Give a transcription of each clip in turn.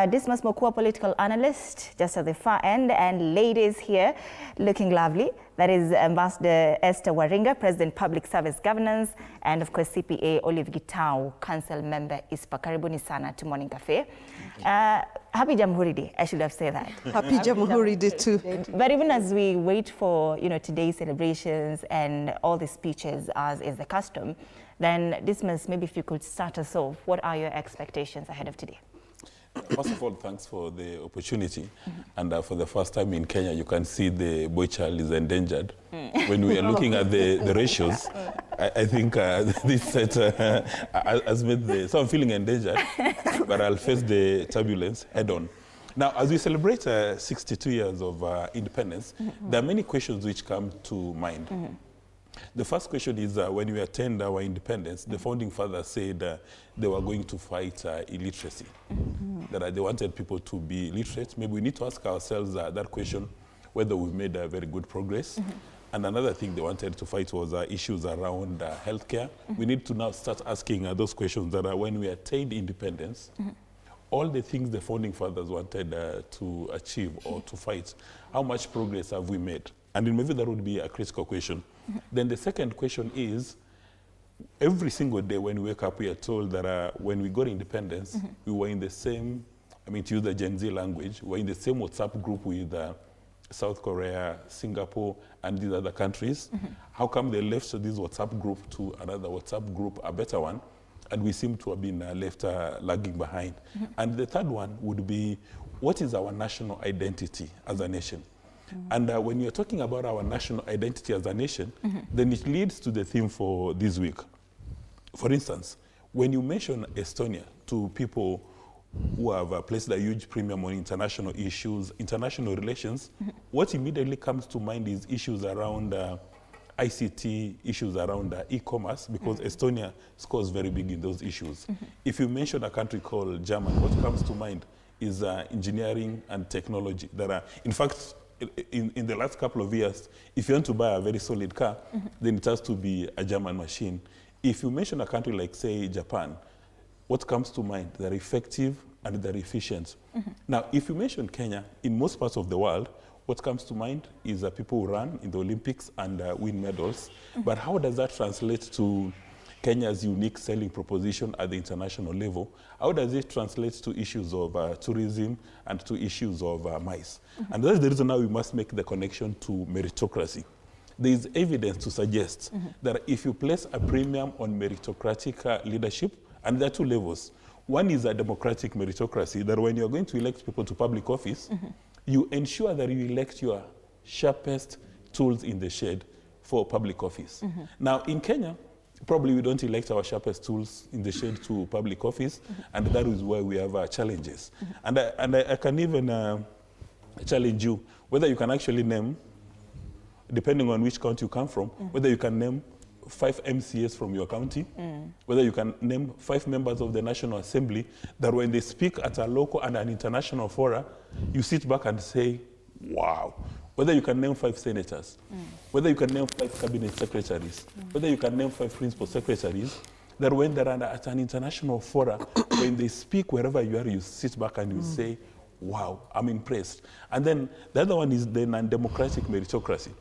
Dismas Mokua, political analyst, just at the far end, and ladies here looking lovely. That is Ambassador Esther Waringa, President Public Service Governance, and of course CPA Olive Gitau, Council Member ISPA. Karibuni sana to Morning Cafe. Happy Jamhuri Day, I should have said that. Happy Jamhuri Day too. But even as we wait for today's celebrations and all the speeches as is the custom, then Dismas, maybe if you could start us off, what are your expectations ahead of today? First of all, thanks for the opportunity. And for the first time in Kenya, you can see the boy child is endangered. When we are looking at the ratios, I think this set has made the... So I'm feeling endangered, but I'll face the turbulence head on. Now, as we celebrate 62 years of independence, there are many questions which come to mind. The first question is when we attained our independence, the founding fathers said they were going to fight illiteracy, that they wanted people to be literate. Maybe we need to ask ourselves that question, whether we've made very good progress. And another thing they wanted to fight was issues around healthcare. We need to now start asking those questions that when we attained independence, all the things the founding fathers wanted to achieve or to fight, how much progress have we made? And in maybe that would be a critical question. Then the second question is, every single day when we wake up, we are told that when we got independence, we were in the same, to use the Gen Z language, we're in the same WhatsApp group with South Korea, Singapore, and these other countries. How come they left this WhatsApp group to another WhatsApp group, a better one, and we seem to have been left lagging behind? And the third one would be, what is our national identity as a nation? And when you're talking about our national identity as a nation, then it leads to the theme for this week. For instance, when you mention Estonia to people who have placed a huge premium on international issues, international relations, what immediately comes to mind is issues around ICT, issues around e-commerce, because Estonia scores very big in those issues. If you mention a country called Germany, what comes to mind is engineering and technology. That are, in fact, in the last couple of years, if you want to buy a very solid car, then it has to be a German machine. If you mention a country like, say, Japan, what comes to mind? They're effective and they're efficient. Now, if you mention Kenya, in most parts of the world, what comes to mind is people who run in the Olympics and win medals. But how does that translate to Kenya's unique selling proposition at the international level? How does it translate to issues of tourism and to issues of mice? And that's the reason now we must make the connection to meritocracy. There is evidence to suggest that if you place a premium on meritocratic leadership, and there are two levels. One is a democratic meritocracy, that when you're going to elect people to public office, you ensure that you elect your sharpest tools in the shed for public office. Now, in Kenya, probably we don't elect our sharpest tools in the shade to public office, and that is where we have challenges. And I can even challenge you, whether you can actually name, depending on which county you come from, whether you can name 5 MCAs from your county, whether you can name 5 members of the National Assembly, that when they speak at a local and an international fora, you sit back and say, wow. Whether you can name 5 senators, whether you can name 5 cabinet secretaries, whether you can name 5 principal secretaries, that when they're at an international fora, when they speak wherever you are, you sit back and you say, wow, I'm impressed. And then the other one is the non-democratic meritocracy.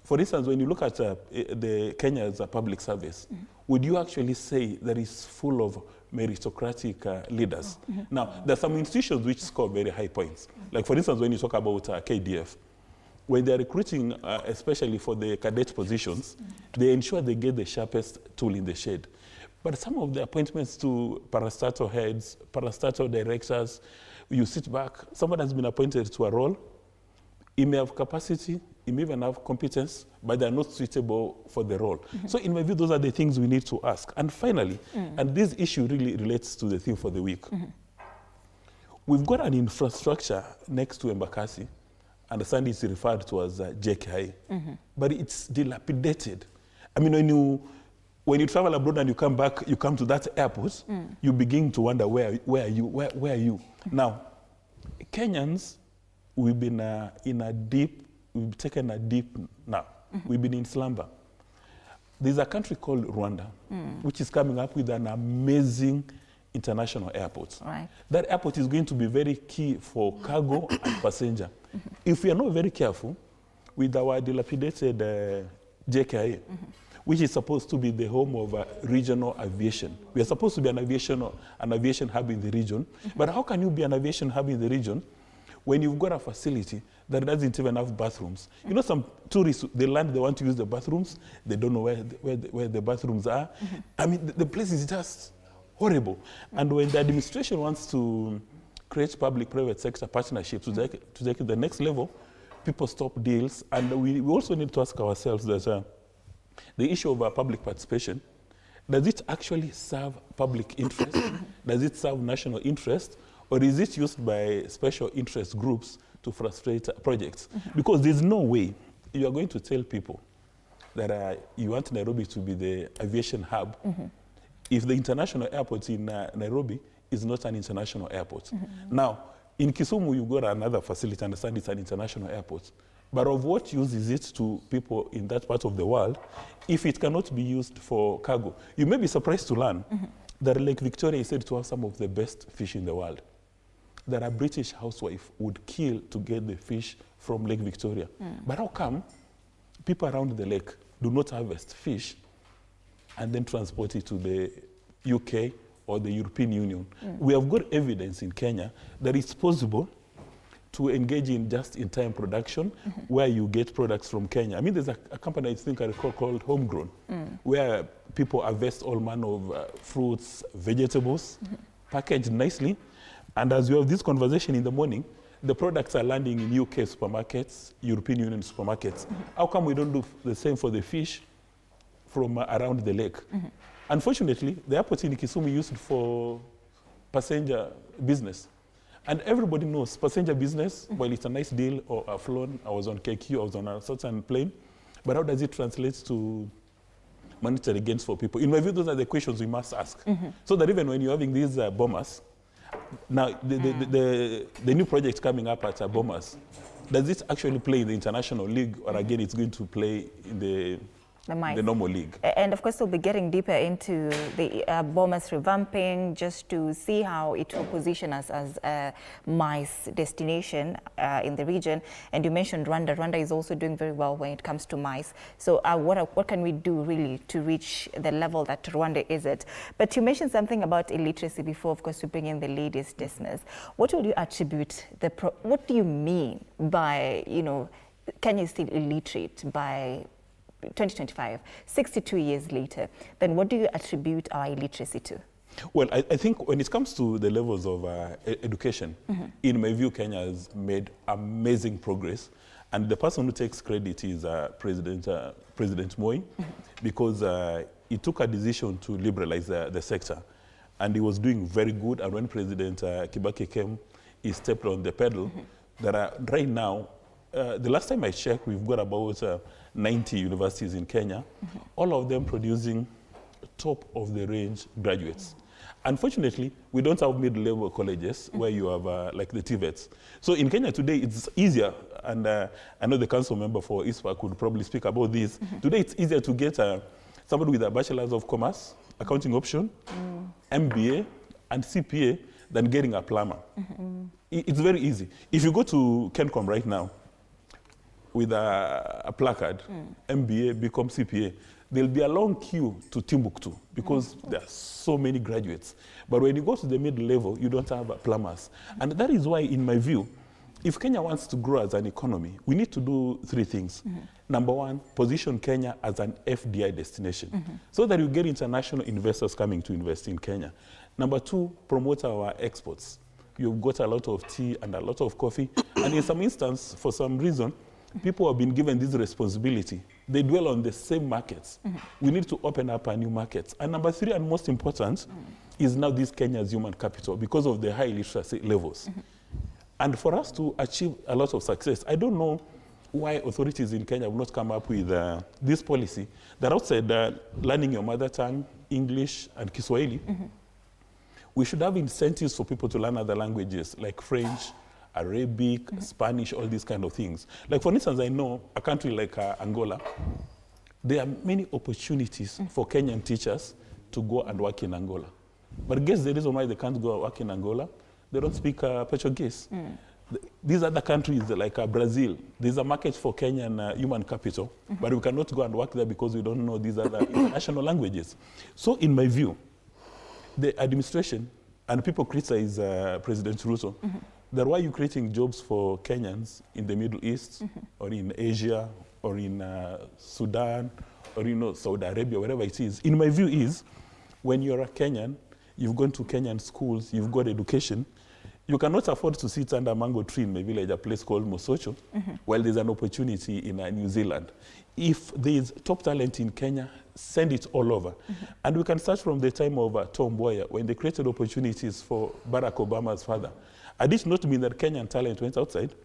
For instance, when you look at the Kenya's public service, would you actually say that it's full of meritocratic leaders? Now, there are some institutions which score very high points. Like, for instance, when you talk about KDF, when they're recruiting, especially for the cadet positions, they ensure they get the sharpest tool in the shed. But some of the appointments to parastatal heads, parastatal directors, you sit back, someone has been appointed to a role, he may have capacity, he may even have competence, but they're not suitable for the role. So in my view, those are the things we need to ask. And finally, and this issue really relates to the theme for the week, we've got an infrastructure next to Embakasi, understand it's referred to as JKI, but it's dilapidated. I mean, when you travel abroad and you come back, you come to that airport, you begin to wonder, where are you? Now, Kenyans, we've been we've taken a deep now. We've been in slumber. There's a country called Rwanda, which is coming up with an amazing international airport. Right. That airport is going to be very key for cargo and passenger. If we are not very careful with our dilapidated JKIA, which is supposed to be the home of regional aviation. We are supposed to be an aviation hub in the region, but how can you be an aviation hub in the region when you've got a facility that doesn't even have bathrooms? You know, some tourists, they land, they want to use the bathrooms, they don't know where the bathrooms are. I mean, the place is just horrible. And when the administration wants to create public-private sector partnerships to take it to the next level, people stop deals. And we also need to ask ourselves that the issue of public participation, does it actually serve public interest? Does it serve national interest? Or is it used by special interest groups to frustrate projects? Because there's no way you are going to tell people that you want Nairobi to be the aviation hub if the international airport in Nairobi is not an international airport. Now, in Kisumu, you've got another facility, I understand it's an international airport. But of what use is it to people in that part of the world if it cannot be used for cargo? You may be surprised to learn that Lake Victoria is said to have some of the best fish in the world. That a British housewife would kill to get the fish from Lake Victoria. But how come people around the lake do not harvest fish and then transport it to the UK or the European Union? We have got evidence in Kenya that it's possible to engage in just-in-time production where you get products from Kenya. I mean, there's a company I think I recall called Homegrown, where people harvest all manner of fruits, vegetables, packaged nicely. And as you have this conversation in the morning, the products are landing in UK supermarkets, European Union supermarkets. How come we don't do the same for the fish from around the lake? Unfortunately, the airport in Kisumu used for passenger business. And everybody knows passenger business, while it's a nice deal or I've flown, I was on KQ, I was on a certain plane, but how does it translate to monetary gains for people? In my view, those are the questions we must ask. So that even when you're having these bombers, now the new project coming up at bombers, does it actually play in the international league, or again it's going to play in the normal league? And of course, we'll be getting deeper into the Bomas revamping, just to see how it will position us as a mice destination in the region. And you mentioned Rwanda. Rwanda is also doing very well when it comes to mice. So what can we do really to reach the level that Rwanda is at? But you mentioned something about illiteracy before, of course, to bring in the ladies' business. What would you attribute what do you mean by, Kenya is still illiterate by 2025, 62 years later? Then what do you attribute our illiteracy to? Well, I think when it comes to the levels of education, in my view, Kenya has made amazing progress. And the person who takes credit is President Moi, because he took a decision to liberalize the sector. And he was doing very good. And when President Kibaki came, he stepped on the pedal. Right now, the last time I checked, we've got about 90 universities in Kenya, all of them producing top-of-the-range graduates. Unfortunately, we don't have mid-level colleges where you have like the TVETs. So in Kenya today, it's easier, and I know the council member for ISPA could probably speak about this. Today, it's easier to get somebody with a Bachelor's of Commerce, accounting option, MBA, and CPA than getting a plumber. It's very easy. If you go to Kencom right now, with a placard, MBA, become CPA, there'll be a long queue to Timbuktu because there are so many graduates. But when you go to the mid-level, you don't have plumbers. And that is why, in my view, if Kenya wants to grow as an economy, we need to do three things. Number one, position Kenya as an FDI destination, so that you get international investors coming to invest in Kenya. Number two, promote our exports. You've got a lot of tea and a lot of coffee. And in some instance, for some reason, people have been given this responsibility. They dwell on the same markets. We need to open up a new markets. And number three, and most important, is now this Kenya's human capital because of the high literacy levels. And for us to achieve a lot of success, I don't know why authorities in Kenya have not come up with this policy that outside learning your mother tongue, English, and Kiswahili, we should have incentives for people to learn other languages like French, Arabic, Spanish, all these kind of things. Like, for instance, I know a country like Angola, there are many opportunities for Kenyan teachers to go and work in Angola. But guess the reason why they can't go work in Angola? They don't speak Portuguese. These other countries like Brazil, there's a market for Kenyan human capital, but we cannot go and work there because we don't know these other international languages. So in my view, the administration, and people criticize President Ruto, that why are you creating jobs for Kenyans in the Middle East, or in Asia, or in Sudan, or Saudi Arabia, wherever it is. In my view is, when you're a Kenyan, you've gone to Kenyan schools, you've got education, you cannot afford to sit under a mango tree in my village, a place called Mosocho, while there's an opportunity in New Zealand. If there's top talent in Kenya, send it all over. And we can start from the time of Tom Mboya, when they created opportunities for Barack Obama's father. I did not mean that Kenyan talent went outside.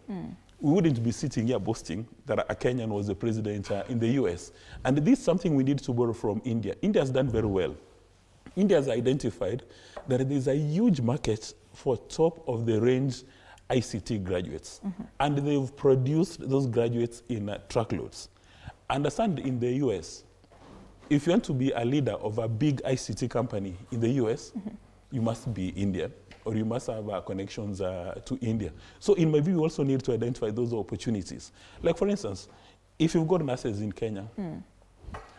We wouldn't be sitting here boasting that a Kenyan was the president in the US. And this is something we need to borrow from India. India has done very well. India has identified that there's a huge market for top-of-the-range ICT graduates. And they've produced those graduates in truckloads. Understand, in the US, if you want to be a leader of a big ICT company in the US, you must be Indian, or you must have connections to India. So in my view, you also need to identify those opportunities. Like, for instance, if you've got nurses in Kenya, do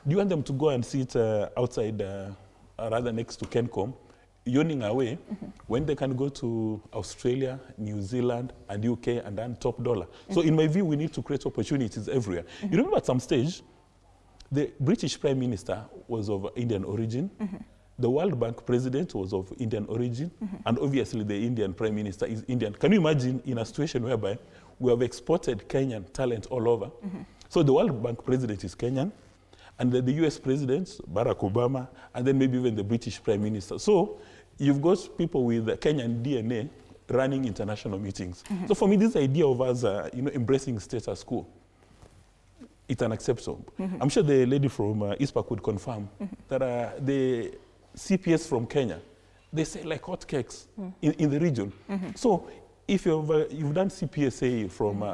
you want them to go and sit outside, rather next to Kencom, yawning away, when they can go to Australia, New Zealand, and UK, and earn top dollar? So in my view, we need to create opportunities everywhere. You remember at some stage, the British Prime Minister was of Indian origin, the World Bank president was of Indian origin, and obviously the Indian Prime Minister is Indian. Can you imagine in a situation whereby we have exported Kenyan talent all over? So the World Bank president is Kenyan, and then the US president, Barack Obama, and then maybe even the British Prime Minister. So you've got people with Kenyan DNA running international meetings. So for me, this idea of us embracing status quo, it's unacceptable. I'm sure the lady from ISPA could confirm that the CPS from Kenya, they say like hotcakes in the region. So if you've done CPSA from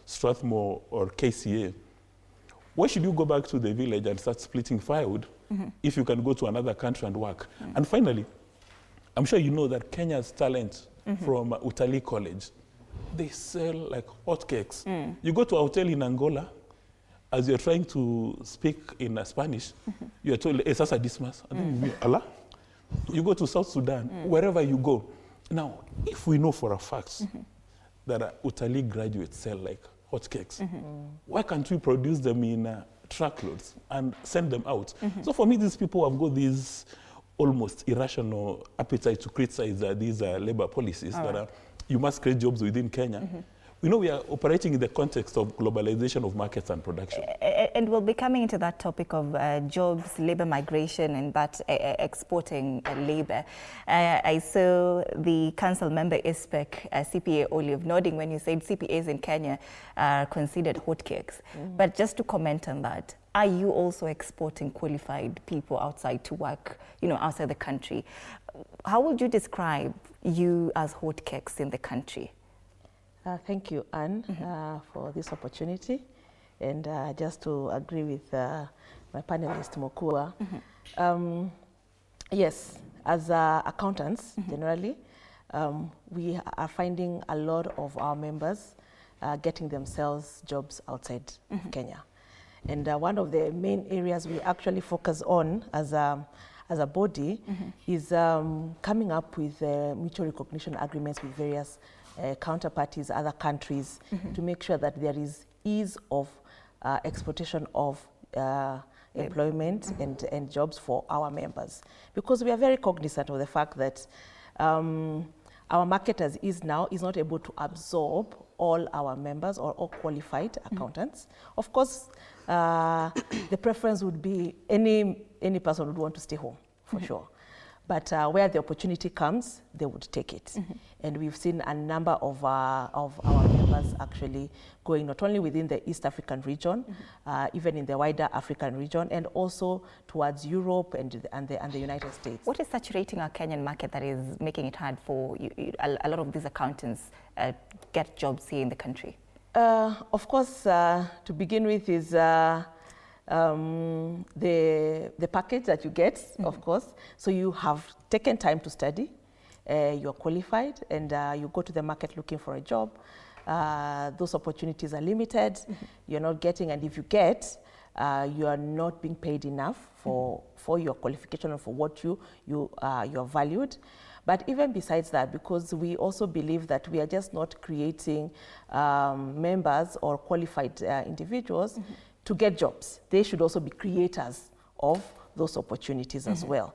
Strathmore or KCA, why should you go back to the village and start splitting firewood if you can go to another country and work? And finally, I'm sure you know that Kenya's talent from Utalii College, they sell like hotcakes. You go to a hotel in Angola, as you're trying to speak in Spanish, you're told, "Es dismas." And then you Allah. You go to South Sudan, wherever you go. Now, if we know for a fact that Utalii graduates sell like hotcakes, why can't we produce them in truckloads and send them out? So for me, these people have got this almost irrational appetite to criticize these labor policies that you must create jobs within Kenya. We know we are operating in the context of globalization of markets and production. And we'll be coming into that topic of jobs, labor migration, and that exporting labor. I saw the council member ISPEC, CPA Olive, nodding when you said CPAs in Kenya are considered hotcakes. But just to comment on that, are you also exporting qualified people outside to work, outside the country? How would you describe you as hotcakes in the country? Thank you, Anne, for this opportunity. And just to agree with my panelist, Mokua, yes, as accountants, generally, we are finding a lot of our members getting themselves jobs outside Kenya. And one of the main areas we actually focus on as a body is coming up with mutual recognition agreements with various counterparties, other countries, to make sure that there is ease of exportation of employment and jobs for our members. Because we are very cognizant of the fact that our market as is now is not able to absorb all our members or all qualified accountants. Of course, the preference would be any person would want to stay home, for sure. But where the opportunity comes, they would take it. And we've seen a number of our members actually going not only within the East African region, even in the wider African region, and also towards Europe and the United States. What is saturating our Kenyan market that is making it hard for a lot of these accountants get jobs here in the country? Of course, to begin with is the package that you get, of course. So you have taken time to study, you're qualified, and you go to the market looking for a job. Those opportunities are limited. You're not getting, and if you get, you are not being paid enough for your qualification and for what you're valued. But even besides that, because we also believe that we are just not creating members or qualified individuals to get jobs. They should also be creators of those opportunities as well.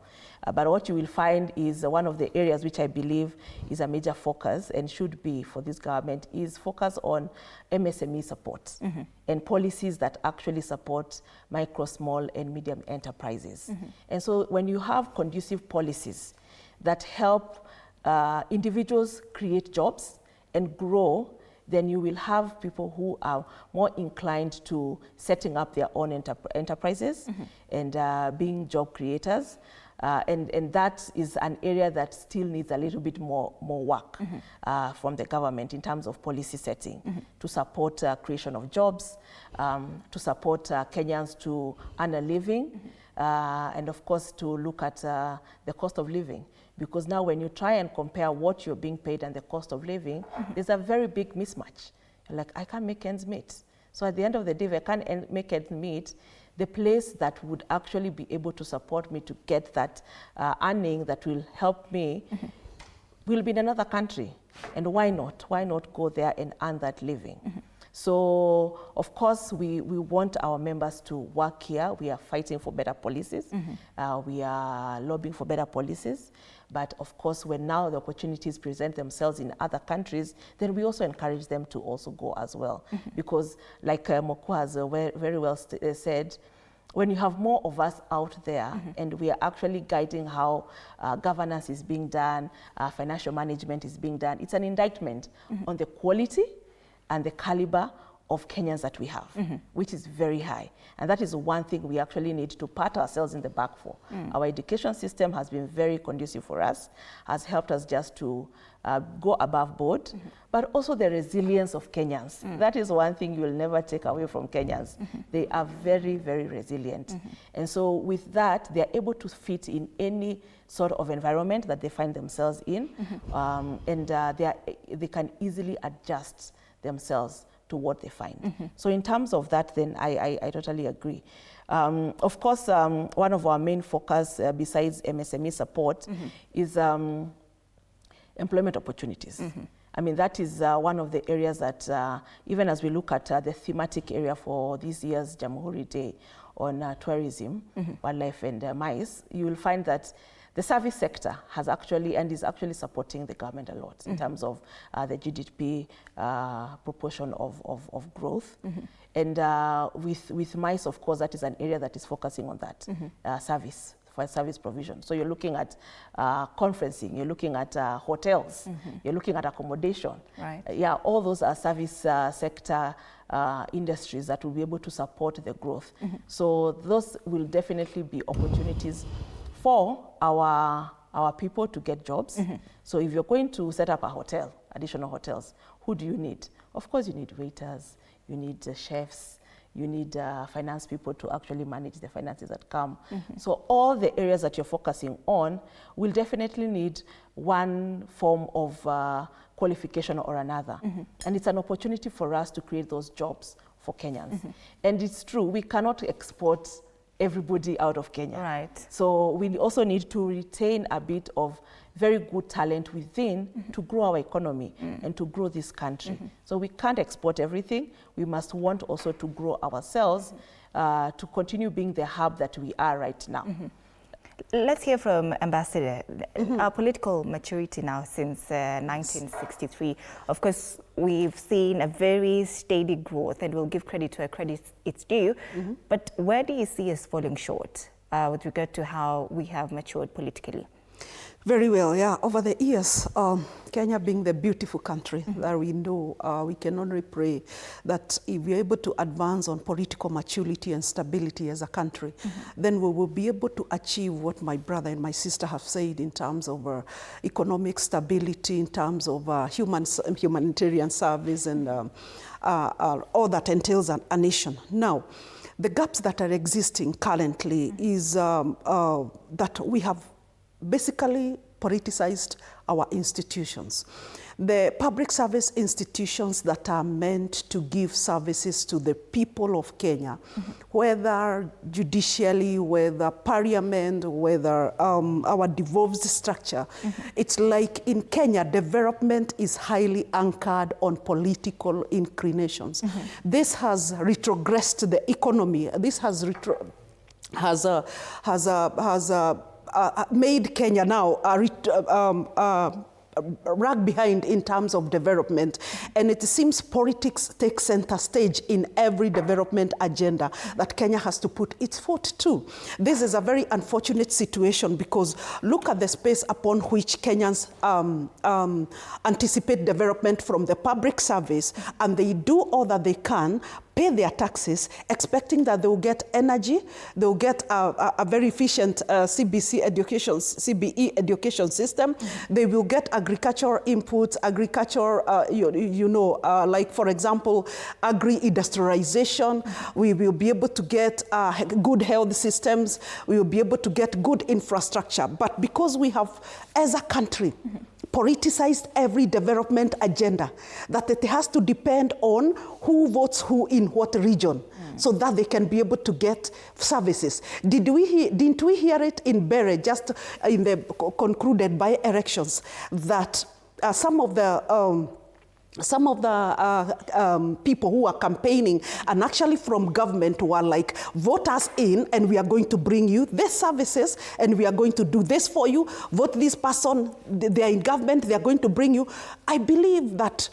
But what you will find is one of the areas which I believe is a major focus and should be for this government is focus on MSME support and policies that actually support micro, small and medium enterprises. And so when you have conducive policies that help individuals create jobs and grow, then you will have people who are more inclined to setting up their own enterprises and being job creators. And that is an area that still needs a little bit more work from the government in terms of policy setting to support creation of jobs, to support Kenyans to earn a living, and of course to look at the cost of living. Because now when you try and compare what you're being paid and the cost of living, there's a very big mismatch. You're like, I can't make ends meet. So at the end of the day, if I can't make ends meet, the place that would actually be able to support me to get that earning that will help me will be in another country. And why not? Why not go there and earn that living? So, of course, we want our members to work here. We are fighting for better policies. We are lobbying for better policies. But, of course, when now the opportunities present themselves in other countries, then we also encourage them to also go as well. Because, like Moku has very well said, when you have more of us out there and we are actually guiding how governance is being done, financial management is being done, it's an indictment on the quality and the caliber of Kenyans that we have, which is very high. And that is one thing we actually need to pat ourselves in the back for. Our education system has been very conducive for us, has helped us just to go above board, but also the resilience of Kenyans. That is one thing you will never take away from Kenyans. They are very, very resilient. And so with that, they are able to fit in any sort of environment that they find themselves in, and they can easily adjust themselves to what they find. So in terms of that, then I totally agree. Of course, one of our main focus besides MSME support is employment opportunities. I mean, that is one of the areas that even as we look at the thematic area for this year's Jamhuri Day on tourism, wildlife and mice, you will find that the service sector has actually and is actually supporting the government a lot in terms of the GDP proportion of growth. And with mice, of course, that is an area that is focusing on that service provision. So you're looking at conferencing, you're looking at hotels, you're looking at accommodation. Right. Yeah, all those are service sector industries that will be able to support the growth. So those will definitely be opportunities for our people to get jobs. So if you're going to set up a hotel, additional hotels, who do you need? Of course, you need waiters, you need chefs, you need finance people to actually manage the finances that come. So all the areas that you're focusing on will definitely need one form of qualification or another. And it's an opportunity for us to create those jobs for Kenyans. And it's true, we cannot export everybody out of Kenya. Right. So we also need to retain a bit of very good talent within to grow our economy and to grow this country. So we can't export everything. We must want also to grow ourselves to continue being the hub that we are right now. Let's hear from Ambassador. Our political maturity now since 1963. Of course, we've seen a very steady growth, and we'll give credit to where credit it's due. But where do you see us falling short with regard to how we have matured politically? Very well, yeah. Over the years, Kenya being the beautiful country that we know, we can only pray that if we're able to advance on political maturity and stability as a country, then we will be able to achieve what my brother and my sister have said in terms of economic stability, in terms of humanitarian service and all that entails a nation. Now, the gaps that are existing currently is that we have basically politicized our institutions. The public service institutions that are meant to give services to the people of Kenya, whether judicially, whether parliament, whether our devolved structure, it's like in Kenya, development is highly anchored on political inclinations. This has retrogressed the economy. This has made Kenya now rag behind in terms of development, and it seems politics take center stage in every development agenda that Kenya has to put its foot to. This is a very unfortunate situation because look at the space upon which Kenyans anticipate development from the public service, and they do all that they can, pay their taxes, expecting that they will get energy, they will get a very efficient CBE education system, they will get agricultural inputs, like for example, agri-industrialization, we will be able to get good health systems, we will be able to get good infrastructure. But because we have, as a country, politicized every development agenda, that it has to depend on who votes who in what region, so that they can be able to get services. Didn't we hear it in Bere, just in the concluded by-elections, that some of the people who are campaigning and actually from government were like, vote us in and we are going to bring you these services and we are going to do this for you. Vote this person, they are in government, they are going to bring you. I believe that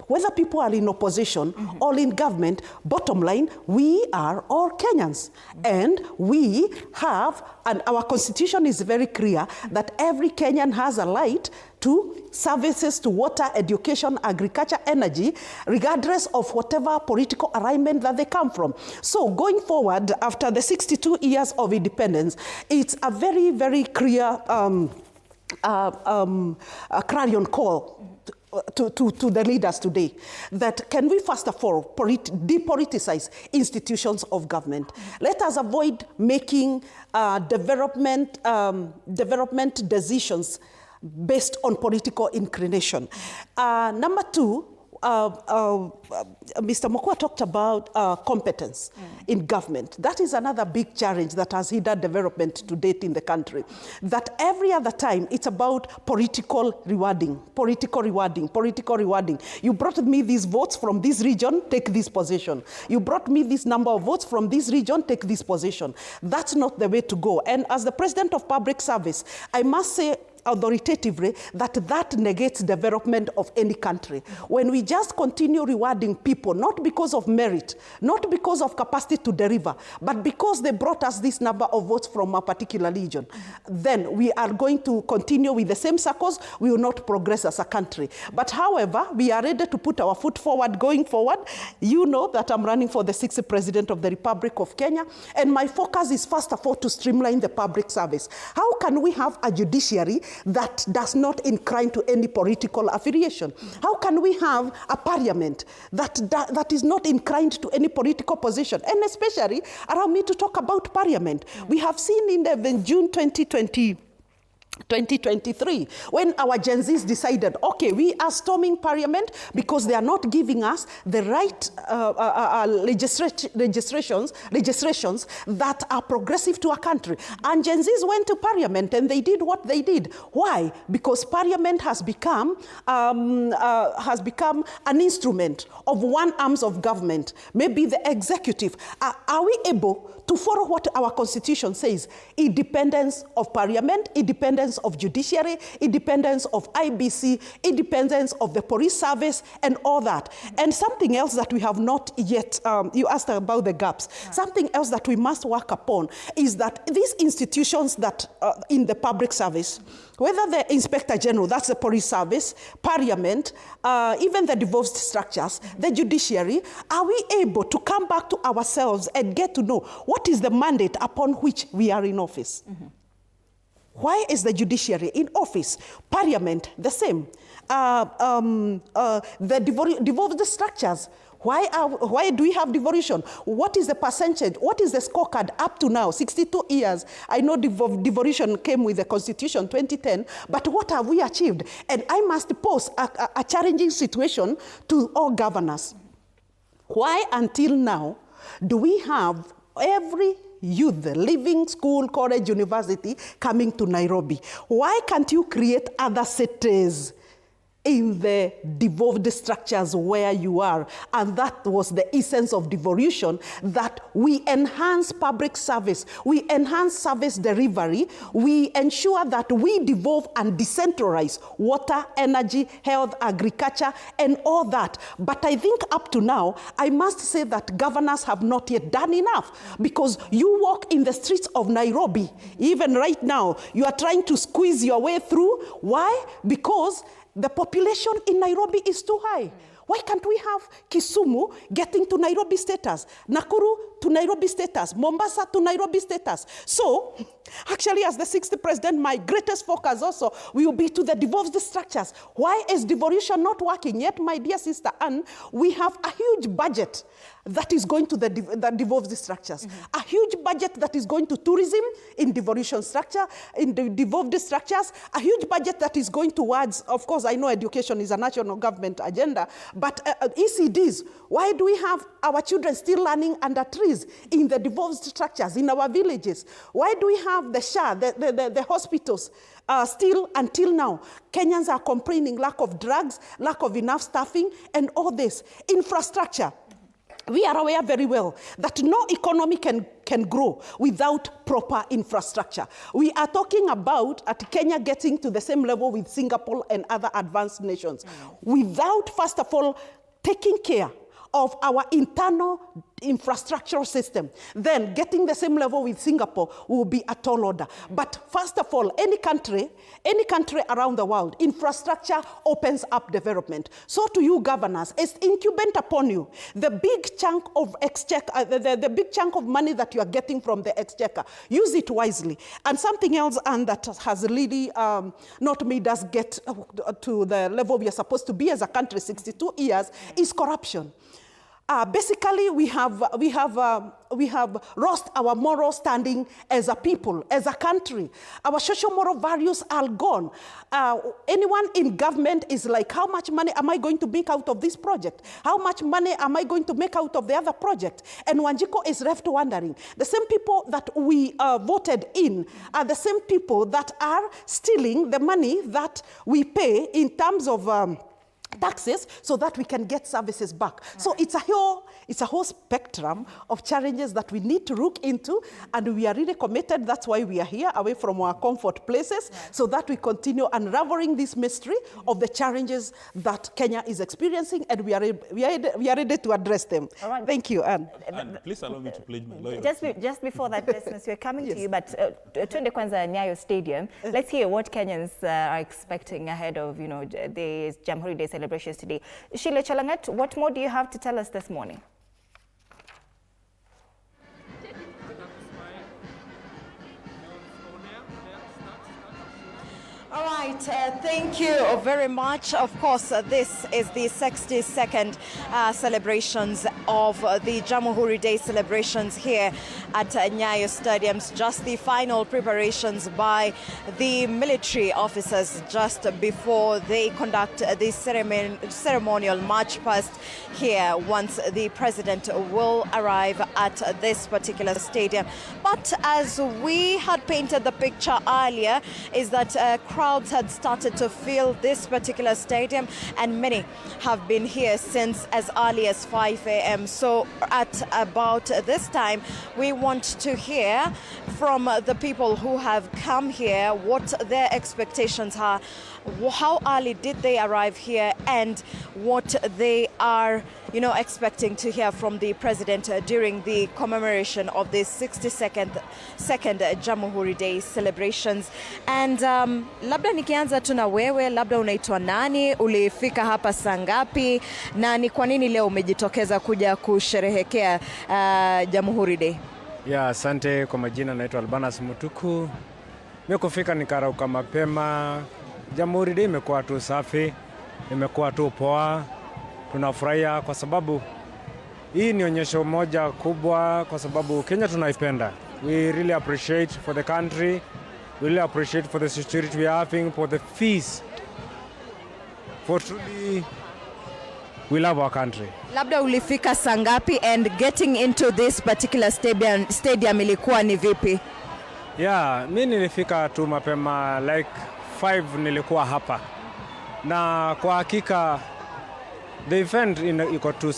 whether people are in opposition or in government, bottom line, we are all Kenyans. And we have, and our constitution is very clear, that every Kenyan has a right to services, to water, education, agriculture, energy, regardless of whatever political alignment that they come from. So going forward, after the 62 years of independence, it's a very, very clear clarion call to the leaders today, that can we first of all depoliticize institutions of government. Let us avoid making development decisions based on political inclination. Number two, Mr. Mokua talked about competence in government. That is another big challenge that has hindered development to date in the country. That every other time it's about political rewarding. You brought me these votes from this region, take this position. You brought me this number of votes from this region, take this position. That's not the way to go. And as the President of Public Service, I must say authoritatively that negates development of any country. When we just continue rewarding people, not because of merit, not because of capacity to deliver, but because they brought us this number of votes from a particular region, then we are going to continue with the same circles. We will not progress as a country. But however, we are ready to put our foot forward going forward. You know that I'm running for the 6th President of the Republic of Kenya, and my focus is first of all to streamline the public service. How can we have a judiciary that does not incline to any political affiliation? How can we have a parliament that is not inclined to any political position? And especially, allow me to talk about parliament. We have seen in the June 2023, when our Gen Zs decided, okay, we are storming parliament because they are not giving us the right legislations that are progressive to our country. And Gen Zs went to parliament and they did what they did. Why? Because parliament has become an instrument of one arm of government, maybe the executive. Are we able to follow what our constitution says? Independence of parliament, independence of judiciary, independence of IBC, independence of the police service, and all that. And something else that we have not yet, you asked about the gaps, something else that we must work upon is that these institutions that in the public service, whether the Inspector General, that's the police service, parliament, even the devolved structures, the judiciary, are we able to come back to ourselves and get to know what is the mandate upon which we are in office? Why is the judiciary in office? Parliament, the same. The devolved structures, Why do we have devolution? What is the percentage? What is the scorecard up to now? 62 years. I know devolution came with the Constitution 2010, but what have we achieved? And I must pose a challenging situation to all governors. Why until now do we have every youth leaving school, college, university coming to Nairobi? Why can't you create other cities in the devolved structures where you are? And that was the essence of devolution, that we enhance public service, we enhance service delivery, we ensure that we devolve and decentralize water, energy, health, agriculture, and all that. But I think up to now, I must say that governors have not yet done enough, because you walk in the streets of Nairobi, even right now, you are trying to squeeze your way through. Why? Because the population in Nairobi is too high. Why can't we have Kisumu getting to Nairobi status, Nakuru to Nairobi status, Mombasa to Nairobi status? So, actually, as the 6th president, my greatest focus also will be to the devolved structures. Why is devolution not working? Yet, my dear sister Anne, we have a huge budget that is going to the devolved structures. A huge budget that is going to tourism in devolution structure, in the devolved structures. A huge budget that is going towards, of course, I know education is a national government agenda, but ECDs. Why do we have our children still learning under trees in the devolved structures in our villages? Why do we have the SHA, the hospitals, still until now? Kenyans are complaining lack of drugs, lack of enough staffing, and all this. Infrastructure. We are aware very well that no economy can grow without proper infrastructure. We are talking about Kenya getting to the same level with Singapore and other advanced nations without, first of all, taking care of our internal infrastructural system. Then getting the same level with Singapore will be a tall order. But first of all, any country around the world, infrastructure opens up development. So to you governors, it's incumbent upon you. The big chunk of exchequer, the big chunk of money that you are getting from the exchequer, use it wisely. And something else, and that has really not made us get to the level we are supposed to be as a country 62 years, is corruption. Basically, we have lost our moral standing as a people, as a country. Our social moral values are gone. Anyone in government is like, how much money am I going to make out of this project? How much money am I going to make out of the other project? And Wanjiko is left wondering. The same people that we voted in are the same people that are stealing the money that we pay in terms of taxes, so that we can get services back. Right. So it's a whole spectrum of challenges that we need to look into, and we are really committed. That's why we are here, away from our comfort places, right, so that we continue unraveling this mystery of the challenges that Kenya is experiencing, and we are ready to address them. All right. Thank you, Anne. And please allow me to pledge my loyalty. Just before that, listeners, we're coming to you, but Tunde Kwanza Nyayo Stadium. Let's hear what Kenyans are expecting ahead of the Jamhuri Day Celebrations today. Sheila Chalangat, what more do you have to tell us this morning? All right, thank you very much. Of course, this is the 62nd celebrations of the Jamhuri Day celebrations here at Nyayo Stadiums. Just the final preparations by the military officers just before they conduct the ceremonial march past here once the president will arrive at this particular stadium. But as we had painted the picture earlier, is that crowds had started to fill this particular stadium, and many have been here since as early as 5 a.m. So at about this time, we want to hear from the people who have come here what their expectations are, how early did they arrive here, and what they are expecting to hear from the president during the commemoration of the 62nd Jamhuri Day celebrations. And labda nikianza tu na wewe, labda unaitwa nani, ulifika hapa saa ngapi, na ni kwa nini leo umejitokeza kuja kusherehekea Jamhuri Day? Asante. Kwa majina naitwa Albanas Mutuku. Mimi kufika nikarauka mapema. Jamhuri Day imekuwa tu safi, imekuwa tu poa. Tunafurahia kwa sababu hii ni onyesho moja kubwa kwa sababu Kenya tunaipenda. We really appreciate for the country. We really appreciate for the security we are having, for the peace. For truly, we love our country. Labda ulifika saa ngapi and getting into this particular stadium ilikuwa ni vipi? Yeah, mimi nilifika tu mapema like 5 nilikuwa hapa. Na kwa hakika the event iko tu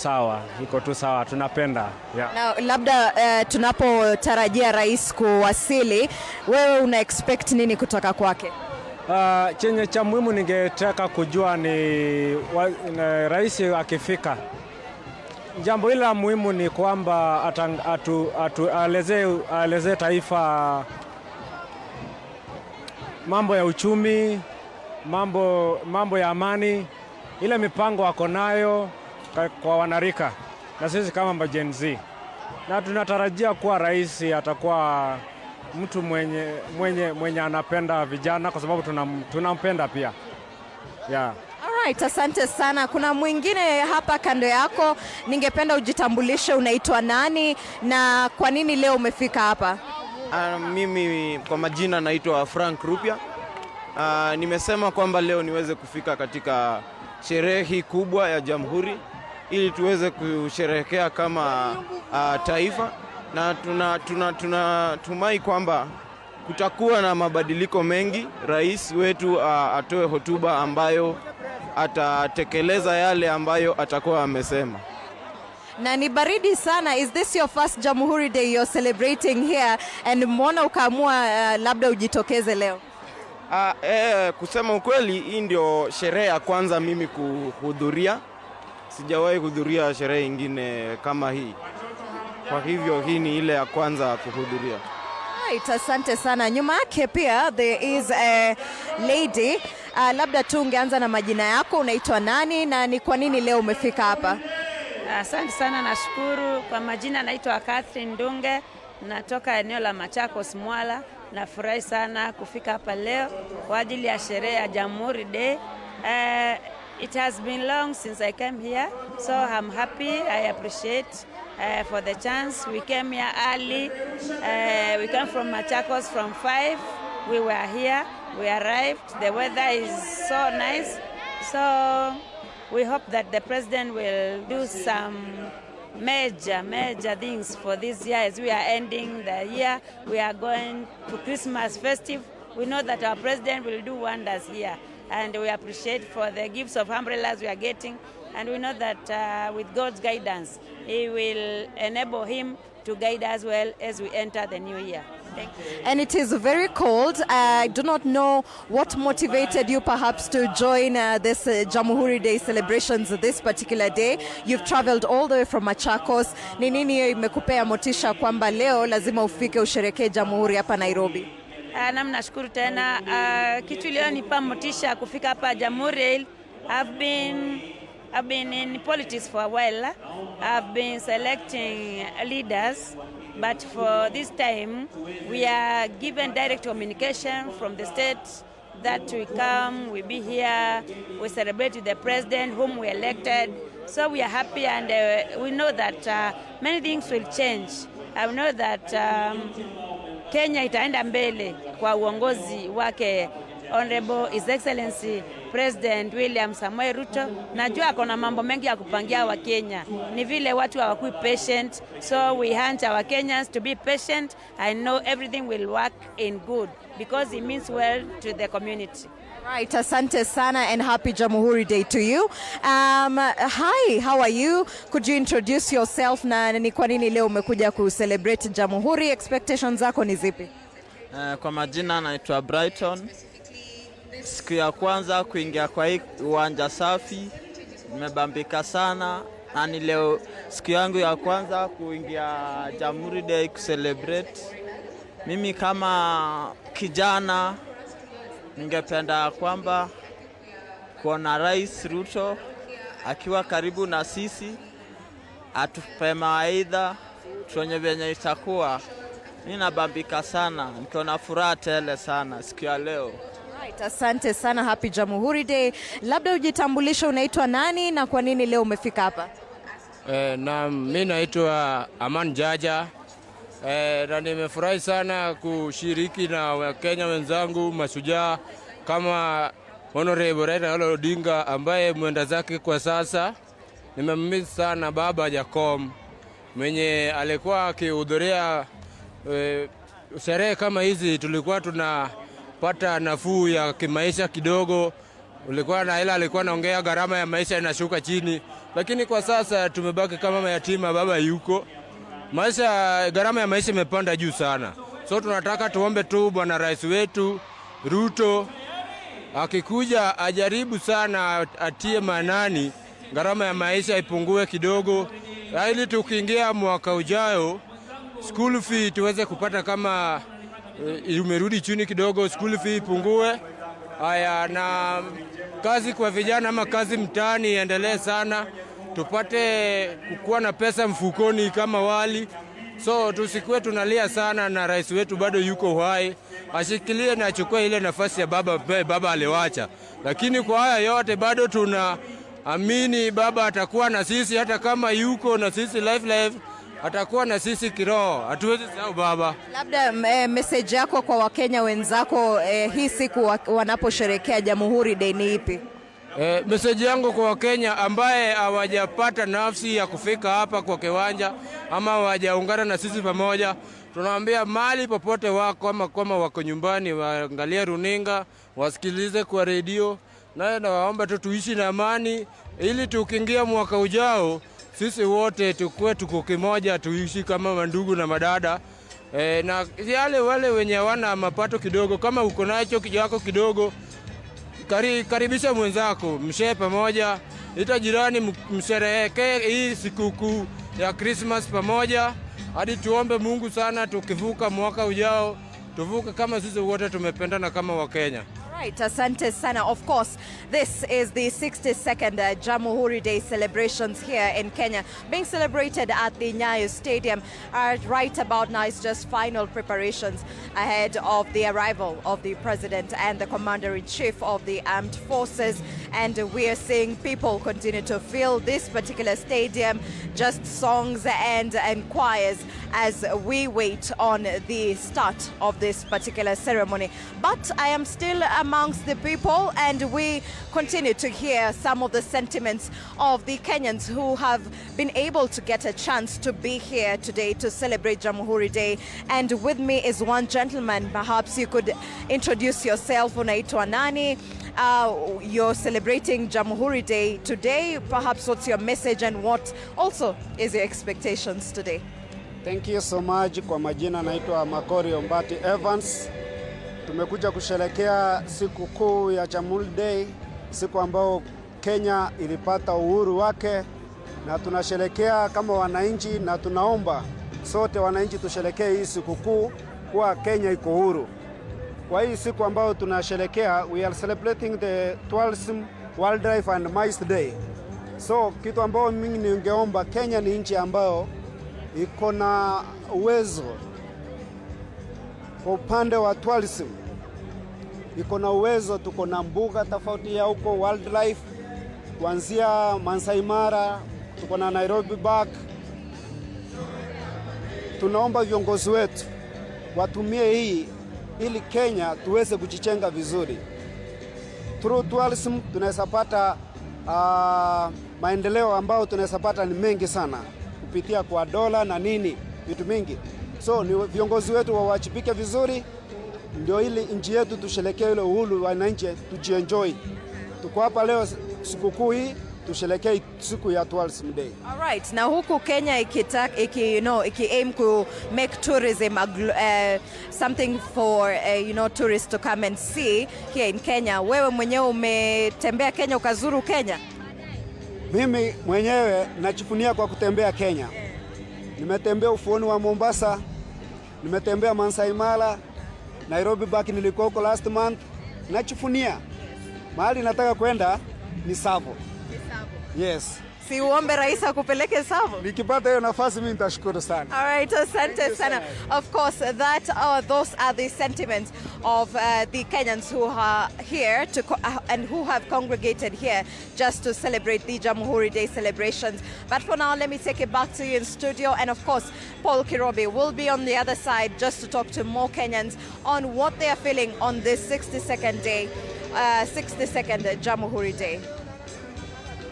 sawa, tunapenda. Yeah. Na labda tunapotarajia rais kuwasili, wewe una expect nini kutoka kwake? Chenye cha muhimu ningetaka kujua ni rais akifika. Jambo hili la muhimu ni kwamba aelezee taifa mambo ya uchumi, mambo ya amani, ile mipango wako nayo kwa wanarika na sisi kama Gen Z. Na tunatarajia kuwa rais atakuwa mtu mwenye anapenda vijana kwa sababu tunampenda pia. Yeah. Alright, asante sana. Kuna mwingine hapa kando yako, ningependa ujitambulishe, unaitwa nani na kwa nini leo umefika hapa? Mimi kwa majina naitwa Frank Rupia. Nimesema kwamba leo niweze kufika katika sherehe kubwa ya Jamhuri ili tuweze kusherehekea kama taifa, na tunatumai kwamba kutakuwa na mabadiliko mengi. Rais wetu atoe hotuba ambayo atatekeleza yale ambayo atakuwa amesema. Na ni baridi sana. Is this your first Jamhuri Day you're celebrating here and mbona ukaamua labda ujitokeze leo? Kusema ukweli, hii ndio sherehe ya kwanza mimi kuhudhuria. Sijawahi kuhudhuria sherehe nyingine kama hii. Kwa hivyo hii ni ile ya kwanza kuhudhuria. Right, asante sana. Nyuma yake pia there is a lady. Labda tu ungeanza na majina yako, unaitwa nani na ni kwa nini leo umefika hapa? Asante sana, nashukuru. Kwa majina naitwa Catherine Ndunge, natoka eneo la Machakos Mwala. Nafurahi sana kufika hapa leo kwa ajili ya sherehe ya Jamhuri Day. It has been long since I came here, so I'm happy. I appreciate for the chance. We came here early. We came from Machakos from 5. We were here. We arrived. The weather is so nice. So we hope that the president will do some major things for this year. As we are ending the year, we are going to Christmas festive. We know that our president will do wonders here, and we appreciate for the gifts of umbrellas we are getting, and we know that with God's guidance, He will enable him to guide us well as we enter the new year. Thank you. And it is very cold. I do not know what motivated you perhaps to join this Jamhuri Day celebrations this particular day. You've traveled all the way from Machakos. Ni nini imekupea motisha kwamba leo lazima ufike usherekee Jamhuri hapa Nairobi? Nashukuru tena. Kitu leo nipa motisha kufika hapa Jamhuri. I've been in politics for a while. I've been selecting leaders, but for this time we are given direct communication from the state that we come, we be here, we celebrate with the president whom we elected. So we are happy, and we know that many things will change. I know that Kenya itaenda mbele kwa uongozi wake Honorable His Excellency President William Samoei Ruto. Najua akona mambo mengi ya kupangia wa Kenya. Ni vile watu hawakui patient. So we urge our Kenyans to be patient. I know everything will work in good because it means well to the community. Right, asante sana and happy Jamhuri Day to you. Hi, how are you? Could you introduce yourself na ni kwa nini leo umekuja ku-celebrate Jamhuri? Expectations zako ni zipi? Kwa majina naitwa Brighton. Siku ya kwanza kuingia kwa hii uwanja safi, nimebambika sana, na ni leo siku yangu ya kwanza kuingia Jamhuri Day ku-celebrate. Mimi kama kijana ningependa kwamba kuona Rais Ruto akiwa karibu na sisi, atupe mawaidha tuonye venye itakuwa. Mimi nabambika sana, nikiona furaha tele sana siku ya leo. Right, asante sana, happy Jamhuri Day. Labda ujitambulishe, unaitwa nani na kwa nini leo umefika hapa? Na mimi naitwa Aman Jaja. Na nimefurahi sana kushiriki na Wakenya wenzangu mashujaa kama Honorable Raila Odinga ambaye mwenda zake kwa sasa. Nimemmiss sana baba Jakom mwenye alikuwa akihudhuria sherehe kama hizi. Tulikuwa tunapata nafuu ya kimaisha kidogo. Ulikuwa na hela, alikuwa anaongea gharama ya maisha inashuka chini, lakini kwa sasa tumebaki kama mayatima, baba yuko. Gharama ya maisha imepanda juu sana. So tunataka tuombe tu bwana rais wetu Ruto akikuja ajaribu sana atie manani gharama ya maisha ipungue kidogo, ili tukiingia mwaka ujao school fee tuweze kupata kama imerudi chini kidogo, school fee ipungue. Haya, na kazi kwa vijana ama kazi mtaani iendelee sana, tupate kukuwa na pesa mfukoni kama wali. So tusikuwe tunalia sana, na rais wetu bado yuko uhai, ashikilie na achukue ile nafasi ya baba aliwacha. Lakini kwa haya yote bado tunaamini baba atakuwa na sisi, hata kama yuko na sisi life atakuwa na sisi kiroho. Hatuwezi sahau baba. Labda message yako kwa Wakenya wenzako hii siku wanaposherehekea Jamhuri Day ni ipi? Message yangu kwa Wakenya ambaye hawajapata nafsi ya kufika hapa kwa kiwanja ama hawajaungana na sisi pamoja, tunawaambia mali popote wako ama kama wako nyumbani, waangalie runinga, wasikilize kwa redio, na nawaomba tu tuishi na amani ili tukiingia mwaka ujao sisi wote tuko kimoja, tuishi kama mandugu na madada. Na wale wenye wana mapato kidogo, kama uko nacho kijako kidogo, karibisha mwenzako, mshare pamoja, ita jirani, msherehekee hii sikukuu ya Christmas pamoja, hadi tuombe Mungu sana tukivuka mwaka ujao, tuvuke kama sisi wote tumependana kama Wakenya. Right, asante sana. Of course, this is the 62nd Jamhuri Day celebrations here in Kenya, being celebrated at the Nyayo Stadium. Right about now, it's just final preparations ahead of the arrival of the President and the Commander-in-Chief of the Armed Forces. And we are seeing people continue to fill this particular stadium, just songs and choirs as we wait on the start of this particular ceremony. But I am still amongst the people, and we continue to hear some of the sentiments of the Kenyans who have been able to get a chance to be here today to celebrate Jamhuri Day. And with me is one gentleman. Perhaps you could introduce yourself. Unaitwa nani? You're celebrating Jamhuri Day today. Perhaps what's your message and what also is your expectations today? Thank you so much. Kwa majina naitwa Makori Ombati Evans. Tumekuja kusherehekea siku kuu ya Jamhuri Day, siku ambao Kenya ilipata uhuru wake, na tunasherehekea kama wananchi, na tunaomba sote wananchi tusherehekee hii siku kuu kwa Kenya iko huru. Kwa hii siku ambao tunasherehekea, we are celebrating the 12th Wildlife and Mice Day. So kitu ambao mimi ningeomba, Kenya ni nchi ambao iko na uwezo kwa upande wa tourism, iko na uwezo, tuko na mbuga tofauti ya huko wildlife, kuanzia Masai Mara, tuko na Nairobi Park. Tunaomba viongozi wetu watumie hii ili Kenya tuweze kujichenga vizuri. Through tourism tunaweza pata maendeleo ambao tunaweza pata ni mengi sana kupitia kwa dola na nini, vitu mingi. So ni viongozi wetu wawajibike vizuri, ndio ili nchi yetu tusherehekee ile uhuru, wananchi tujienjoy. Tuko hapa sikukuu hii, tusherehekee siku ya 12th Day. All right. Na huku Kenya iki aim to make tourism something for tourists to come and see here in Kenya. Wewe mwenyewe umetembea Kenya, ukazuru Kenya? Mimi mwenyewe najivunia kwa kutembea Kenya. Nimetembea ufuoni wa Mombasa, nimetembea Masai Mara, Nairobi Park nilikuwa huko last month. Najivunia. Mahali nataka kwenda ni Savo. Yes. Si uombe rais akupeleke Tsavo. Nikipata hiyo nafasi mimi nitashukuru sana. All right, asante sana. Of course, those are the sentiments of the Kenyans who are here and who have congregated here just to celebrate the Jamhuri Day celebrations. But for now, let me take it back to you in studio. And of course, Paul Kirobi will be on the other side just to talk to more Kenyans on what they are feeling on this 62nd day, 62nd Jamhuri Day.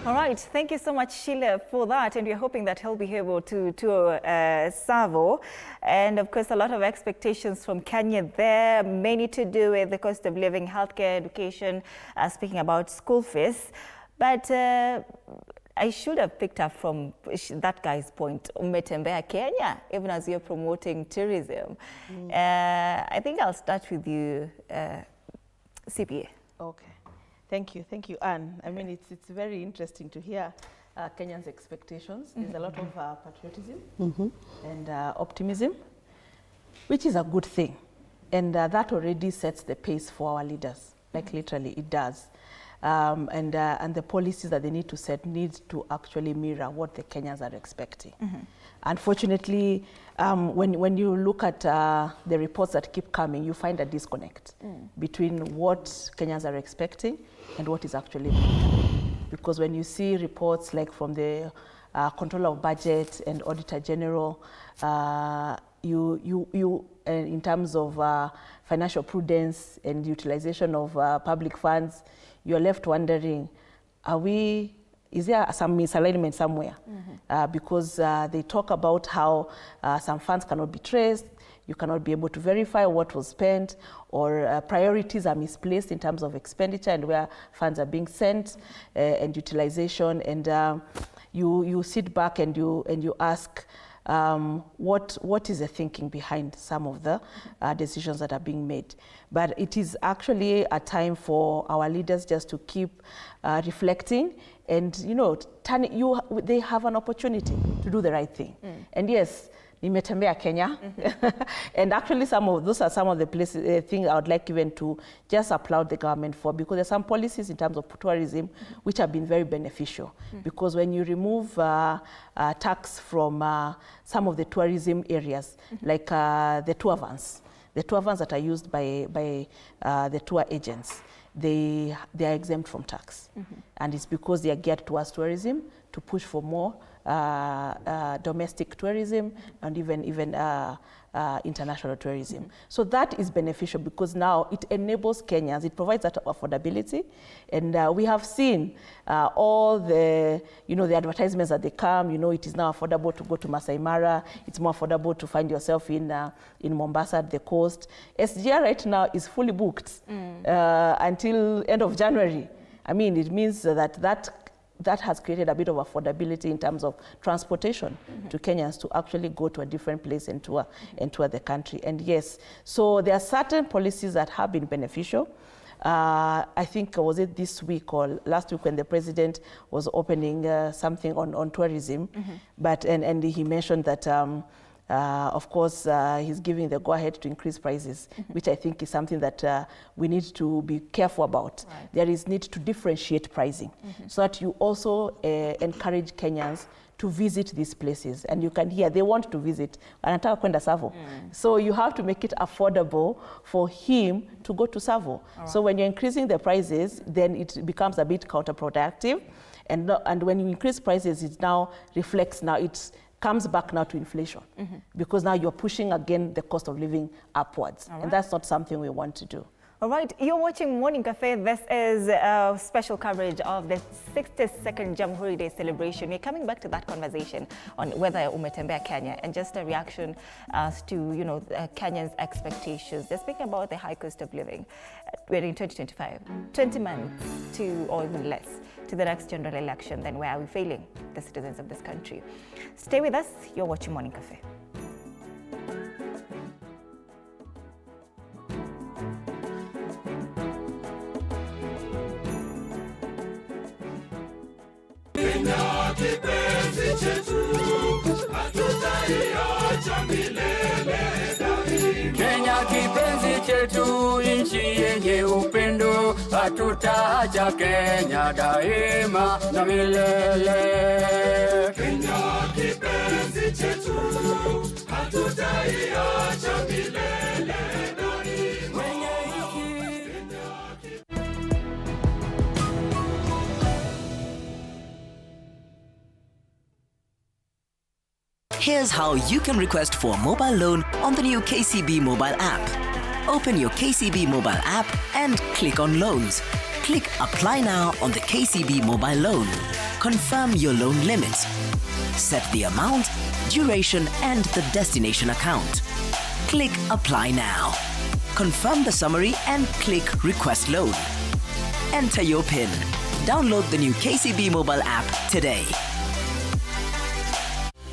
All right, thank you so much, Sheila, for that. And we're hoping that he'll be able to tour Tsavo. And of course, a lot of expectations from Kenya there, many to do with the cost of living, healthcare, education, speaking about school fees. But I should have picked up from that guy's point, umetembea Kenya, even as you're promoting tourism. I think I'll start with you, CPA. Okay. Thank you, Anne. I mean, it's very interesting to hear Kenyans' expectations. There's a lot of patriotism and optimism, which is a good thing. And that already sets the pace for our leaders, like literally it does. And the policies that they need to set need to actually mirror what the Kenyans are expecting. Unfortunately, when you look at the reports that keep coming, you find a disconnect between what Kenyans are expecting and what is actually happening. Because when you see reports like from the Controller of Budget and Auditor General, in terms of financial prudence and utilization of public funds, you're left wondering, is there some misalignment somewhere? Because they talk about how some funds cannot be traced, you cannot be able to verify what was spent, or priorities are misplaced in terms of expenditure and where funds are being sent and utilization. And you sit back and you ask, what is the thinking behind some of the decisions that are being made? But it is actually a time for our leaders just to keep reflecting, and they have an opportunity to do the right thing. And yes, nimetembea Kenya, and actually those are some of the places, things I would like even to just applaud the government for, because there are some policies in terms of tourism which have been very beneficial. Because when you remove tax from some of the tourism areas, like the tour vans that are used by the tour agents, they are exempt from tax. And it's because they are geared towards tourism to push for more domestic tourism and even international tourism. So that is beneficial because now it enables Kenyans, it provides that affordability. And we have seen all the, the advertisements that they come, it is now affordable to go to Masai Mara, it's more affordable to find yourself in Mombasa at the coast. SGR right now is fully booked until end of January. I mean, it means that has created a bit of affordability in terms of transportation to Kenyans to actually go to a different place and tour the country. And yes, so there are certain policies that have been beneficial. I think, was it this week or last week when the president was opening something on tourism, but and he mentioned that of course, he's giving the go-ahead to increase prices, which I think is something that we need to be careful about. Right. There is need to differentiate pricing so that you also encourage Kenyans to visit these places. And you can hear they want to visit. Anataka kwenda Tsavo. So you have to make it affordable for him to go to Tsavo. Right. So when you're increasing the prices, then it becomes a bit counterproductive. And when you increase prices, it now reflects, it comes back now to inflation because now you're pushing again the cost of living upwards. Right. And that's not something we want to do. All right, you're watching Morning Cafe. This is a special coverage of the 62nd Jamhuri Day celebration. We're coming back to that conversation on whether umetembea Kenya and just a reaction as to, Kenyans' expectations. They're speaking about the high cost of living. We're in 2025, 20 months to, or even less, to the next general election. Then where are we failing the citizens of this country? Stay with us. You're watching Morning Cafe. Kenya kipenzi chetu, hatutaiacha milele daima. Kenya kipenzi chetu. chetu, nchi yenye upendo, hatutaacha Kenya daima na milele. Kenya kipenzi chetu, hatutaiacha milele daima. Here's how you can request for a mobile loan on the new KCB mobile app. Open your KCB mobile app and click on Loans. Click Apply Now on the KCB mobile loan. Confirm your loan limits. Set the amount, duration, and the destination account. Click Apply Now. Confirm the summary and click Request Loan. Enter your PIN. Download the new KCB mobile app today.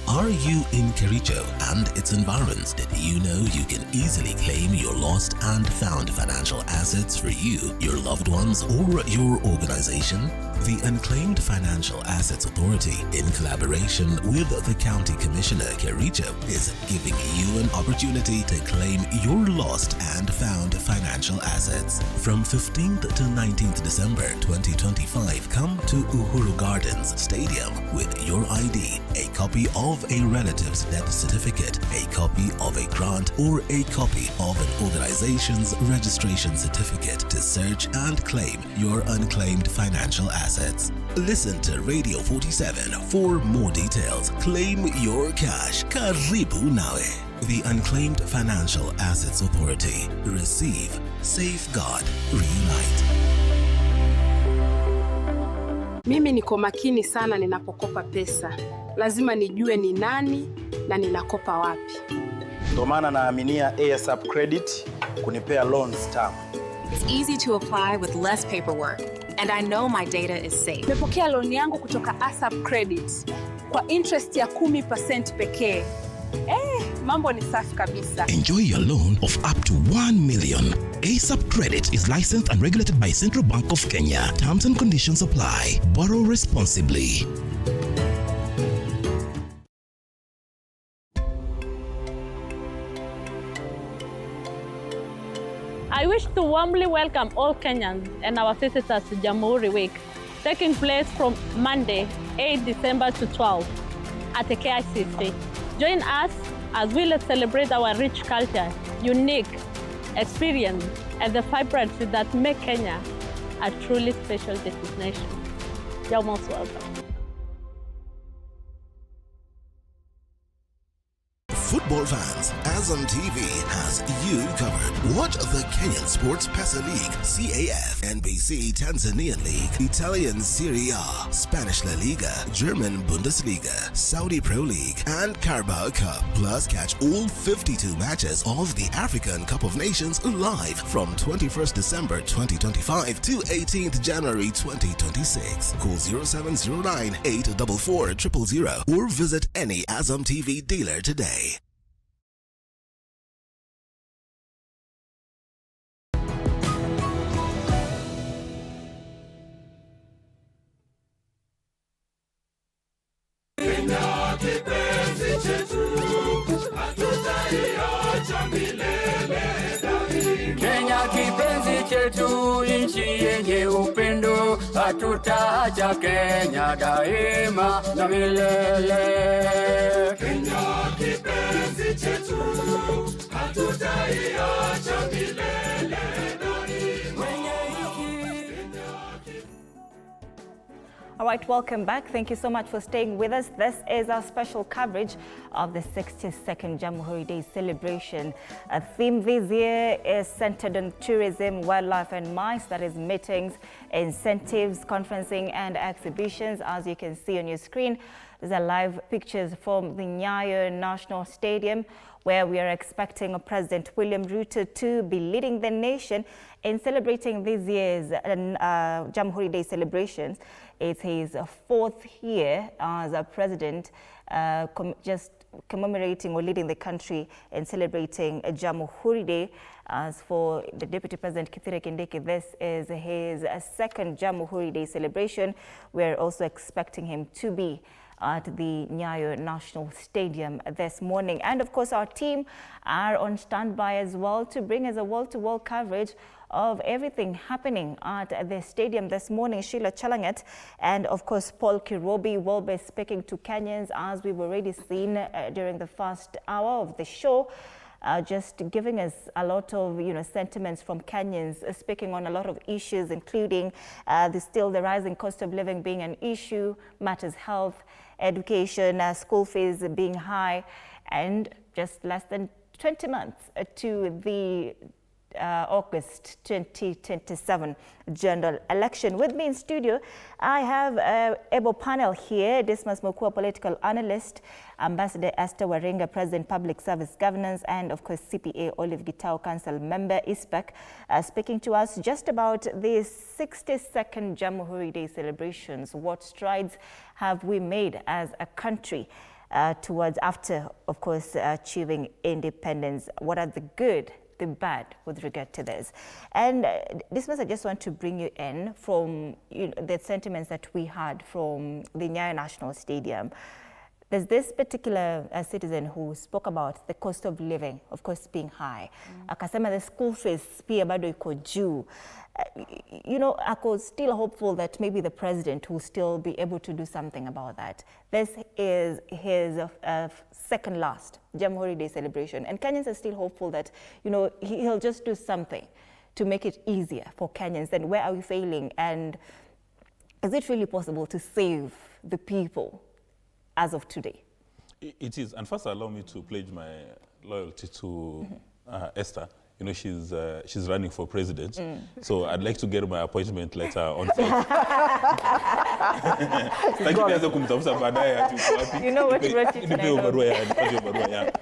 Are you in Kericho and its environs? Did you know you can easily claim your lost and found financial assets for you, your loved ones, or your organization? The Unclaimed Financial Assets Authority, in collaboration with the County Commissioner Kericho, is giving you an opportunity to claim your lost and found financial assets. From 15th to 19th December 2025, come to Uhuru Gardens Stadium with your ID, a copy of a relative's death certificate, a copy of a grant, or a copy of an organization's registration certificate to search and claim your unclaimed financial assets. Listen to Radio 47 for more details. Claim your cash. Karibu nawe. The Unclaimed Financial Assets Authority. Receive, safeguard, reunite. Mimi niko makini sana ninapokopa pesa. Lazima nijue ni nani na ninakopa wapi. Ndio maana naaminia ASAP Credit kunipea loans tamu. It's easy to apply with less paperwork, and I know my data is safe. Nimepokea loan yangu kutoka ASAP Credit kwa interest ya 10% pekee. Mambo ni safi kabisa. Enjoy your loan of up to 1 million. ASAP Credit is licensed and regulated by Central Bank of Kenya. Terms and conditions apply. Borrow responsibly. I wish to warmly welcome all Kenyans and our visitors to Jamhuri Week, taking place from Monday, 8 December to 12 at the KICC. Join us as we celebrate our rich culture, unique experience, and the vibrancy that make Kenya a truly special destination. You're most welcome. Football fans, Azam TV has you covered. Watch the Kenyan Sports Pesa League, CAF, NBC Tanzanian League, Italian Serie A, Spanish La Liga, German Bundesliga, Saudi Pro League, and Carabao Cup. Plus, catch all 52 matches of the African Cup of Nations live from 21st December 2025 to 18th January 2026. Call 0709 844 000 or visit any Azam TV dealer today. Kenya kipenzi chetu, hatutaiacha milele daima. Kenya kipenzi chetu, nchi yenye upendo, hatutaacha Kenya daima na milele. Kenya kipenzi chetu, hatutaiacha milele daima. All right, welcome back. Thank you so much for staying with us. This is our special coverage of the 62nd Jamhuri Day celebration. A theme this year is centered on tourism, wildlife and mice. That is meetings, incentives, conferencing and exhibitions. As you can see on your screen, these are live pictures from the Nyayo National Stadium, where we are expecting President William Ruto to be leading the nation in celebrating this year's Jamhuri Day celebrations. It's his fourth year as a president, just commemorating or leading the country in celebrating Jamhuri Day. As for the Deputy President Kithure Kindiki, this is his second Jamhuri Day celebration. We're also expecting him to be at the Nyayo National Stadium this morning. And of course, our team are on standby as well to bring us a wall-to-wall coverage of everything happening at the stadium this morning. Sheila Chalangat and of course Paul Kirobi will be speaking to Kenyans, as we've already seen during the first hour of the show. Just giving us a lot of sentiments from Kenyans, speaking on a lot of issues, including the rising cost of living being an issue, matters health, education, school fees being high, and just less than 20 months to the August 2027 general election. With me in studio, I have able panel here: Dismas Mukua, political analyst; Ambassador Esther Waringa, President, Public Service Governance; and of course CPA Olive Gitau, Council Member, ISPEC, speaking to us just about the 62nd Jamhuri Day celebrations. What strides have we made as a country towards, after, of course, achieving independence? What are the good, the bad with regard to this? And Dismas, I just want to bring you in from the sentiments that we had from the Nyayo National Stadium. There's this particular citizen who spoke about the cost of living, of course, being high. Akasema the school fees pia bado iko juu. Ako still hopeful that maybe the president will still be able to do something about that. This is his second last Jamhuri Day celebration, and Kenyans are still hopeful that he'll just do something to make it easier for Kenyans. Then where are we failing, and is it really possible to save the people as of today? It is, and first allow me to pledge my loyalty to Esther. She's running for president, so I'd like to get my appointment letter on Friday. You know what brought you to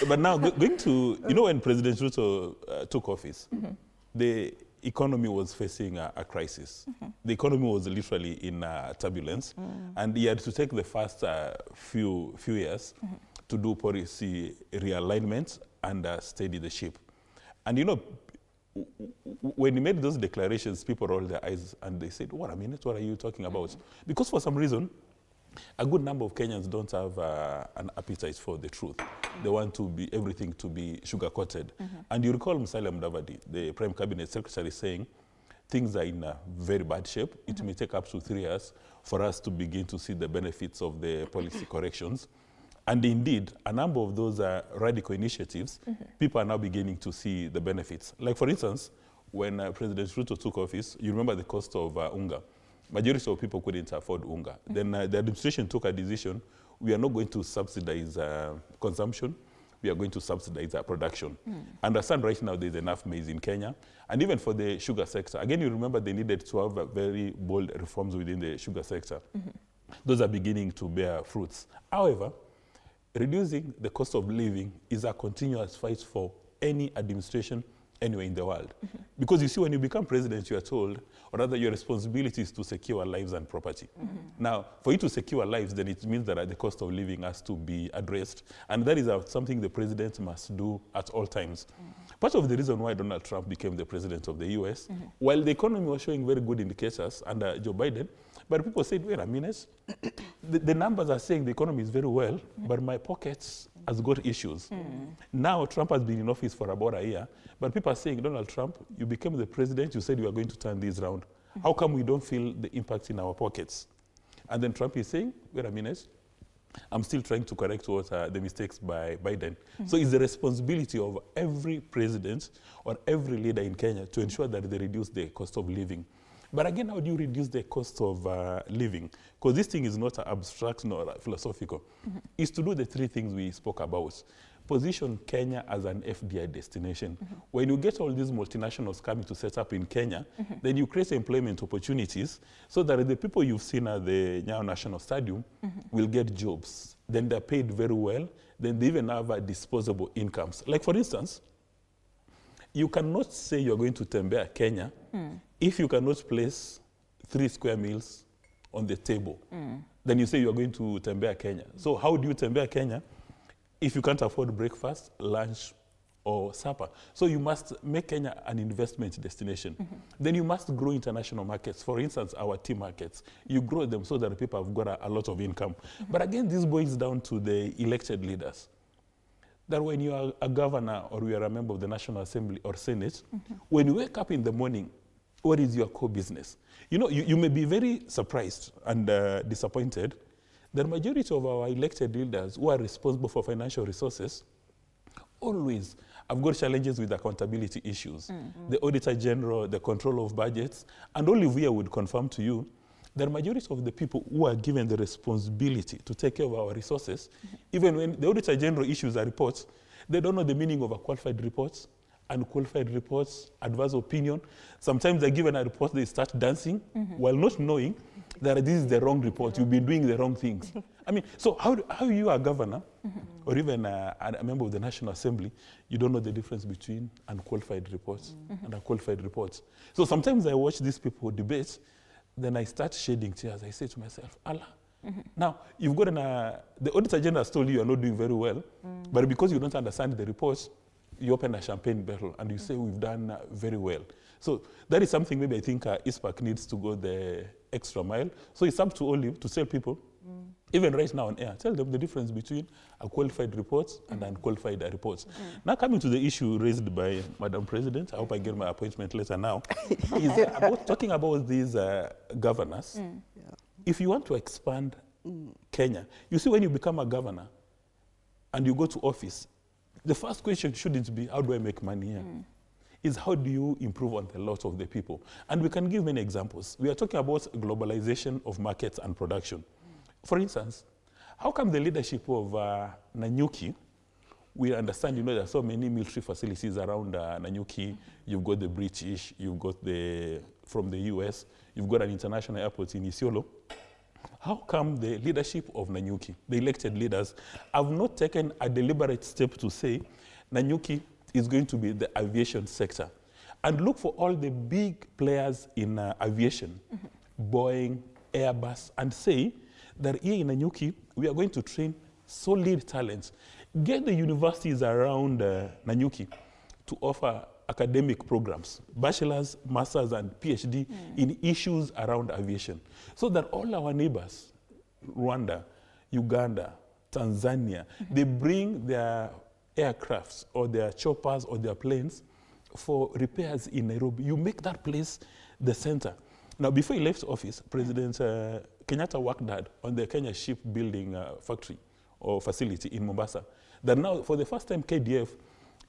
But now, going to, when President Ruto took office, the economy was facing a crisis. The economy was literally in turbulence, and he had to take the first few years to do policy realignment and steady the ship. And when he made those declarations, people rolled their eyes and they said, "What a minute, what are you talking about?" Because for some reason, a good number of Kenyans don't have an appetite for the truth. They want everything to be sugar-coated. And you recall Musalia Mudavadi, the Prime Cabinet Secretary, saying things are in a very bad shape. It may take up to 3 years for us to begin to see the benefits of the policy corrections. And indeed, a number of those radical initiatives, people are now beginning to see the benefits. Like, for instance, when President Ruto took office, you remember the cost of unga. Majority of people couldn't afford unga. Then the administration took a decision: we are not going to subsidize consumption, we are going to subsidize production. Understand right now there's enough maize in Kenya. And even for the sugar sector, again, you remember they needed to have very bold reforms within the sugar sector. Those are beginning to bear fruits. However, reducing the cost of living is a continuous fight for any administration anywhere in the world. Because you see, when you become president, you are told, or rather your responsibility is to secure lives and property. Now, for you to secure lives, then it means that the cost of living has to be addressed. And that is something the president must do at all times. Part of the reason why Donald Trump became the president of the US, while the economy was showing very good indicators under Joe Biden, but people said, wait a minute, the numbers are saying the economy is very well, but my pockets has got issues. Now Trump has been in office for about a year, but people are saying, Donald Trump, you became the president, you said you are going to turn this around. How come we don't feel the impact in our pockets? And then Trump is saying, wait a minute, I'm still trying to correct what the mistakes by Biden. So it's the responsibility of every president or every leader in Kenya to ensure that they reduce the cost of living. But again, how do you reduce the cost of living? Because this thing is not abstract nor philosophical. It's to do the three things we spoke about. Position Kenya as an FDI destination. When you get all these multinationals coming to set up in Kenya, then you create employment opportunities so that the people you've seen at the Nyayo National Stadium will get jobs. Then they're paid very well. Then they even have disposable incomes. Like, for instance, you cannot say you're going to Tembea, Kenya, if you cannot place 3 square meals on the table, then you say you're going to Tembea Kenya. So how do you Tembea Kenya if you can't afford breakfast, lunch, or supper? So you must make Kenya an investment destination. Then you must grow international markets. For instance, our tea markets. You grow them so that people have got a lot of income. But again, this boils down to the elected leaders. That when you are a governor or you are a member of the National Assembly or Senate, when you wake up in the morning, what is your core business? You know, you may be very surprised and disappointed. The majority of our elected leaders who are responsible for financial resources always have got challenges with accountability issues. The Auditor General, the control of budgets, and Olivia would confirm to you the majority of the people who are given the responsibility to take care of our resources, even when the Auditor General issues a report, they don't know the meaning of a qualified report, unqualified reports, adverse opinion. Sometimes they're given a report, they start dancing while not knowing that this is the wrong report, you've been doing the wrong things. I mean, so how you are a governor or even a member of the National Assembly, you don't know the difference between unqualified reports and unqualified reports. So sometimes I watch these people debate, then I start shedding tears. I say to myself, Allah, now you've got the Auditor General has told you you're not doing very well, but because you don't understand the reports, you open a champagne bottle and you say we've done very well. So that is something maybe I think ISPAC needs to go the extra mile. So it's up to Olive to tell people, even right now on air, tell them the difference between qualified reports and unqualified reports. Now coming to the issue raised by Madam President, I hope I get my appointment letter now, is talking about these governors. If you want to expand Kenya, you see when you become a governor and you go to office, the first question shouldn't be, how do I make money here? Is how do you improve on the lot of the people? And we can give many examples. We are talking about globalization of markets and production. For instance, how come the leadership of Nanyuki, we understand, you know, there are so many military facilities around Nanyuki. You've got the British, you've got from the US, you've got an international airport in Isiolo. How come the leadership of Nanyuki, the elected leaders, have not taken a deliberate step to say Nanyuki is going to be the aviation sector and look for all the big players in aviation, Boeing, Airbus, and say that here in Nanyuki, we are going to train solid talents. Get the universities around Nanyuki to offer academic programs, bachelor's, master's, and PhD in issues around aviation, so that all our neighbors, Rwanda, Uganda, Tanzania, they bring their aircrafts or their choppers or their planes for repairs in Nairobi. You make that place the center. Now, before he left office, President Kenyatta worked hard on the Kenya shipbuilding factory or facility in Mombasa. That now, for the first time, KDF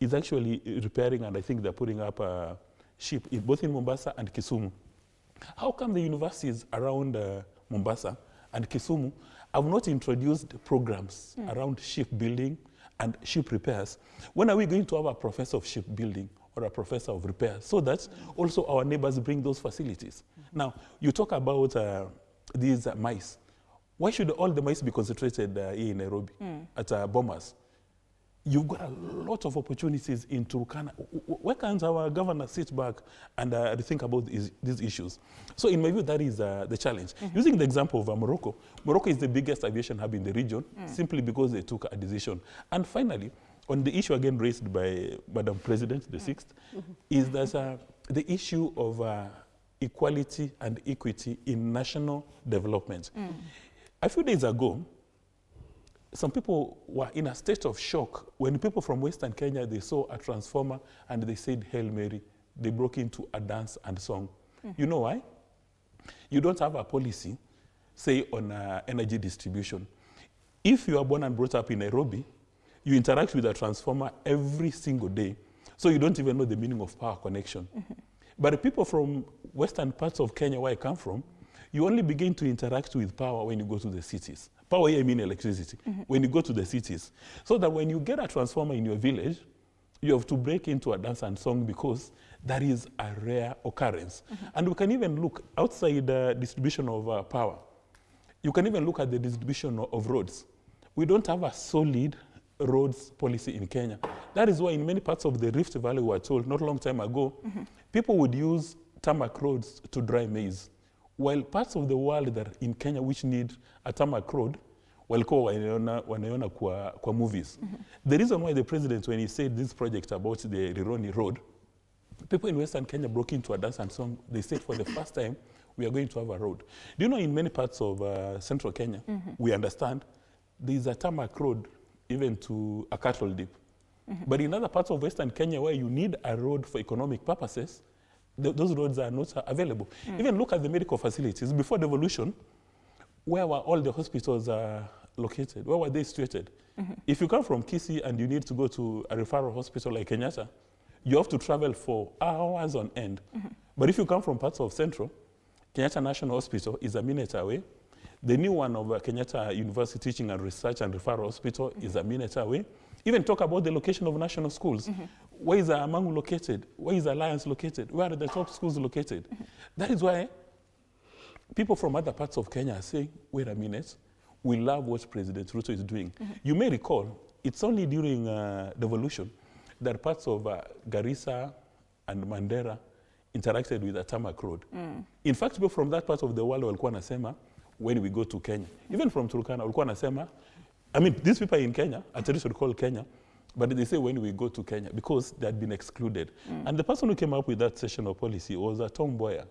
is actually repairing, and I think they're putting up a ship both in Mombasa and Kisumu. How come the universities around Mombasa and Kisumu have not introduced programs around shipbuilding and ship repairs? When are we going to have a professor of shipbuilding or a professor of repairs so that also our neighbors bring those facilities? Now, you talk about these mice. Why should all the mice be concentrated here in Nairobi at Bomas? You've got a lot of opportunities in Turkana. Why can't our governor sit back and think about these issues? So in my view, that is the challenge. Using the example of Morocco, Morocco is the biggest aviation hub in the region simply because they took a decision. And finally, on the issue again raised by Madam President, the sixth, is that the issue of equality and equity in national development. A few days ago, some people were in a state of shock when people from Western Kenya, they saw a transformer and they said, Hail Mary. They broke into a dance and song. You know why? You don't have a policy, say, on energy distribution. If you are born and brought up in Nairobi, you interact with a transformer every single day, so you don't even know the meaning of power connection. But people from western parts of Kenya, where I come from, you only begin to interact with power when you go to the cities. Power here, I mean electricity. When you go to the cities. So that when you get a transformer in your village, you have to break into a dance and song because that is a rare occurrence. And we can even look outside the distribution of power. You can even look at the distribution of roads. We don't have a solid roads policy in Kenya. That is why in many parts of the Rift Valley, we were told not a long time ago, people would use tarmac roads to dry maize. while parts of the world that are in Kenya which need a tarmac road, walikuwa wanaiona kwa movies. The reason why the president, when he said this project about the Rironi Road, people in Western Kenya broke into a dance and song. They said for the first time, we are going to have a road. Do you know in many parts of central Kenya, we understand there is a tarmac road even to a cattle dip. But in other parts of Western Kenya where you need a road for economic purposes, those roads are not available. Even look at the medical facilities. Before devolution, where were all the hospitals located? Where were they situated? If you come from Kisii and you need to go to a referral hospital like Kenyatta, you have to travel for hours on end. But if you come from parts of Central, Kenyatta National Hospital is a minute away. The new one of Kenyatta University Teaching and Research and Referral Hospital is a minute away. Even talk about the location of national schools. Where is Amangu located? Where is Alliance located? Where are the top schools located? That is why people from other parts of Kenya are saying, wait a minute, we love what President Ruto is doing. You may recall, it's only during devolution that parts of Garissa and Mandera interacted with a tarmac road. In fact, people from that part of the world walikuwa nasema, when we go to Kenya, even from Turkana, walikuwa nasema, I mean, these people are in Kenya, a territory called Kenya, but they say when we go to Kenya, because they had been excluded. And the person who came up with that session of policy was Tom Mboya,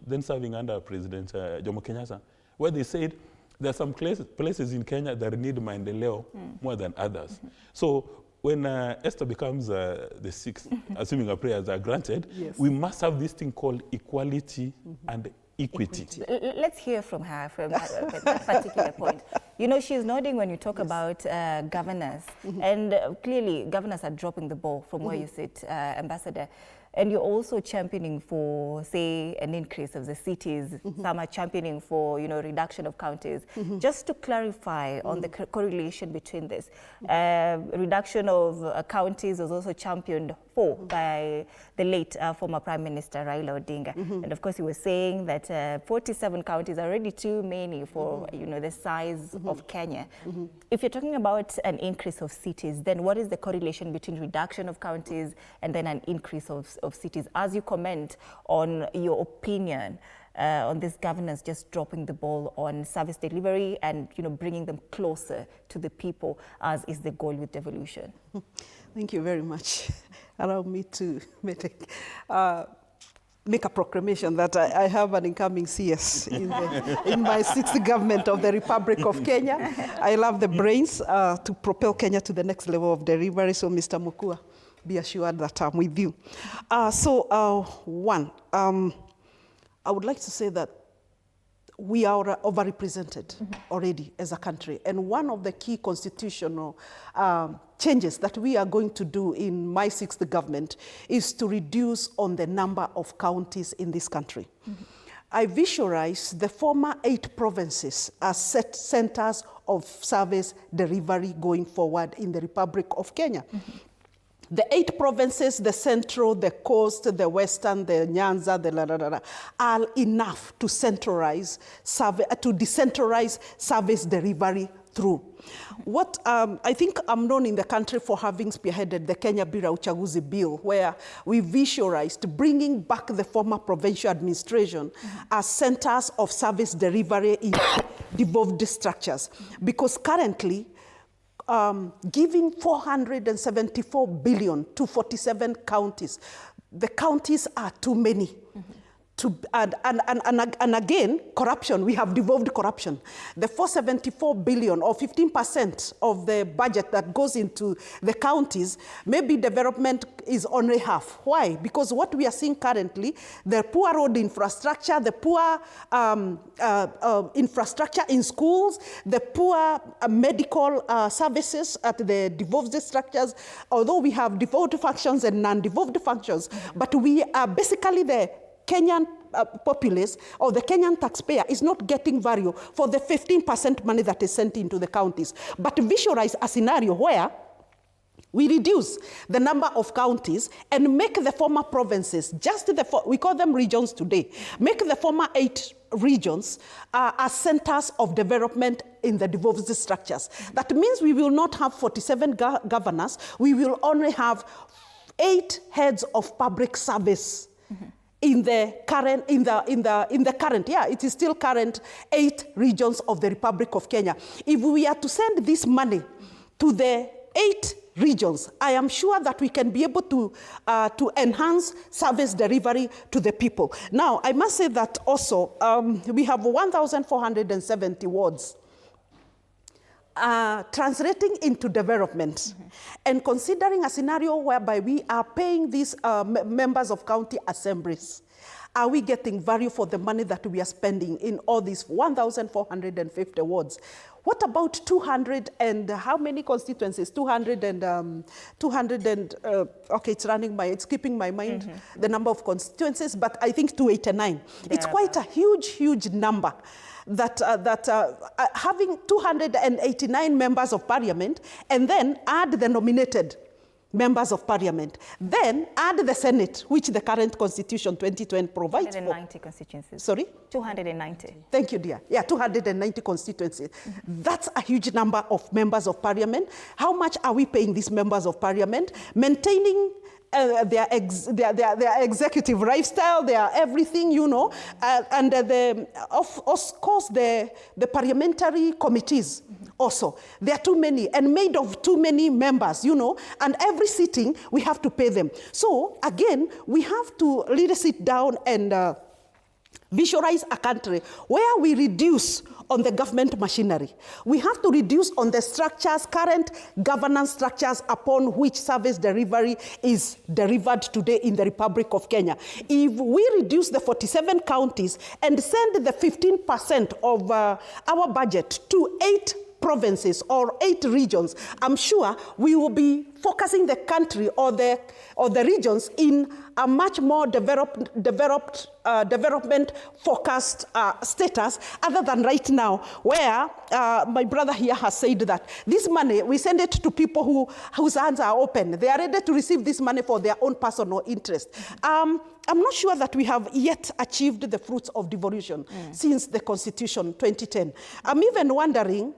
then serving under President Jomo Kenyatta, where they said there are some places in Kenya that need maendeleo more than others. So when Esther becomes the sixth, assuming our prayers are granted, we must have this thing called equality and equity. Let's hear from her from that particular point. You know, she's nodding when you talk about governors, and clearly governors are dropping the ball from where you sit, Ambassador. And you're also championing for, say, an increase of the cities. Some are championing for, you know, reduction of counties. Just to clarify on the correlation between this, reduction of counties was also championed for by the late former Prime Minister Raila Odinga. And of course, he was saying that 47 counties are already too many for, you know, the size of Kenya. If you're talking about an increase of cities, then what is the correlation between reduction of counties and then an increase of cities? As you comment on your opinion on these governors just dropping the ball on service delivery and, you know, bringing them closer to the people, as is the goal with devolution. Thank you very much. Allow me to make a proclamation that I have an incoming CS in my sixth government of the Republic of Kenya. I love the brains to propel Kenya to the next level of delivery. So, Mr. Mukua, be assured that I'm with you. One, I would like to say that we are overrepresented already as a country. And one of the key constitutional changes that we are going to do in my sixth government is to reduce on the number of counties in this country. I visualize the former 8 provinces as centers of service delivery going forward in the Republic of Kenya. The 8 provinces, the central, the coast, the western, the Nyanza, the are enough to centralize, to decentralize service delivery through. What I think I'm known in the country for having spearheaded the Kenya Bila Uchaguzi bill, where we visualized bringing back the former provincial administration as centers of service delivery in devolved structures. Because currently, giving 474 billion to 47 counties, the counties are too many. And again, corruption, we have devolved corruption. The 474 billion or 15% of the budget that goes into the counties, maybe development is only half. Why? Because what we are seeing currently, the poor road infrastructure, the poor infrastructure in schools, the poor medical services at the devolved structures, although we have devolved functions and non-devolved functions, but we are basically the Kenyan populace or the Kenyan taxpayer is not getting value for the 15% money that is sent into the counties. But visualize a scenario where we reduce the number of counties and make the former provinces, we call them regions today, make the former 8 regions as centers of development in the devolved structures. That means we will not have 47 governors, we will only have 8 heads of public service in the current, it is still current 8 regions of the Republic of Kenya. If we are to send this money to the 8 regions, I am sure that we can be able to enhance service delivery to the people. Now, I must say that also, we have 1,470 wards translating into development. And considering a scenario whereby we are paying these members of county assemblies, are we getting value for the money that we are spending in all these 1,450 wards? What about 200 and how many constituencies? 200 and, okay, it's keeping my mind, the number of constituencies, but I think 289. It's quite a huge number. That having 289 members of parliament and then add the nominated members of parliament, then add the Senate, which the current constitution 2020 provides 290 constituencies. Sorry? 290. Thank you, dear. Yeah, 290 constituencies. That's a huge number of members of parliament. How much are we paying these members of parliament? Maintaining their executive lifestyle, their everything, you know, and of course the parliamentary committees also. There are too many and made of too many members, you know, and every sitting we have to pay them. So again, we have to really sit down and visualize a country where we reduce on the government machinery. We have to reduce on the structures, current governance structures upon which service delivery is delivered today in the Republic of Kenya. If we reduce the 47 counties and send the 15% of our budget to 8 provinces or 8 regions, I'm sure we will be focusing the country or the regions in a much more development-focused status, other than right now, where my brother here has said that this money, we send it to people whose hands are open. They are ready to receive this money for their own personal interest. I'm not sure that we have yet achieved the fruits of devolution since the Constitution 2010. I'm even wondering,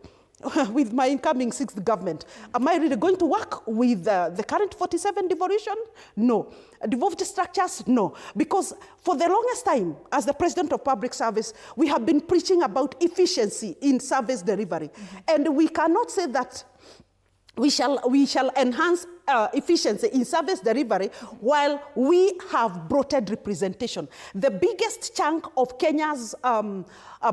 with my incoming 6th government, am I really going to work with the current 47 devolution? No. Devolved structures? No. Because for the longest time, as the President of Public Service, we have been preaching about efficiency in service delivery. And we cannot say that we shall enhance efficiency in service delivery while we have bloated representation. The biggest chunk of Kenya's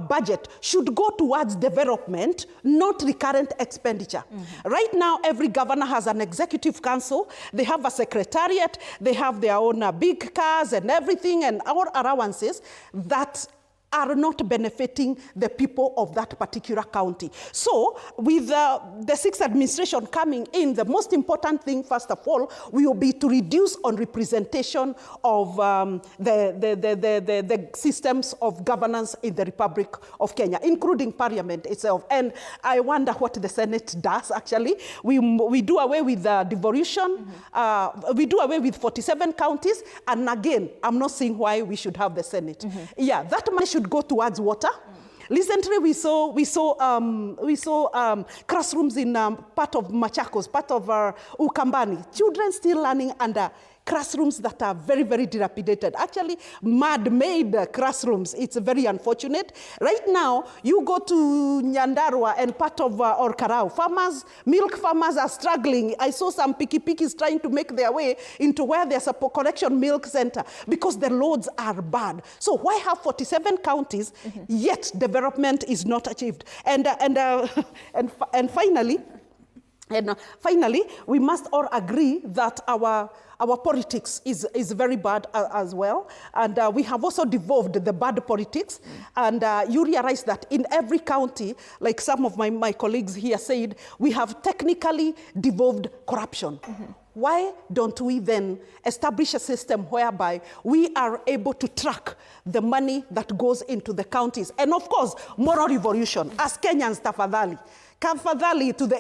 budget should go towards development, not recurrent expenditure. Right now, every governor has an executive council. They have a secretariat. They have their own big cars and everything and our allowances that are not benefiting the people of that particular county. So with the 6th administration coming in, the most important thing, first of all, will be to reduce on representation of the systems of governance in the Republic of Kenya, including parliament itself. And I wonder what the Senate does, actually. We do away with devolution. We do away with 47 counties. And again, I'm not seeing why we should have the Senate. Yeah, that money should go towards water. Recently, we saw classrooms in part of Machakos, part of Ukambani. Children still learning under classrooms that are very, very dilapidated. Actually, mud-made classrooms. It's very unfortunate. Right now, you go to Nyandarua and part of Orkarao. Milk farmers are struggling. I saw some pikipikis trying to make their way into where there's a collection milk center because the loads are bad. So why have 47 counties, yet development is not achieved? And finally, we must all agree that our politics is very bad as well. And we have also devolved the bad politics. And you realize that in every county, like some of my colleagues here said, we have technically devolved corruption. Why don't we then establish a system whereby we are able to track the money that goes into the counties? And of course, moral revolution. As Kenyans, tafadhali,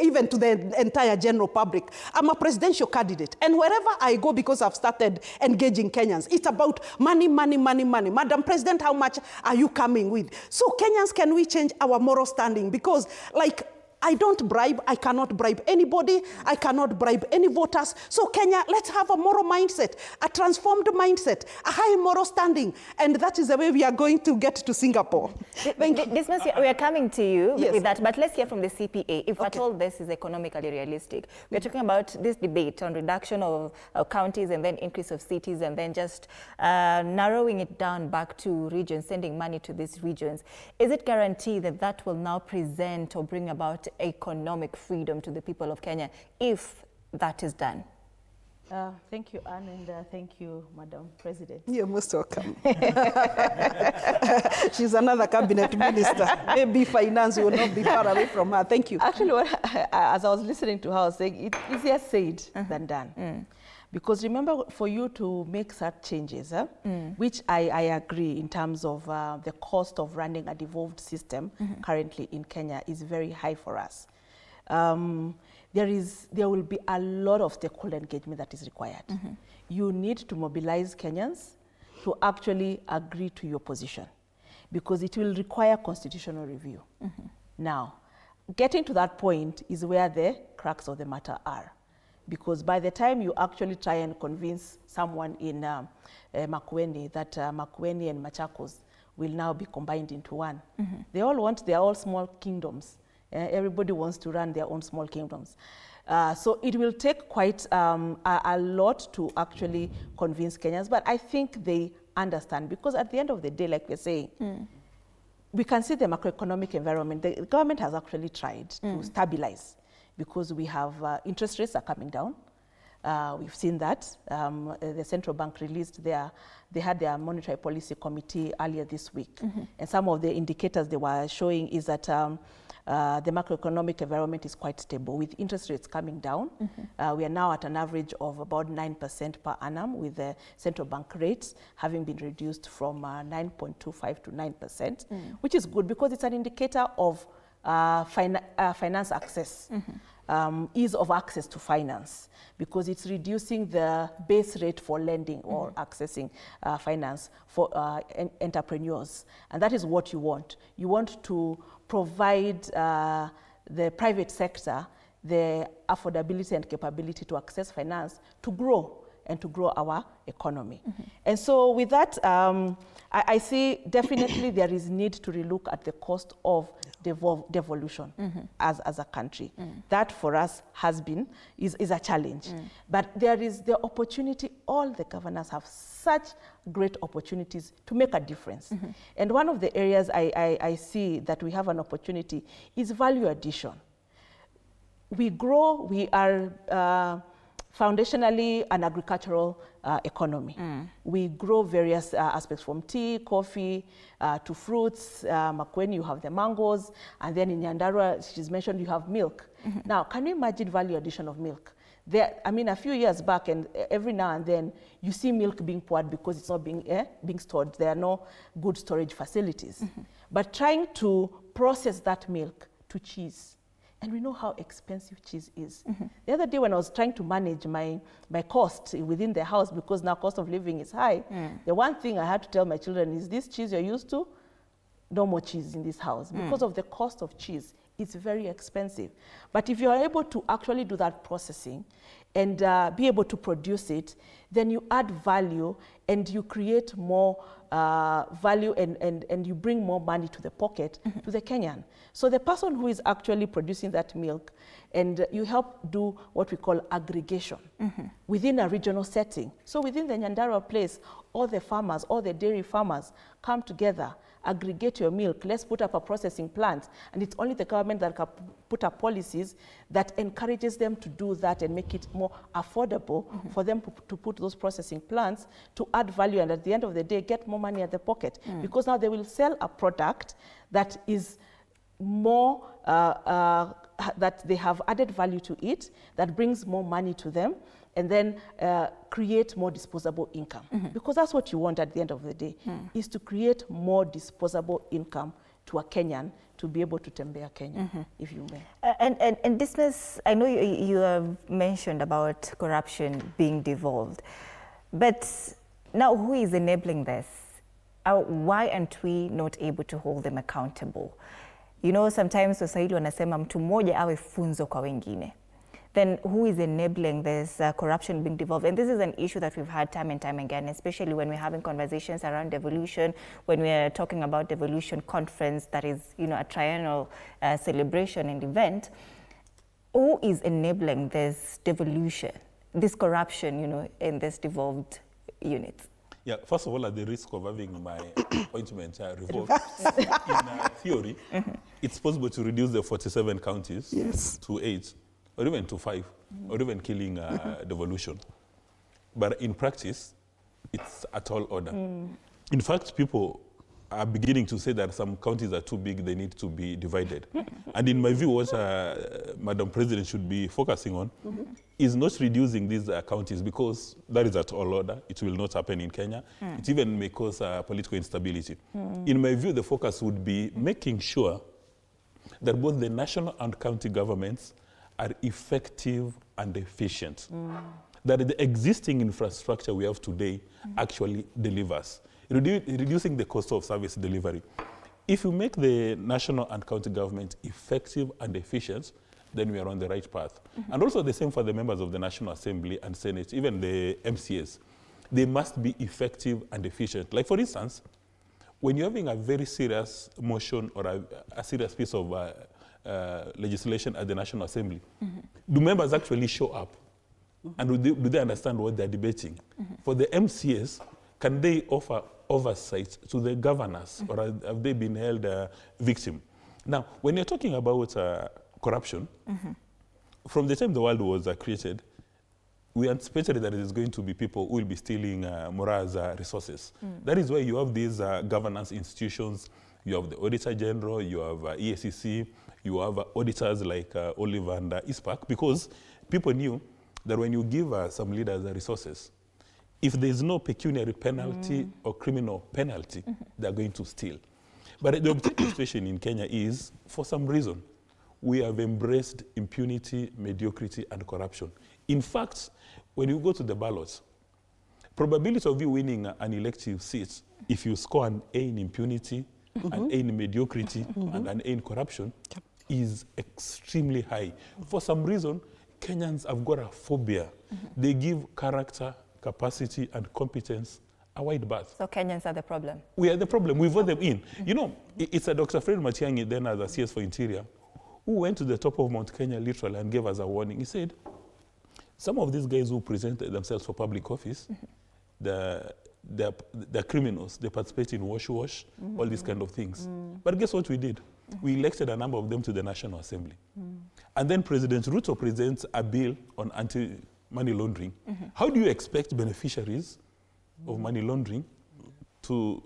even to the entire general public. I'm a presidential candidate. And wherever I go, because I've started engaging Kenyans, it's about money, money, money, money. Madam President, how much are you coming with? So Kenyans, can we change our moral standing? Because like I don't bribe, I cannot bribe anybody, I cannot bribe any voters. So Kenya, let's have a moral mindset, a transformed mindset, a high moral standing, and that is the way we are going to get to Singapore. Dismas, we are coming to you with that, but let's hear from the CPA. If at all this is economically realistic, we are talking about this debate on reduction of counties and then increase of cities and then just narrowing it down back to regions, sending money to these regions. Is it guaranteed that that will now present or bring about economic freedom to the people of Kenya if that is done? Thank you, Anne, and thank you, Madam President. You're most welcome. She's another cabinet minister. Maybe finance will not be far away from her. Thank you. Actually, as I was listening to her, I was saying it's easier said than done. Because remember, for you to make such changes, which I agree in terms of the cost of running a devolved system currently in Kenya is very high for us. There will be a lot of stakeholder engagement that is required. You need to mobilize Kenyans to actually agree to your position because it will require constitutional review. Now, getting to that point is where the crux of the matter are. Because by the time you actually try and convince someone in Makueni that Makueni and Machakos will now be combined into one, they all want their own small kingdoms. Everybody wants to run their own small kingdoms. So it will take quite a lot to actually convince Kenyans, but I think they understand because at the end of the day, like we're saying, we can see the macroeconomic environment. The government has actually tried to stabilize because we have interest rates are coming down. We've seen that. The central bank released they had their monetary policy committee earlier this week. And some of the indicators they were showing is that the macroeconomic environment is quite stable with interest rates coming down. We are now at an average of about 9% per annum with the central bank rates having been reduced from 9.25 to 9%, which is good because it's an indicator of finance access, ease of access to finance, because it's reducing the base rate for lending or accessing finance for entrepreneurs. And that is what you want. You want to provide the private sector the affordability and capability to access finance to grow and to grow our economy. And so with that, I see definitely there is need to relook at the cost of devolution as a country. That for us is a challenge. But there is the opportunity, all the governors have such great opportunities to make a difference. And one of the areas I see that we have an opportunity is value addition. We grow, we are foundationally an agricultural economy. We grow various aspects from tea, coffee, to fruits. Makueni, you have the mangoes, and then in Nyandarua, she's mentioned you have milk. Now, can you imagine value addition of milk? I mean, a few years back, and every now and then, you see milk being poured because it's not being stored. There are no good storage facilities. But trying to process that milk to cheese, and we know how expensive cheese is. The other day when I was trying to manage my cost within the house, because now cost of living is high, the one thing I had to tell my children is this cheese you're used to, no more cheese in this house. Because of the cost of cheese, it's very expensive. But if you are able to actually do that processing and be able to produce it, then you add value and you create more value and you bring more money to the pocket to the Kenyan. So the person who is actually producing that milk, and you help do what we call aggregation within a regional setting. So within the Nyandarua place, all the farmers, all the dairy farmers come together, aggregate your milk, let's put up a processing plant. And it's only the government that can put up policies that encourages them to do that and make it more affordable for them to put those processing plants to add value, and at the end of the day, get more money at the pocket. Because now they will sell a product that is more, that they have added value to it, that brings more money to them, and then create more disposable income. Because that's what you want at the end of the day, is to create more disposable income to a Kenyan to be able to tembea Kenya, if you may. And Dismas, I know you have mentioned about corruption being devolved, but now who is enabling this? Why aren't we not able to hold them accountable? You know, sometimes Waswahili wanasema mtu mmoja awe funzo kwa wengine. Then who is enabling this corruption being devolved? And this is an issue that we've had time and time again, especially when we're having conversations around devolution, when we're talking about devolution conference that is, you know, a triennial celebration and event. Who is enabling this devolution, this corruption, you know, in this devolved units? Yeah, first of all, at the risk of having my appointment revoked, in theory, it's possible to reduce the 47 counties to 8, or even to 5, or even killing devolution. But in practice, it's a tall order. In fact, people are beginning to say that some counties are too big, they need to be divided. And in my view, what Madam President should be focusing on is not reducing these counties, because that is a tall order. It will not happen in Kenya. It even may cause political instability. In my view, the focus would be making sure that both the national and county governments are effective and efficient. That the existing infrastructure we have today actually delivers, reducing the cost of service delivery. If you make the national and county government effective and efficient, then we are on the right path. And also the same for the members of the National Assembly and Senate, even the MCAs. They must be effective and efficient. Like, for instance, when you're having a very serious motion or a serious piece of legislation at the National Assembly, do members actually show up? And do they understand what they're debating? For the MCAs, can they offer oversight to the governors, or have they been held victim? Now, when you're talking about corruption, from the time the world was created, we anticipated that it is going to be people who will be stealing Mora's resources. That is why you have these governance institutions. You have the Auditor General, you have EACC, you have auditors like Olive and ISPAC, because people knew that when you give some leaders resources, if there's no pecuniary penalty or criminal penalty, they're going to steal. But the objective situation in Kenya is, for some reason, we have embraced impunity, mediocrity, and corruption. In fact, when you go to the ballot, probability of you winning an elective seat, if you score an A in impunity, an A in mediocrity, and an A in corruption, is extremely high. For some reason, Kenyans have got a phobia. They give character, capacity, and competence a wide berth. So Kenyans are the problem? We are the problem. We vote them in. You know, it's a Dr. Fred Matiang'i, then as a CS for Interior, who went to the top of Mount Kenya literally and gave us a warning. He said, some of these guys who present themselves for public office, they're criminals. They participate in wash, all these kind of things. But guess what we did? We elected a number of them to the National Assembly. And then President Ruto presents a bill on anti-money laundering. How do you expect beneficiaries of money laundering to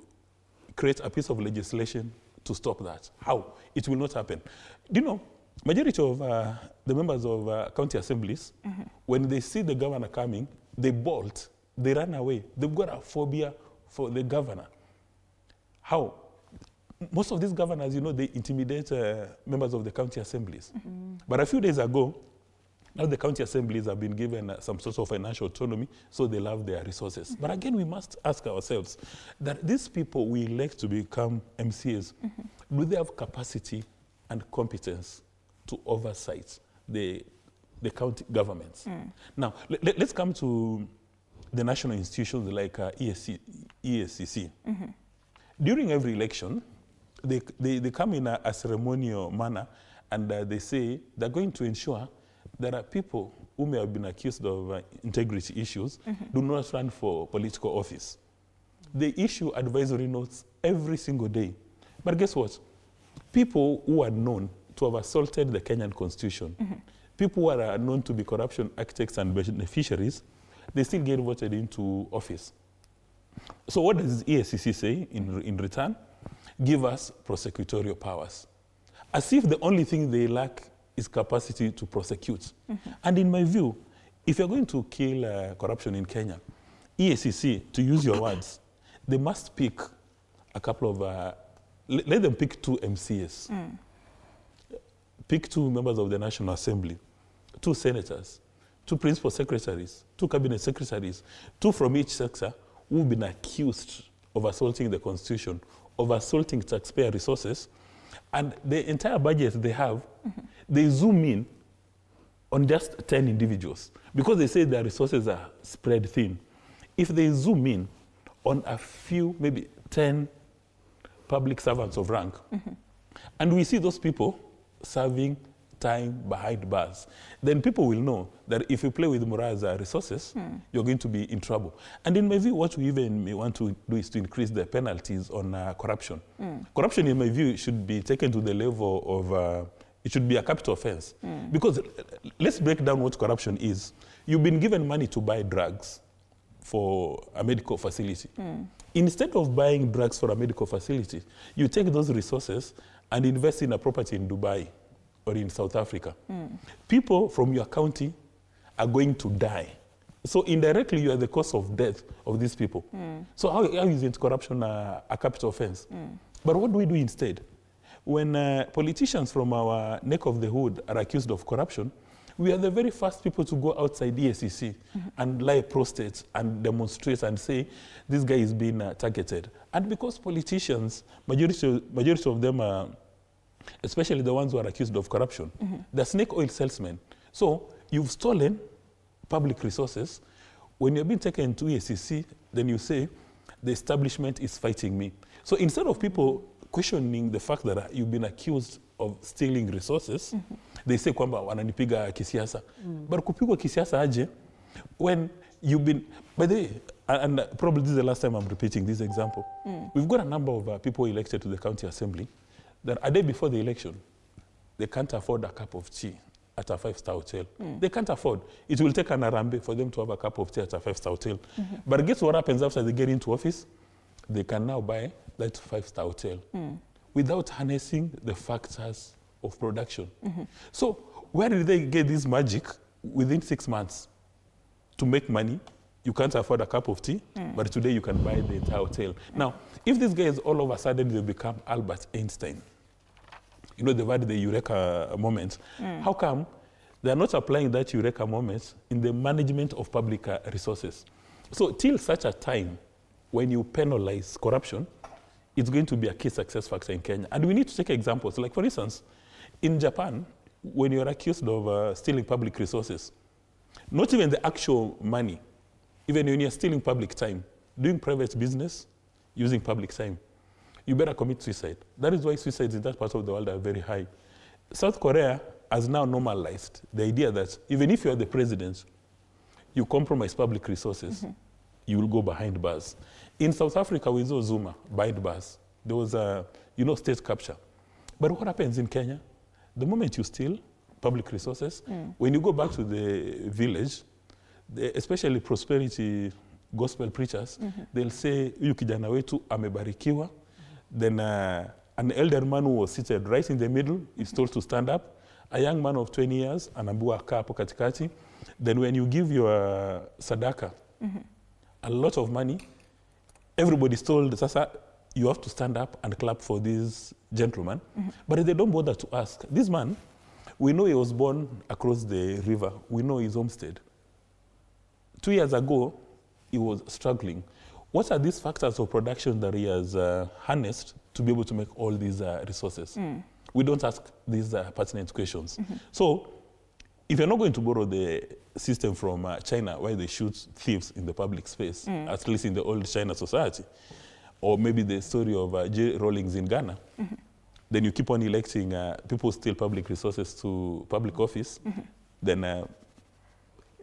create a piece of legislation to stop that? How? It will not happen. Do you know, majority of the members of county assemblies, when they see the governor coming, they bolt, they run away. They've got a phobia for the governor. How? Most of these governors, you know, they intimidate members of the county assemblies. But a few days ago, now the county assemblies have been given some sort of financial autonomy, so they love their resources. But again, we must ask ourselves that these people we elect to become MCAs, do they have capacity and competence to oversight the county governments? Now, let's come to the national institutions like EACC. During every election, they come in a ceremonial manner, and they say they're going to ensure that people who may have been accused of integrity issues do not run for political office. They issue advisory notes every single day. But guess what? People who are known to have assaulted the Kenyan Constitution, people who are known to be corruption architects and beneficiaries, they still get voted into office. So what does EACC say in return? Give us prosecutorial powers. As if the only thing they lack is capacity to prosecute. And in my view, if you're going to kill corruption in Kenya, EACC, to use your words, they must pick a couple of, let them pick 2 MCAs. Pick 2 members of the National Assembly, 2 senators, 2 principal secretaries, 2 cabinet secretaries, 2 from each sector who've been accused of assaulting the Constitution, of assaulting taxpayer resources, And the entire budget they have, they zoom in on just 10 individuals because they say their resources are spread thin. If they zoom in on a few, maybe 10 public servants of rank, and we see those people serving time behind bars, then people will know that if you play with Mura's resources, you're going to be in trouble. And in my view, what we even may want to do is to increase the penalties on corruption. Corruption, in my view, should be taken to the level of, it should be a capital offense. Because let's break down what corruption is. You've been given money to buy drugs for a medical facility. Instead of buying drugs for a medical facility, you take those resources and invest in a property in Dubai or in South Africa. People from your county are going to die. So indirectly, you are the cause of death of these people. So how isn't corruption a capital offense? But what do we do instead? When politicians from our neck of the hood are accused of corruption, we are the very first people to go outside DStv and lie prostrate and demonstrate and say, this guy is being targeted. And because politicians, majority of them are, especially the ones who are accused of corruption, they're snake oil salesmen. So you've stolen public resources. When you're being taken to EACC, then you say, the establishment is fighting me. So instead of people questioning the fact that you've been accused of stealing resources, they say kwamba wananipiga kisiasa. But kupigwa kisiasa aje when you've been, by the way, and probably this is the last time I'm repeating this example. We've got a number of people elected to the county assembly that a day before the election, they can't afford a cup of tea at a 5-star hotel. They can't afford. It will take an arambe for them to have a cup of tea at a 5-star hotel. But guess what happens after they get into office? They can now buy that 5-star hotel without harnessing the factors of production. So where did they get this magic within 6 months to make money? You can't afford a cup of tea, but today you can buy the entire hotel. Now, if these guys all of a sudden they become Albert Einstein, you know, they've had the Eureka moment, how come they're not applying that Eureka moment in the management of public resources? So till such a time when you penalize corruption, it's going to be a key success factor in Kenya. And we need to take examples. Like, for instance, in Japan, when you're accused of stealing public resources, not even the actual money, even when you're stealing public time, doing private business, using public time, you better commit suicide. That is why suicides in that part of the world are very high. South Korea has now normalized the idea that even if you're the president, you compromise public resources, you will go behind bars. In South Africa, we saw Zuma behind bars. There was state capture. But what happens in Kenya? The moment you steal public resources, when you go back to the village, especially prosperity gospel preachers, they'll say, "Huyu kijana wetu amebarikiwa." Then an elder man who was seated right in the middle is told to stand up. A young man of 20 years, anaambiwa kaa hapo katikati. Then when you give your sadaka, a lot of money, everybody's told, sasa, you have to stand up and clap for this gentleman. But they don't bother to ask. This man, we know he was born across the river. We know his homestead. 2 years ago, he was struggling. What are these factors of production that he has harnessed to be able to make all these resources? We don't ask these pertinent questions. So, if you're not going to borrow the system from China where they shoot thieves in the public space, at least in the old China society, or maybe the story of J. Rawlings in Ghana, then you keep on electing people steal public resources to public office, then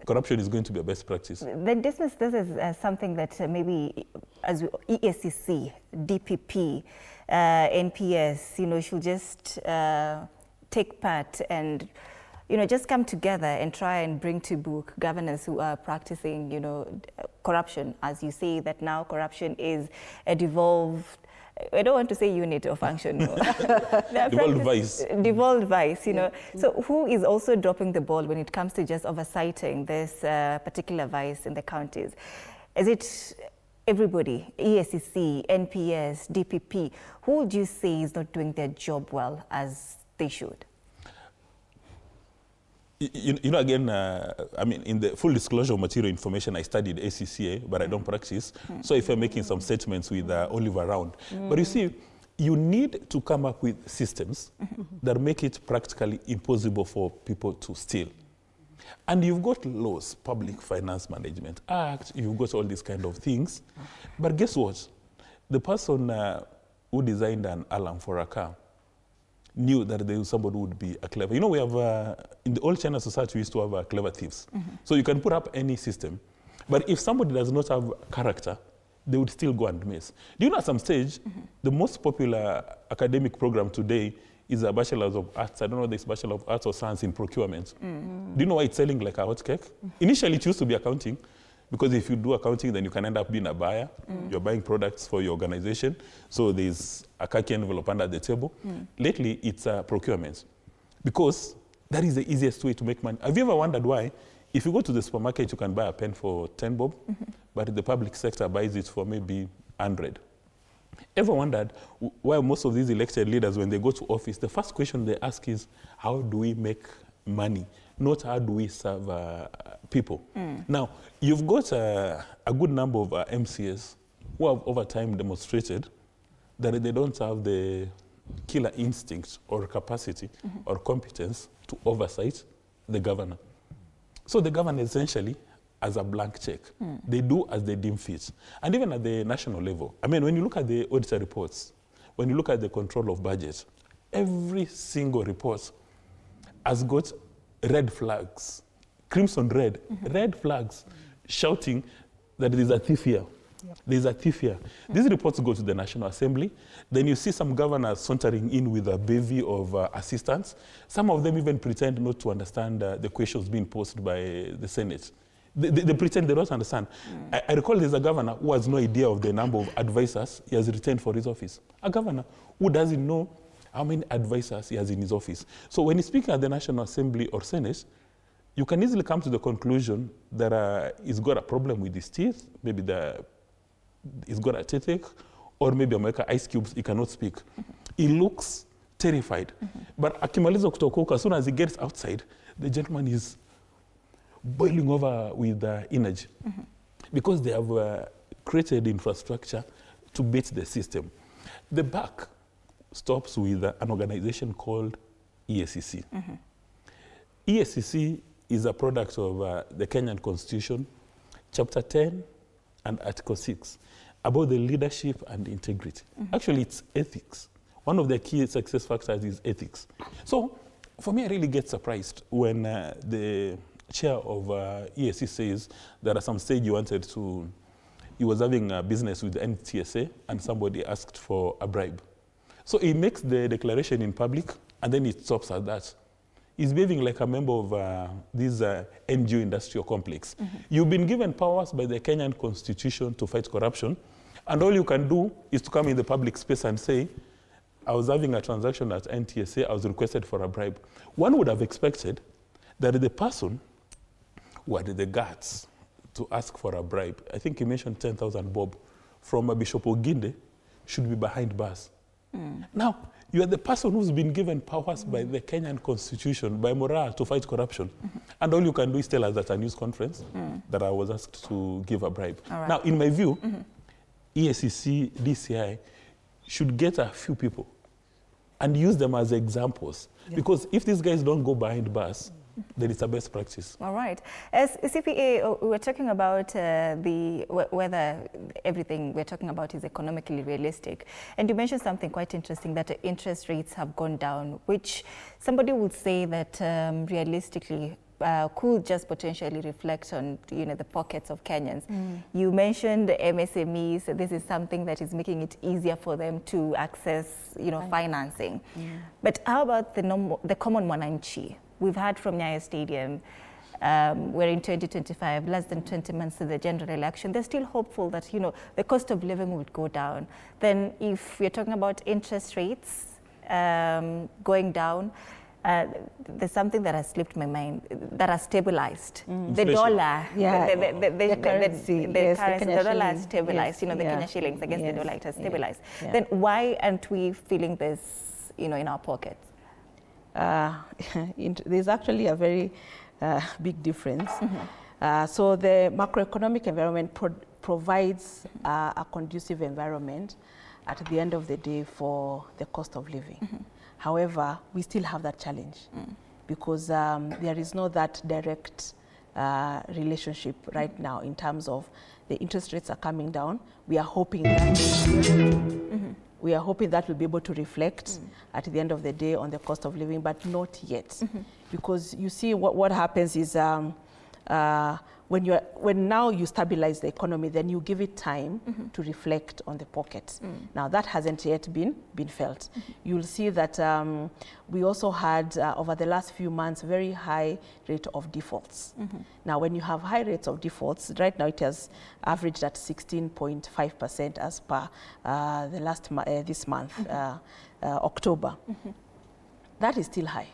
corruption is going to be a best practice. Then this is something that maybe as EACC, DPP, NPS, should just take part and just come together and try and bring to book governors who are practicing, corruption. As you say, that now corruption is a devolved, I don't want to say unit or function. No. Devolved vice. Devolved vice, So who is also dropping the ball when it comes to just oversighting this particular vice in the counties? Is it everybody, EACC, NPS, DPP? Who would you say is not doing their job well as they should? Again, in the full disclosure of material information, I studied ACCA, but I don't practice. So if I'm making some statements with Oliver around. But you see, you need to come up with systems that make it practically impossible for people to steal. And you've got laws, Public Finance Management Act, you've got all these kind of things. But guess what? The person who designed an alarm for a car knew that there was somebody who would be a clever. You know, we have, in the old China society, we used to have clever thieves. So you can put up any system. But if somebody does not have character, they would still go and miss. Do you know at some stage, the most popular academic program today is a Bachelor of Arts. I don't know if it's Bachelor of Arts or Science in Procurement. Do you know why it's selling like a hot cake? Initially, it used to be accounting, because if you do accounting, then you can end up being a buyer. You're buying products for your organization. So there's a khaki envelope under the table. Lately, it's procurement, because that is the easiest way to make money. Have you ever wondered why? If you go to the supermarket, you can buy a pen for 10 bob, but the public sector buys it for maybe 100. Ever wondered why most of these elected leaders, when they go to office, the first question they ask is, how do we make money? Not how do we serve people? Now, you've got a good number of MCAs who have over time demonstrated that they don't have the killer instinct or capacity or competence to oversight the governor. So the governor essentially as a blank check. They do as they deem fit. And even at the national level, I mean, when you look at the auditor reports, when you look at the control of budget, every single report has got red flags, crimson red, red flags, shouting that there is a thief here. There is a thief here. These reports go to the National Assembly. Then you see some governors sauntering in with a bevy of assistants. Some of them even pretend not to understand the questions being posed by the Senate. They pretend they don't understand. I recall there's a governor who has no idea of the number of advisors he has retained for his office. A governor who doesn't know how many advisors he has in his office. So when he's speaking at the National Assembly or Senate, you can easily come to the conclusion that he's got a problem with his teeth, maybe he's got a toothache, or maybe America ice cubes, he cannot speak. He looks terrified. But akimaliza kutoka, as soon as he gets outside, the gentleman is boiling over with energy, because they have created infrastructure to beat the system. The buck stops with an organization called EACC. EACC is a product of the Kenyan Constitution, Chapter 10 and Article 6, about the leadership and integrity. Actually, it's ethics. One of the key success factors is ethics. So, for me, I really get surprised when the chair of EACC says that at some stage he was having a business with the NTSA and somebody asked for a bribe. So he makes the declaration in public and then it stops at that. He's behaving like a member of this NGO industrial complex. You've been given powers by the Kenyan Constitution to fight corruption, and all you can do is to come in the public space and say, I was having a transaction at NTSA, I was requested for a bribe. One would have expected that the person who had the guts to ask for a bribe, I think he mentioned 10,000 bob, from Bishop Oginde, should be behind bars. Now, you are the person who's been given powers by the Kenyan Constitution, by morale, to fight corruption. And all you can do is tell us at a news conference that I was asked to give a bribe. Right. Now, in my view, EACC, DCI should get a few people and use them as examples. Because if these guys don't go behind bars, then it's a best practice. All right. As CPA, we're talking about whether everything we're talking about is economically realistic. And you mentioned something quite interesting, that interest rates have gone down, which somebody would say that realistically could just potentially reflect on the pockets of Kenyans. You mentioned MSMEs. This is something that is making it easier for them to access financing. But how about the common mwananchi? We've heard from Nyayo Stadium, we're in 2025, less than 20 months to the general election. They're still hopeful that, the cost of living would go down. Then if we're talking about interest rates going down, there's something that has slipped my mind, that has stabilized. The dollar, the currency, the dollar has stabilized, the Kenya shillings against the dollar, it has stabilized. Then why aren't we feeling this, in our pockets? There's actually a very big difference. So the macroeconomic environment provides a conducive environment at the end of the day for the cost of living. However, we still have that challenge because there is no that direct relationship right now in terms of the interest rates are coming down. We are hoping that we are hoping that will be able to reflect at the end of the day on the cost of living, but not yet. Because you see what happens is when now you stabilize the economy, then you give it time to reflect on the pocket. Now that hasn't yet been felt. You'll see that we also had over the last few months very high rate of defaults. Now when you have high rates of defaults, right now it has averaged at 16.5% as per the last this month, October. That is still high,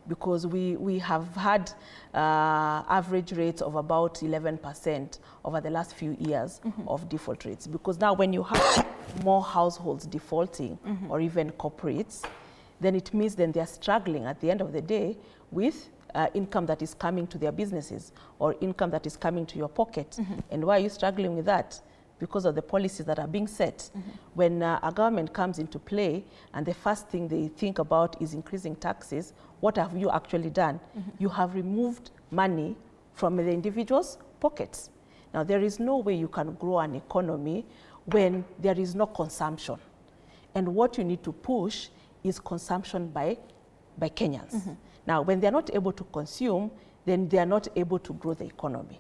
because we have had average rates of about 11% over the last few years of default rates. Because now when you have more households defaulting or even corporates, then it means then they're struggling at the end of the day with income that is coming to their businesses or income that is coming to your pocket. And why are you struggling with that? Because of the policies that are being set. When a government comes into play and the first thing they think about is increasing taxes, what have you actually done? You have removed money from the individual's pockets. Now, there is no way you can grow an economy when there is no consumption. And what you need to push is consumption by Kenyans. Now, when they're not able to consume, then they are not able to grow the economy.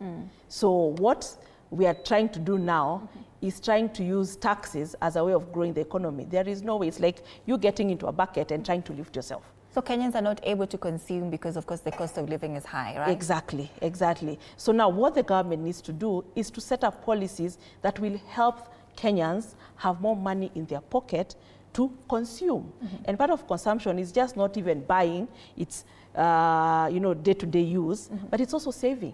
So what we are trying to do now is trying to use taxes as a way of growing the economy. There is no way. It's like you getting into a bucket and trying to lift yourself. So Kenyans are not able to consume because, of course, the cost of living is high, right? Exactly, exactly. So now what the government needs to do is to set up policies that will help Kenyans have more money in their pocket to consume. And part of consumption is just not even buying, it's day-to-day use, but it's also saving.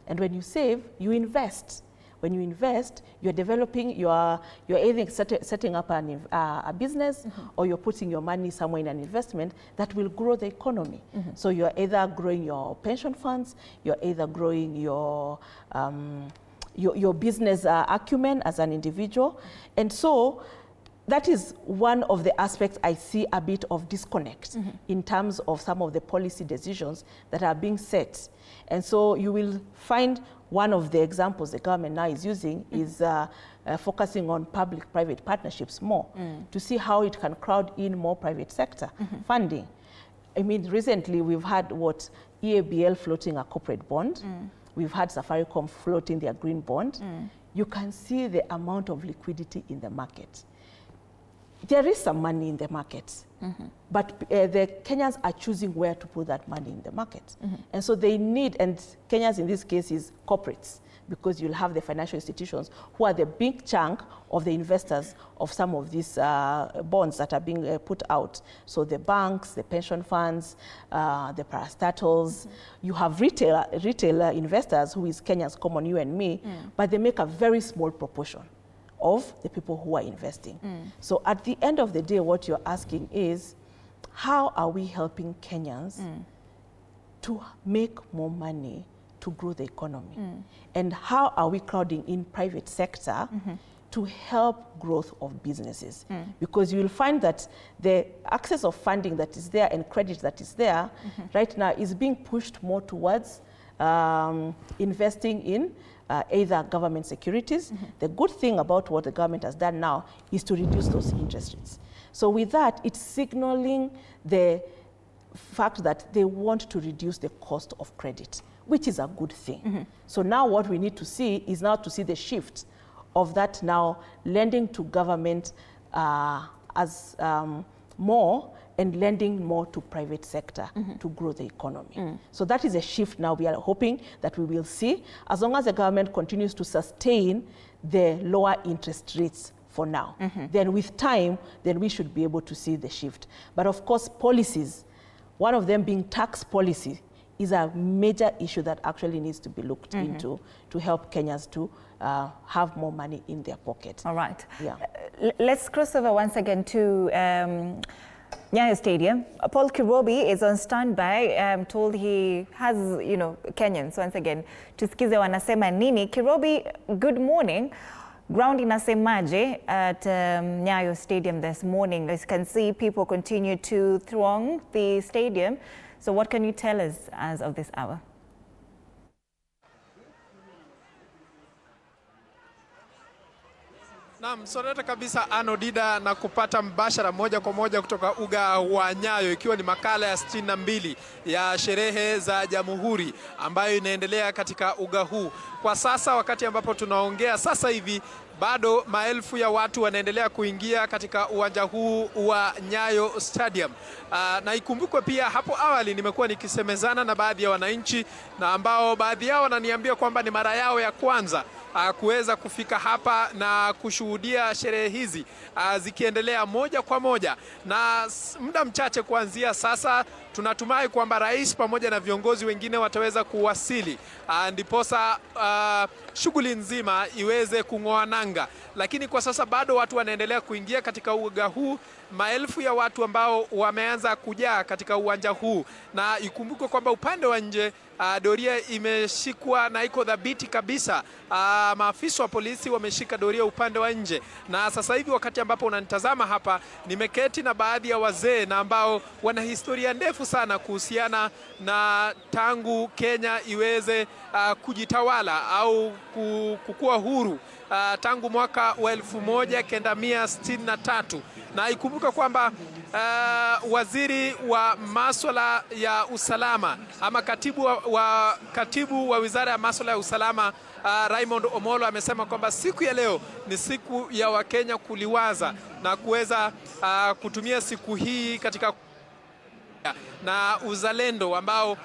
And when you save, you invest. When you invest, you're developing, you're either setting up a business or you're putting your money somewhere in an investment that will grow the economy. So you're either growing your pension funds, you're either growing your business acumen as an individual. And so that is one of the aspects I see a bit of disconnect in terms of some of the policy decisions that are being set. And so you will find one of the examples the government now is using is focusing on public-private partnerships more to see how it can crowd in more private sector funding. I mean, recently we've had EABL floating a corporate bond. We've had Safaricom floating their green bond. You can see the amount of liquidity in the market. There is some money in the market, but the Kenyans are choosing where to put that money in the market. And so they need, and Kenyans in this case is corporates, because you'll have the financial institutions who are the big chunk of the investors of some of these bonds that are being put out. So the banks, the pension funds, the parastatals, you have retail investors who is Kenyans, common you and me, but they make a very small proportion of the people who are investing. So at the end of the day, what you're asking is, how are we helping Kenyans to make more money to grow the economy? And how are we crowding in private sector to help growth of businesses? Because you'll find that the access of funding that is there and credit that is there right now is being pushed more towards investing in either government securities. The good thing about what the government has done now is to reduce those interest rates. So with that, it's signaling the fact that they want to reduce the cost of credit, which is a good thing. So now what we need to see is now to see the shift of that now lending to government as more and lending more to private sector to grow the economy. So that is a shift now we are hoping that we will see, as long as the government continues to sustain the lower interest rates for now. Then with time, then we should be able to see the shift. But of course, policies, one of them being tax policy, is a major issue that actually needs to be looked into to help Kenyans to have more money in their pocket. All right. Yeah. Let's cross over once again to Nyayo Stadium. Paul Kirobi is on standby. I'm told he has, Kenyans once again. Tusikize wanasema nini. Kirobi, good morning. Ground inasemaje at Nyayo Stadium this morning? As you can see, people continue to throng the stadium. So what can you tell us as of this hour? Naam, sonata kabisa Anodida na kupata mbashara moja kwa moja kutoka uga wa Nyayo, ikiwa ni makala ya 62 ya sherehe za Jamhuri ambayo inaendelea katika uga huu. Kwa sasa wakati ambapo tunaongea sasa hivi bado maelfu ya watu wanaendelea kuingia katika uwanja huu wa Nyayo Stadium. Na ikumbukwe pia hapo awali nimekuwa nikisemezana na baadhi ya wananchi na ambao baadhi yao wananiambia kwamba ni mara yao ya kwanza kuweza kufika hapa na kushuhudia sherehe hizi zikiendelea moja kwa moja, na muda mchache kuanzia sasa tunatumai kwamba rais pamoja na viongozi wengine wataweza kuwasili ndiposa shughuli nzima iweze kung'oa nanga. Lakini kwa sasa bado watu wanaendelea kuingia katika uga huu, maelfu ya watu ambao wameanza kujaa katika uwanja huu, na ikumbuke kwamba upande wa nje doria imeshikwa na iko dhabiti kabisa. Maafisa wa polisi wameshika doria upande wa nje, na sasa hivi wakati ambapo unanitazama hapa nimeketi na baadhi ya wazee na ambao wana historia ndefu sana kuhusiana na tangu Kenya iweze kujitawala au kukua huru tangu mwaka wa 1963. Na ikumbuka kwamba waziri wa masuala ya usalama ama katibu wa wizara ya masuala ya usalama Raymond Omolo amesema kwamba siku ya leo ni siku ya Wakenya kuliwaza na kuweza kutumia siku hii katika na uzalendo ambao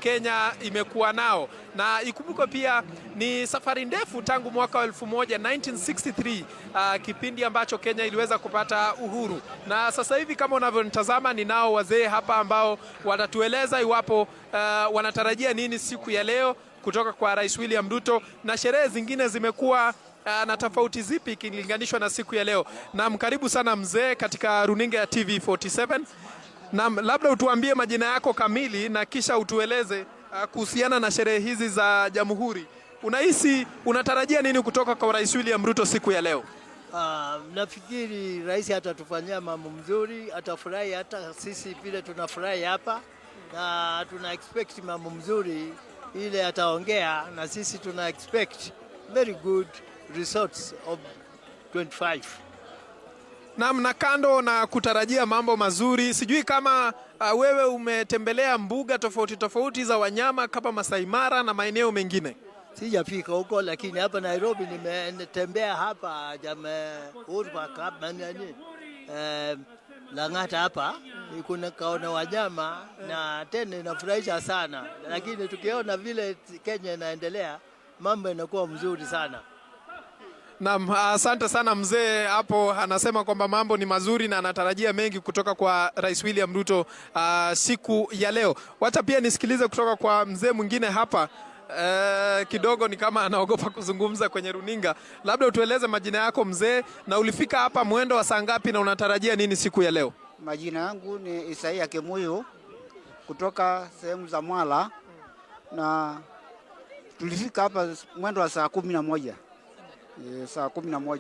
Kenya imekuwa nao. Na ikumbuke pia ni safari ndefu tangu mwaka wa 1963 kipindi ambacho Kenya iliweza kupata uhuru. Na sasa hivi kama unavyonitazama ninao wazee hapa ambao watatueleza iwapo wanatarajia nini siku ya leo kutoka kwa Rais William Ruto, na sherehe zingine zimekuwa na tofauti zipi ikilinganishwa na siku ya leo. Na karibu sana mzee katika runinga ya TV47. Na labda utuambie majina yako kamili na kisha utueleze kuhusiana na sherehe hizi za Jamhuri. Unatarajia nini kutoka kwa Rais William Ruto siku ya leo? Nafikiri rais atatufanyia mambo mzuri, atafurahi hata sisi vile tunafurahi hapa, na tuna expect mambo mzuri ile ataongea, na sisi tuna expect very good results of 25. Na kando na kutarajia mambo mazuri, sijui kama wewe umetembelea mbuga tofauti za wanyama kama Masai Mara na maeneo mengine? Sijafika huko, lakini hapa Nairobi nimetembea hapa Lang'ata hapa, kuna kaona wanyama na tena inafurahisha sana, lakini tukiona vile Kenya inaendelea mambo yanakuwa mzuri sana. Naam, asante sana mzee hapo, anasema kwamba mambo ni mazuri na anatarajia mengi kutoka kwa Rais William Ruto siku ya leo. Wacha pia nisikilize kutoka kwa mzee mwingine hapa. Kidogo ni kama anaogopa kuzungumza kwenye runinga. Labda utueleze majina yako mzee, na ulifika hapa mwendo wa saa ngapi na unatarajia nini siku ya leo? Majina yangu ni Isaia Kemuyu kutoka sehemu za Mwala, na tulifika hapa mwendo wa saa 11. Saa 11.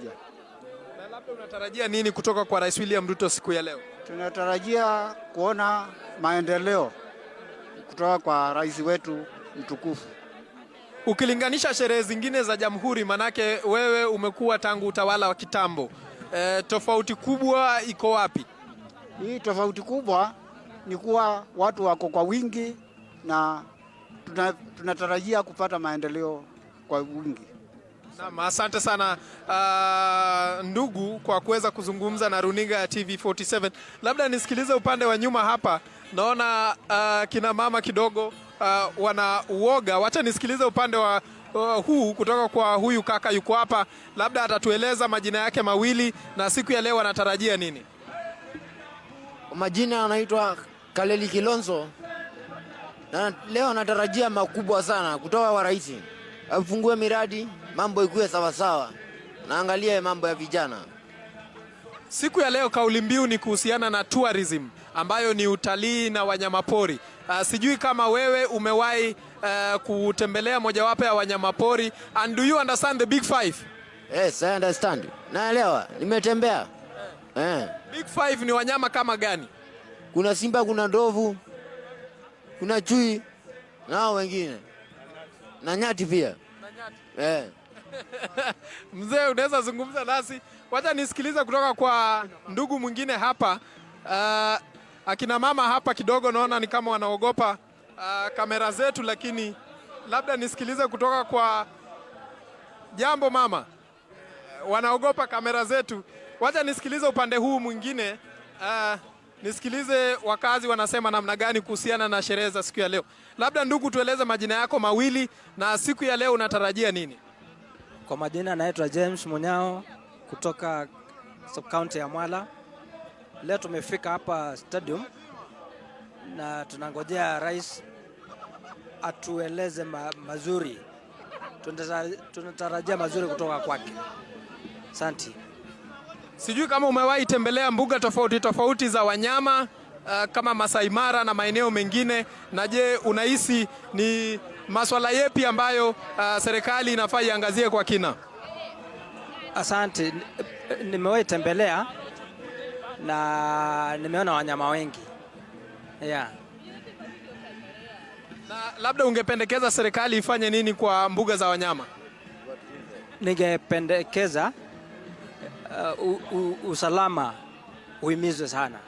Na labda unatarajia nini kutoka kwa Rais William Ruto siku ya leo? Tunatarajia kuona maendeleo kutoka kwa rais wetu mtukufu. Ukilinganisha sherehe zingine za Jamhuri, manake wewe umekuwa tangu utawala wa kitambo, tofauti kubwa iko wapi? Hii tofauti kubwa ni kuwa watu wako kwa wingi, na tunatarajia kupata maendeleo kwa wingi. Naam, asante sana ndugu kwa kuweza kuzungumza na runinga ya TV47. Labda nisikilize upande wa nyuma hapa. Naona kina mama kidogo wana uoga. Wacha nisikilize upande wa huu kutoka kwa huyu kaka yuko hapa. Labda atatueleza majina yake mawili na siku ya leo anatarajia nini. Majina anaitwa Kaleli Kilonzo. Na leo anatarajia makubwa sana kutoka kwa rais. Afungue miradi, mambo ikuwe sawa sawa. Naangalia mambo ya vijana. Siku ya leo kauli mbiu ni kuhusiana na tourism, ambayo ni utalii na wanyamapori. Sijui kama wewe umewahi kutembelea mojawapo ya wanyamapori, and do you understand the big five? Yes, I understand. Naelewa, nimetembea. Big Five ni wanyama kama gani? Kuna simba, kuna ndovu, kuna chui, na wengine. Na nyati pia. Mzee, unaweza zungumza nasi? Wacha nisikilize kutoka kwa ndugu mwingine hapa. Akina mama hapa kidogo naona ni kama wanaogopa kamera zetu, lakini labda nisikilize kutoka kwa jambo mama. Wanaogopa kamera zetu. Wacha nisikilize upande huu mwingine. Nisikilize wakazi wanasema namna gani kuhusiana na sherehe za siku ya leo. Labda ndugu, tueleze majina yako mawili na siku ya leo unatarajia nini? Kwa majina naitwa James Munyao kutoka sub-county ya Mwala. Leo tumefika hapa stadium na tunangojea rais atueleze mazuri. Tunatarajia mazuri kutoka kwake. Asante. Sijui kama umewahi tembelea mbuga tofauti tofauti za wanyama kama Masai Mara na maeneo mengine, na je, unahisi ni masuala yepi ambayo serikali inafaa iangazie kwa kina? Asante. Nimewahi tembelea na nimeona wanyama wengi. Yeah. Na labda ungependekeza serikali ifanye nini kwa mbuga za wanyama? Ningependekeza usalama uhimizwe sana,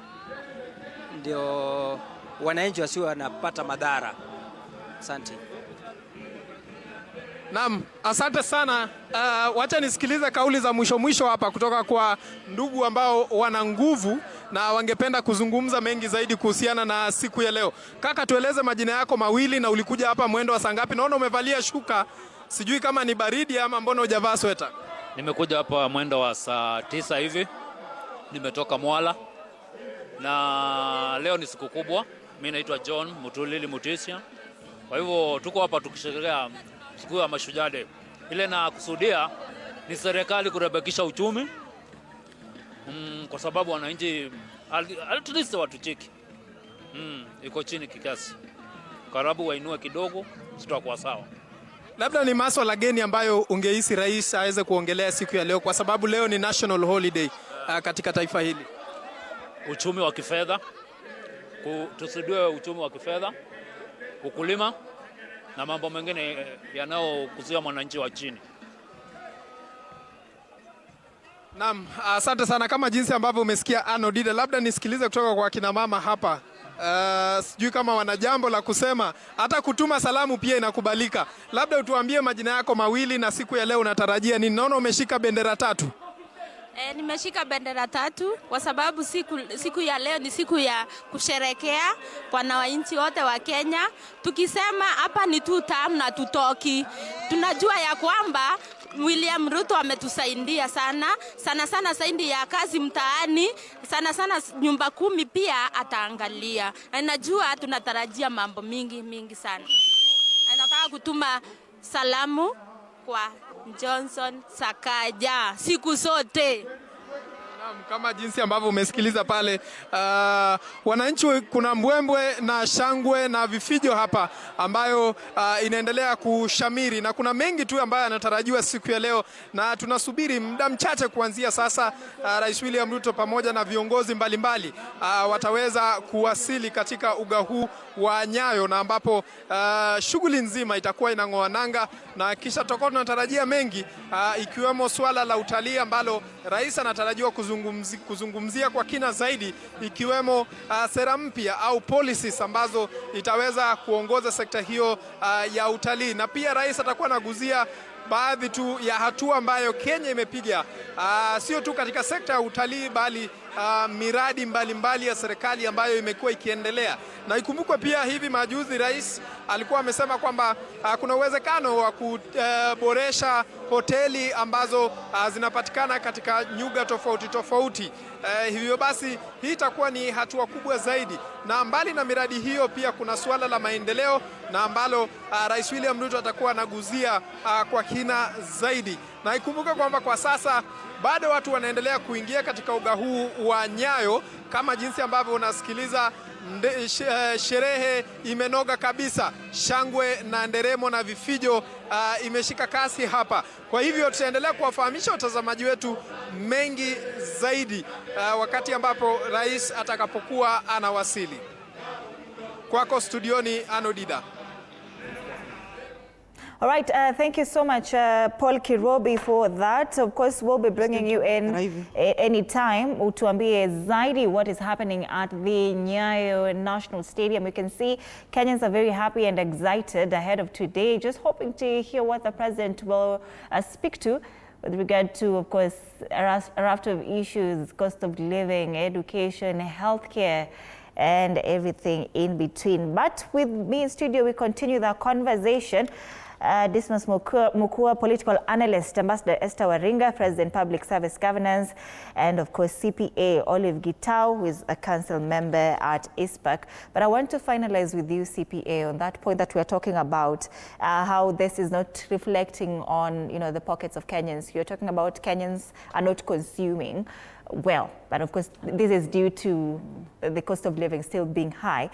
ndio wananchi wasiwe wanapata madhara. Asante. Naam, asante sana. Wacha nisikilize kauli za mwisho hapa kutoka kwa ndugu ambao wana nguvu na wangependa kuzungumza mengi zaidi kuhusiana na siku ya leo. Kaka, tueleze majina yako mawili na ulikuja hapa mwendo wa saa ngapi? Naona umevalia shuka, sijui kama ni baridi ama mbona hujavaa sweta? Nimekuja hapa mwendo wa saa 9 hivi. Nimetoka Mwala. Na leo ni siku kubwa. Mimi naitwa John Mutulili Mutisia. Kwa hivyo tuko hapa tukisherehekea siku ya Mashujaa Day. Ile na kusudia ni serikali kurebekisha uchumi. Kwa sababu wananchi at least watu chiki. Iko chini kiasi. Karibu wainue kidogo, sitakuwa sawa. Labda ni masuala gani ambayo ungehisi rais aweze kuongelea siku ya leo, kwa sababu leo ni national holiday katika taifa hili? Uchumi wa kifedha, tusudue uchumi wa kifedha, ukulima na mambo mengine yanayokuzia mwananchi wa chini. Naam, asante sana. Kama jinsi ambavyo umesikia Anodida, labda nisikilize kutoka kwa kina mama hapa. Sijui kama wana jambo la kusema, hata kutuma salamu pia inakubalika. Labda utuambie majina yako mawili na siku ya leo unatarajia nini? Naona umeshika bendera 3. Nimeshika bendera 3 kwa sababu siku ya leo ni siku ya kusherekea kwa wananchi wote wa Kenya. Tukisema hapa ni 2 term na tutoki. Tunajua ya kwamba William Ruto ametusaidia sana zaidi ya kazi mtaani, sana nyumba 10 pia ataangalia. Na najua tunatarajia mambo mingi sana. Nataka kutuma salamu kwa Johnson Sakaja siku zote. Kama jinsi ambavyo umesikiliza pale, wananchi, kuna mbwembwe na shangwe na vifijo hapa ambayo inaendelea kushamiri, na kuna mengi tu ambayo yanatarajiwa siku ya leo, na tunasubiri muda mchache kuanzia sasa Rais William Ruto pamoja na viongozi mbalimbali wataweza kuwasili katika uga huu wa Nyayo, na ambapo shughuli nzima itakuwa inang'oa nanga, na kisha tutakuwa tunatarajia mengi ikiwemo swala la utalii ambalo rais anatarajiwa kuzungumzia kwa kina zaidi, ikiwemo sera mpya au policies ambazo itaweza kuongoza sekta hiyo ya utalii, na pia rais atakuwa anaguzia baadhi tu ya hatua ambayo Kenya imepiga, sio tu katika sekta ya utalii bali miradi mbalimbali ya serikali ambayo imekuwa ikiendelea. Na ikumbukwe pia hivi majuzi rais alikuwa amesema kwamba kuna uwezekano wa kuboresha hoteli ambazo zinapatikana katika nyuga tofauti. Hivyo basi hii itakuwa ni hatua kubwa zaidi, na mbali na miradi hiyo pia kuna suala la maendeleo na ambalo Rais William Ruto atakuwa anaguzia kwa kina zaidi. Na ikumbuke kwamba kwa sasa bado watu wanaendelea kuingia katika uga huu wa Nyayo, kama jinsi ambavyo unasikiliza sherehe imenoga kabisa. Shangwe na nderemo na vifijo imeshika kasi hapa. Kwa hivyo tutaendelea kuwafahamisha watazamaji wetu mengi zaidi wakati ambapo rais atakapokuwa anawasili. Kwako studioni Anodida. All right, thank you so much, Paul Kirobi, for that. Of course, we'll be bringing you in anytime. Utuambie zaidi what is happening at the Nyayo National Stadium. You can see Kenyans are very happy and excited ahead of today, just hoping to hear what the president will speak to with regard to, of course, a raft of issues, cost of living, education, healthcare, and everything in between. But with me in studio, we continue the conversation. Dismas Mukua, political analyst, Ambassador Esther Waringa, President Public Service Governance, and of course CPA Olive Gitau, who is a council member at ISPAC. But I want to finalize with you, CPA, on that point that we're talking about, how this is not reflecting on, the pockets of Kenyans. You're talking about Kenyans are not consuming well, but of course this is due to the cost of living still being high.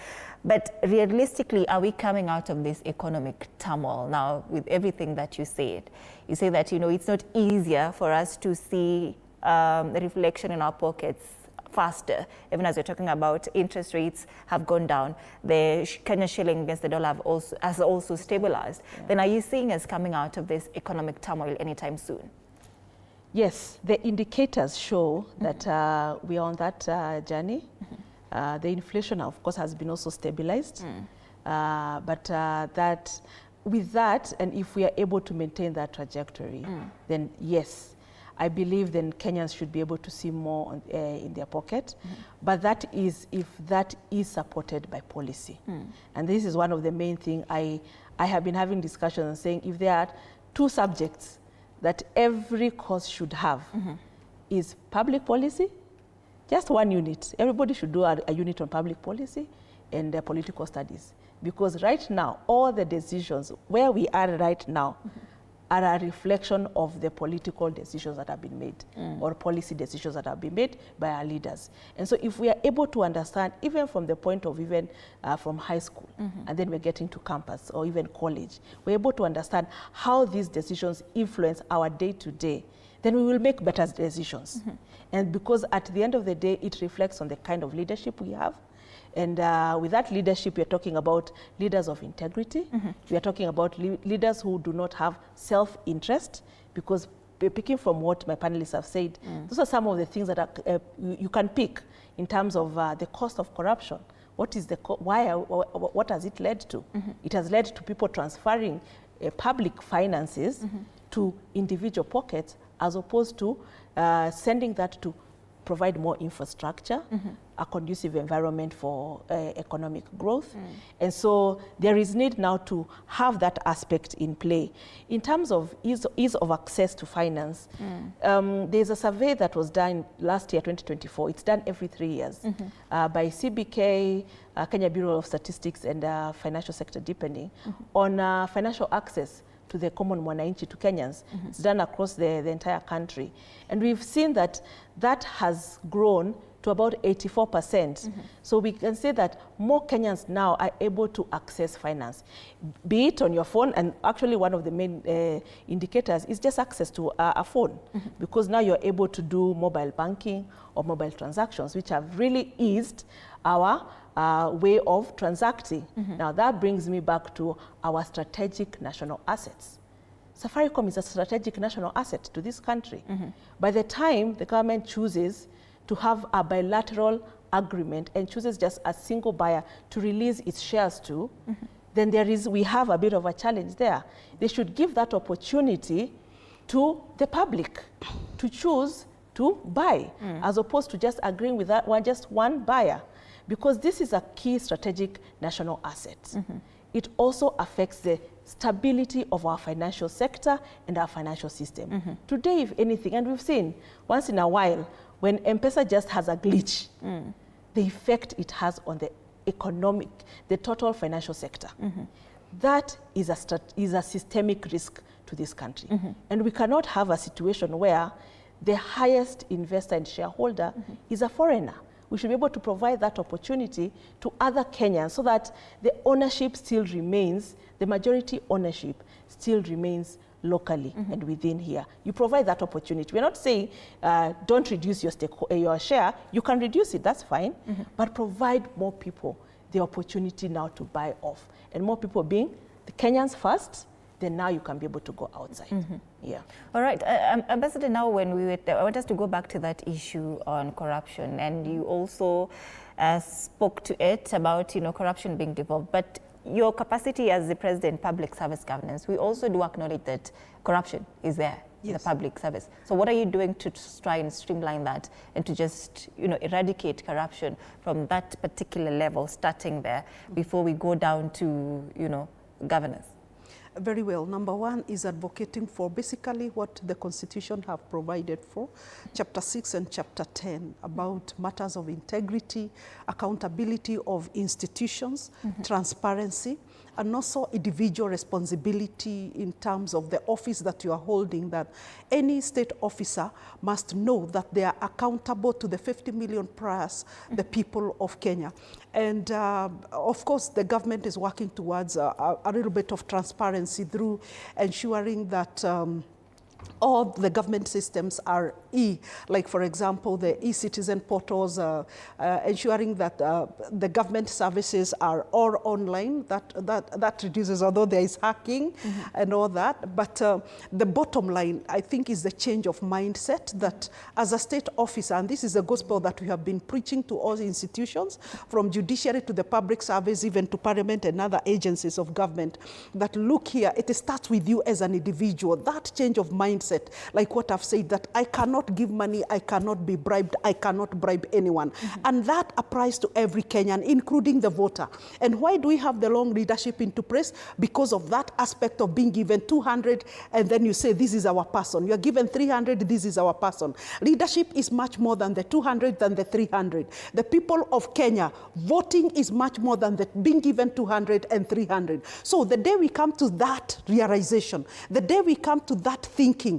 But realistically, are we coming out of this economic turmoil now with everything that you said? You say that, it's not easier for us to see the reflection in our pockets faster, even as we're talking about interest rates have gone down, the Kenya shilling against the dollar has also stabilized. Yeah. Then are you seeing us coming out of this economic turmoil anytime soon? Yes, the indicators show that we are on that journey. The inflation, of course, has been also stabilized. But with that, and if we are able to maintain that trajectory, then yes, I believe then Kenyans should be able to see more in their pocket. But that is if that is supported by policy. And this is one of the main things I have been having discussions and saying if there are two subjects that every course should have is public policy, just one unit. Everybody should do a unit on public policy and political studies. Because right now, all the decisions where we are right now are a reflection of the political decisions that have been made or policy decisions that have been made by our leaders. And so if we are able to understand, even from the point of even from high school, and then we're getting to campus or even college, we're able to understand how these decisions influence our day-to-day, then we will make better decisions. And because at the end of the day, it reflects on the kind of leadership we have. And with that leadership, we are talking about leaders of integrity. We are talking about leaders who do not have self-interest, because picking from what my panelists have said, those are some of the things that are, you can pick in terms of the cost of corruption. What is what has it led to? It has led to people transferring public finances to individual pockets, as opposed to sending that to provide more infrastructure, a conducive environment for economic growth. And so there is need now to have that aspect in play. In terms of ease of access to finance, there's a survey that was done last year, 2024. It's done every 3 years by CBK, Kenya Bureau of Statistics, and financial sector deepening on financial access to the common mwananchi, to Kenyans. It's done across the entire country. And we've seen that that has grown to about 84%. So we can say that more Kenyans now are able to access finance, be it on your phone, and actually one of the main indicators is just access to a phone, because now you're able to do mobile banking or mobile transactions, which have really eased our way of transacting. Now that brings me back to our strategic national assets. Safaricom is a strategic national asset to this country. By the time the government chooses to have a bilateral agreement and chooses just a single buyer to release its shares to, then we have a bit of a challenge there. They should give that opportunity to the public to choose to buy, as opposed to just agreeing with that just one buyer. Because this is a key strategic national asset. It also affects the stability of our financial sector and our financial system. Today, if anything, and we've seen once in a while, when M-Pesa just has a glitch, the effect it has on the total financial sector. That is a systemic risk to this country. And we cannot have a situation where the highest investor and shareholder is a foreigner. we should be able to provide that opportunity to other Kenyans so that the ownership still remains, the majority ownership still remains locally and within here. You provide that opportunity. We're not saying don't reduce your share. You can reduce it, that's fine, but provide more people the opportunity now to buy off. And more people being the Kenyans first, then now you can be able to go outside. Yeah. All right, Ambassador, now when we were there, I want us to go back to that issue on corruption, and you also spoke to it about, corruption being devolved, but your capacity as the President, Public Service Governance, we also do acknowledge that corruption is there in the public service. So what are you doing to try and streamline that and to just, eradicate corruption from that particular level, starting there, before we go down to, governance? Very well. Number one is advocating for basically what the Constitution have provided for, Chapter 6 and Chapter 10, about matters of integrity, accountability of institutions, transparency, and also individual responsibility in terms of the office that you are holding, that any state officer must know that they are accountable to the 50 million plus the people of Kenya. And of course, the government is working towards a little bit of transparency through ensuring that all the government systems are like for example, the e-citizen portals, ensuring that the government services are all online. That reduces, although there is hacking and all that. But the bottom line, I think, is the change of mindset that as a state officer, and this is the gospel that we have been preaching to all institutions, from judiciary to the public service, even to parliament and other agencies of government, that look here, it starts with you as an individual. That change of mindset, like what I've said, that I cannot give money, I cannot be bribed, I cannot bribe anyone. And that applies to every Kenyan, including the voter. And why do we have the long leadership into place? Because of that aspect of being given 200 and then you say, this is our person. You're given 300, this is our person. Leadership is much more than the 200, than the 300. The people of Kenya, voting is much more than the being given 200 and 300. So the day we come to that realization, the day we come to that thinking,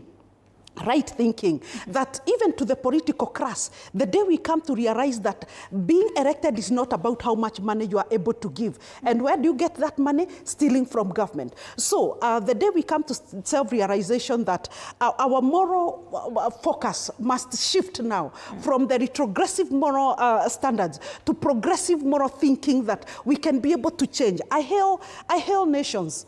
right thinking, that even to the political class, the day we come to realize that being elected is not about how much money you are able to give. And where do you get that money? Stealing from government. So the day we come to self-realization that our moral focus must shift now from the retrogressive moral standards to progressive moral thinking, that we can be able to change. I hail nations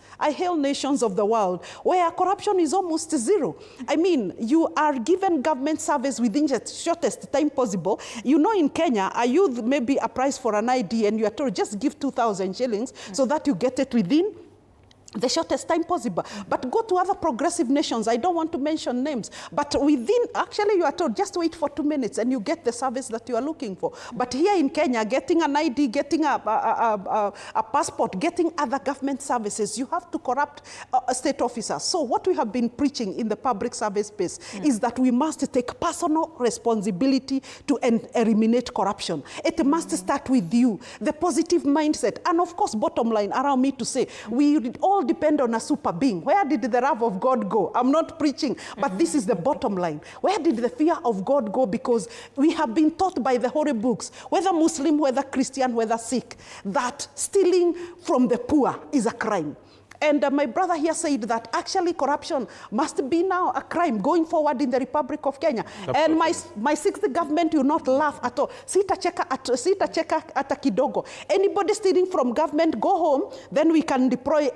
of the world where corruption is almost zero. I mean, you are given government service within the shortest time possible. In Kenya, a youth maybe applies for an ID and you are told just give 2,000 shillings so that you get it within the shortest time possible. But go to other progressive nations, I don't want to mention names, but actually you are told just wait for 2 minutes and you get the service that you are looking for. But here in Kenya, getting an ID, getting a passport, getting other government services, you have to corrupt state officers. So what we have been preaching in the public service space is that we must take personal responsibility to eliminate corruption. It must start with you, the positive mindset. And of course, bottom line, allow me to say, we all depend on a super being. Where did the love of God go? I'm not preaching, but this is the bottom line. Where did the fear of God go? Because we have been taught by the holy books, whether Muslim, whether Christian, whether Sikh, that stealing from the poor is a crime. And my brother here said that actually corruption must be now a crime going forward in the Republic of Kenya. And my sixth government will not laugh at all. Sitacheka ata kidogo. Anybody stealing from government, go home, then we can deploy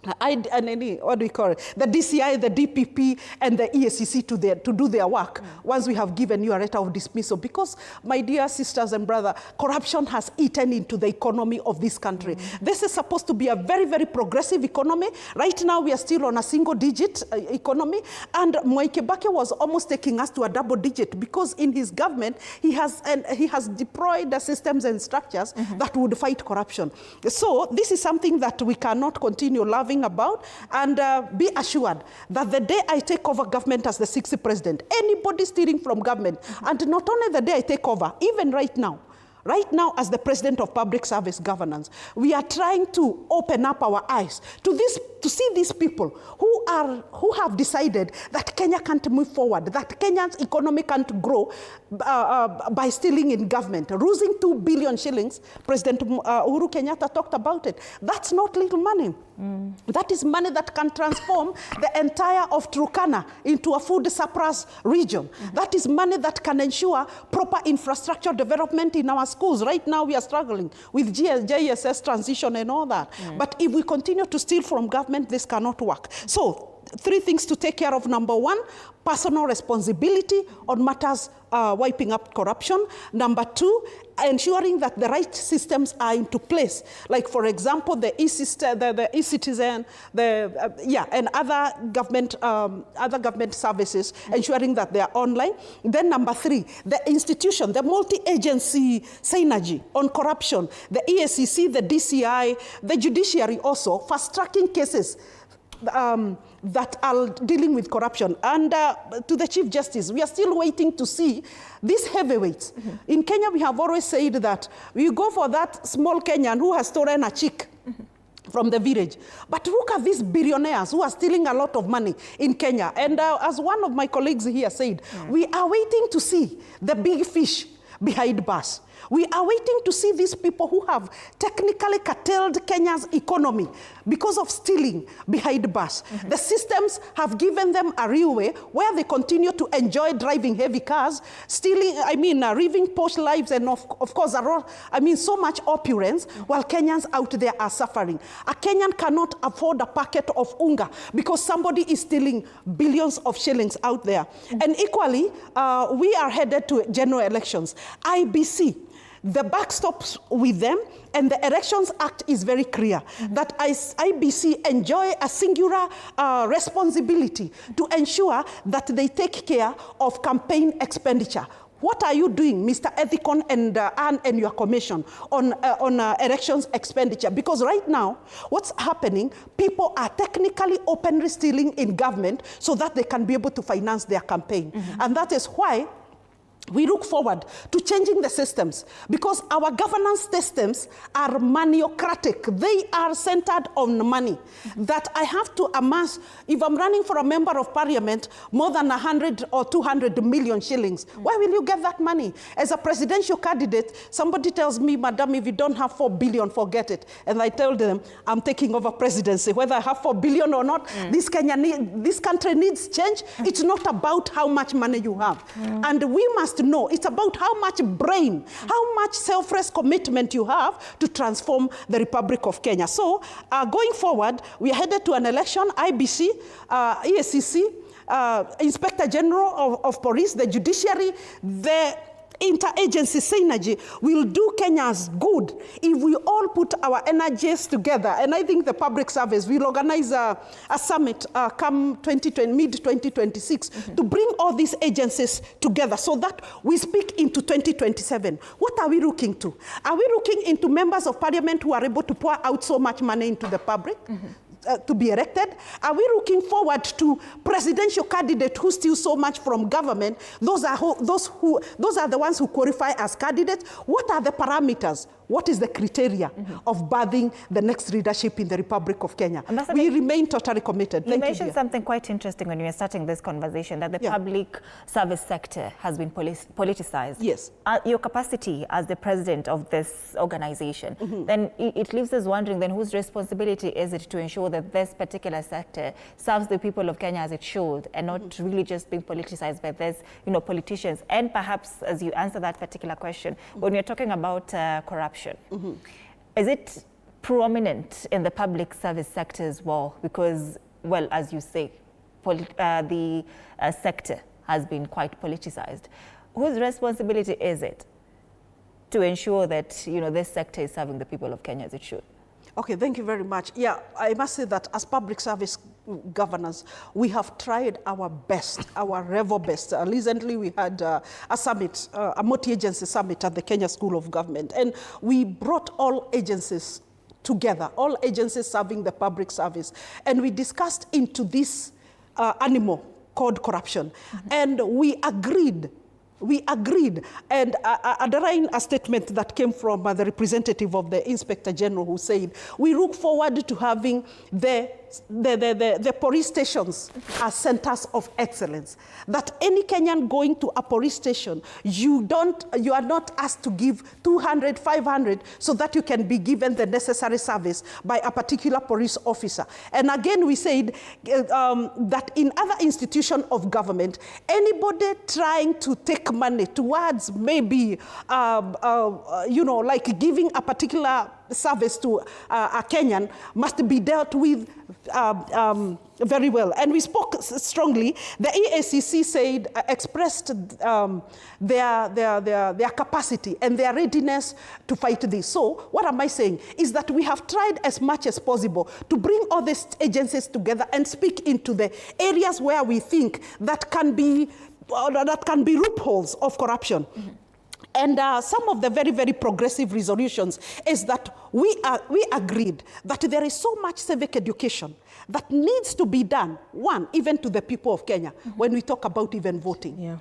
what do we call it? The DCI, the DPP, and the EACC to do their work once we have given you a letter of dismissal. Because, my dear sisters and brothers, corruption has eaten into the economy of this country. This is supposed to be a very, very progressive economy. Right now, we are still on a single-digit economy, and Mwai Kibaki was almost taking us to a double-digit because in his government, he has deployed the systems and structures that would fight corruption. So this is something that we cannot continue loving about, and be assured that the day I take over government as the 6th president, anybody stealing from government, and not only the day I take over, even right now, Right now, as the President of Public Service Governance, we are trying to open up our eyes to see these people who have decided that Kenya can't move forward, that Kenya's economy can't grow by stealing in government, losing 2 billion shillings. President Uhuru Kenyatta talked about it. That's not little money. That is money that can transform the entire of Turkana into a food surplus region. That is money that can ensure proper infrastructure development in our schools. Right now we are struggling with JSS transition and all that. But if we continue to steal from government, this cannot work. So 3 things to take care of. Number 1, personal responsibility on matters wiping up corruption. Number 2, ensuring that the right systems are into place. Like, for example, the e-citizen, and other government services, ensuring that they are online. Then number 3, the institution, the multi-agency synergy on corruption, the EACC, the DCI, the judiciary also, fast-tracking cases that are dealing with corruption. And to the Chief Justice, we are still waiting to see these heavyweights. In Kenya, we have always said that we go for that small Kenyan who has stolen a chick from the village. But look at these billionaires who are stealing a lot of money in Kenya. And as one of my colleagues here said, we are waiting to see the big fish behind bars. We are waiting to see these people who have technically curtailed Kenya's economy because of stealing behind bars. The systems have given them a railway where they continue to enjoy driving heavy cars, living posh lives, and of course, so much opulence, while Kenyans out there are suffering. A Kenyan cannot afford a packet of unga because somebody is stealing billions of shillings out there. And equally, we are headed to general elections. IBC, the backstops with them, and the Elections Act is very clear that IBC enjoy a singular responsibility to ensure that they take care of campaign expenditure. What are you doing, Mr. Ethicon and your commission on elections expenditure? Because right now, what's happening, people are technically openly stealing in government so that they can be able to finance their campaign. And that is why we look forward to changing the systems, because our governance systems are maniocratic. They are centered on money. That I have to amass, if I'm running for a member of parliament, more than 100 or 200 million shillings. Where will you get that money? As a presidential candidate, somebody tells me, Madam, if you don't have 4 billion, forget it. And I tell them, I'm taking over presidency. Whether I have 4 billion or not, this country needs change. It's not about how much money you have. And we must know it's about how much brain, how much selfless commitment you have to transform the Republic of Kenya. So going forward, we are headed to an election. IBC, EACC, Inspector General of Police, the judiciary, the interagency synergy will do Kenya's good if we all put our energies together. And I think the public service will organize a summit come mid-2026 to bring all these agencies together so that we speak into 2027. What are we looking to? Are we looking into members of parliament who are able to pour out so much money into the public? To be elected? Are we looking forward to presidential candidate who steal so much from government? Those are the ones who qualify as candidates. What are the parameters? What is the criteria of birthing the next leadership in the Republic of Kenya? We remain totally committed. You mentioned something quite interesting when you were starting this conversation, that the public service sector has been politicized. Yes. Your capacity as the president of this organization, then it leaves us wondering, then whose responsibility is it to ensure that this particular sector serves the people of Kenya as it should, and not really just being politicized by these, politicians? And perhaps, as you answer that particular question, when you're talking about corruption, is it prominent in the public service sector as well? Because, well, as you say, the sector has been quite politicized. Whose responsibility is it to ensure that, this sector is serving the people of Kenya as it should? Okay, thank you very much. Yeah, I must say that as public service governance, we have tried our best, our level best. Recently, we had a summit, a multi-agency summit at the Kenya School of Government, and we brought all agencies together, all agencies serving the public service, and we discussed into this animal called corruption, and we agreed we agreed, and underlying a statement that came from the representative of the Inspector General, who said, we look forward to having the police stations as centers of excellence. That any Kenyan going to a police station, you are not asked to give 200, 500, so that you can be given the necessary service by a particular police officer. And again, we said that in other institutions of government, anybody trying to take money towards maybe, like giving a particular service to a Kenyan must be dealt with very well. And we spoke strongly. The EACC said, expressed their capacity and their readiness to fight this. So what am I saying? Is that we have tried as much as possible to bring all these agencies together and speak into the areas where we think that can be loopholes of corruption. Mm-hmm. And some of the very, very progressive resolutions is that we agreed that there is so much civic education that needs to be done, one, even to the people of Kenya, mm-hmm. when we talk about even voting. Yeah.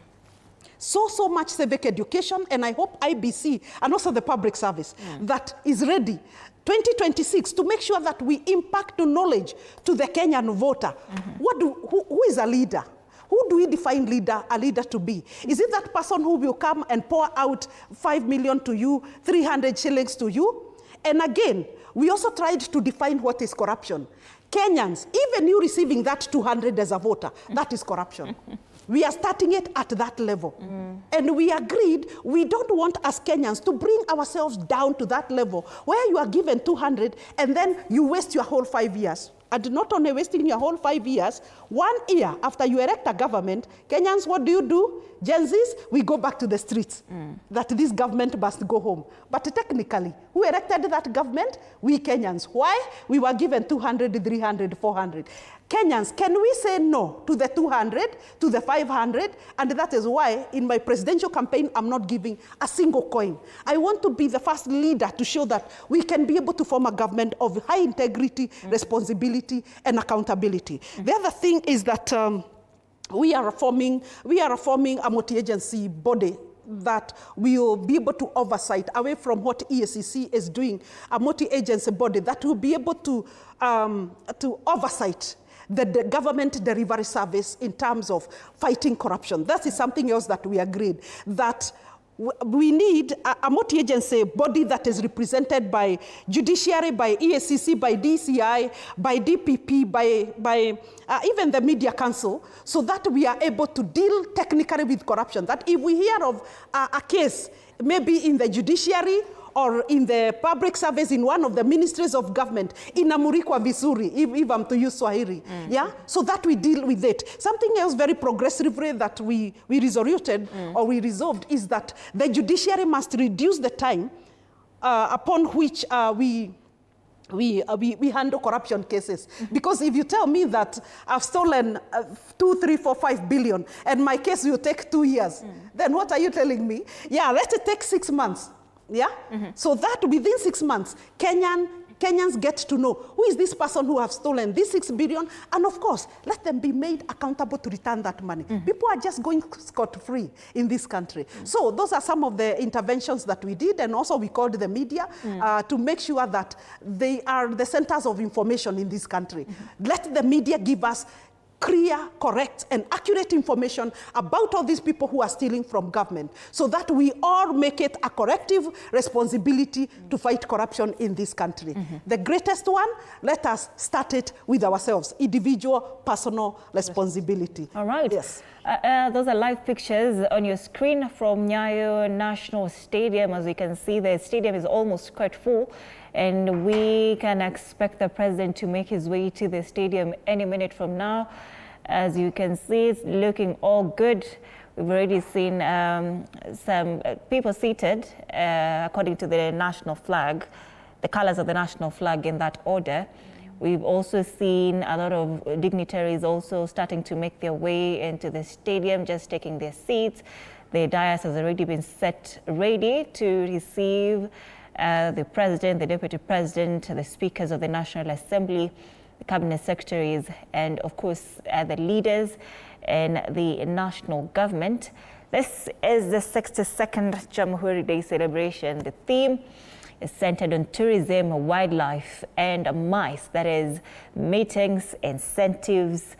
So much civic education, and I hope IBC and also the public service that is ready 2026 to make sure that we impact the knowledge to the Kenyan voter. Mm-hmm. Who is a leader? Who do we define a leader to be? Is it that person who will come and pour out 5 million to you, 300 shillings to you? And again, we also tried to define what is corruption. Kenyans, even you receiving that 200 as a voter, that is corruption. We are starting it at that level. And we agreed we don't want as Kenyans to bring ourselves down to that level where you are given 200 and then you waste your whole 5 years. And not only wasting your whole 5 years, 1 year after you elect a government, Kenyans, what do? Gen Zs, we go back to the streets. That this government must go home. But technically, who elected that government? We Kenyans. Why? We were given 200, 300, 400. Kenyans, can we say no to the 200, to the 500? And that is why in my presidential campaign, I'm not giving a single coin. I want to be the first leader to show that we can be able to form a government of high integrity, responsibility, and accountability. The other thing is that we are forming a multi-agency body that will be able to oversight away from what EACC is doing, a multi-agency body that will be able to oversight the government delivery service in terms of fighting corruption. That is something else that we agreed, that we need a multi-agency body that is represented by judiciary, by EACC, by DCI, by DPP, by even the Media Council, so that we are able to deal technically with corruption. That if we hear of a case, maybe in the judiciary or in the public service in one of the ministries of government, in Amurikwa Visuri, if I'm to use Swahili, so that we deal with it. Something else very progressively that we resolved is that the judiciary must reduce the time upon which we handle corruption cases. Because if you tell me that I've stolen 2, 3, 4, 5 billion and my case will take 2 years, then what are you telling me? Yeah, let it take 6 months. Yeah? So that within 6 months, Kenyans get to know who is this person who have stolen this 6 billion, and of course, let them be made accountable to return that money. People are just going scot-free in this country. So those are some of the interventions that we did, and also we called the media to make sure that they are the centers of information in this country. Let the media give us clear, correct, and accurate information about all these people who are stealing from government, so that we all make it a collective responsibility to fight corruption in this country. The greatest one, let us start it with ourselves, individual, personal responsibility. All right. Yes. Those are live pictures on your screen from Nyayo National Stadium. As you can see, the stadium is almost quite full, and we can expect the president to make his way to the stadium any minute from now. As you can see, it's looking all good. We've already seen some people seated according to the national flag, the colors of the national flag in that order. We've also seen a lot of dignitaries also starting to make their way into the stadium, just taking their seats. The dais has already been set ready to receive the president, the deputy president, the speakers of the National Assembly, the cabinet secretaries, and of course the leaders in the national government. This is the 62nd Jamhuri Day celebration. The theme is centered on tourism, wildlife, and MICE, that is meetings, incentives,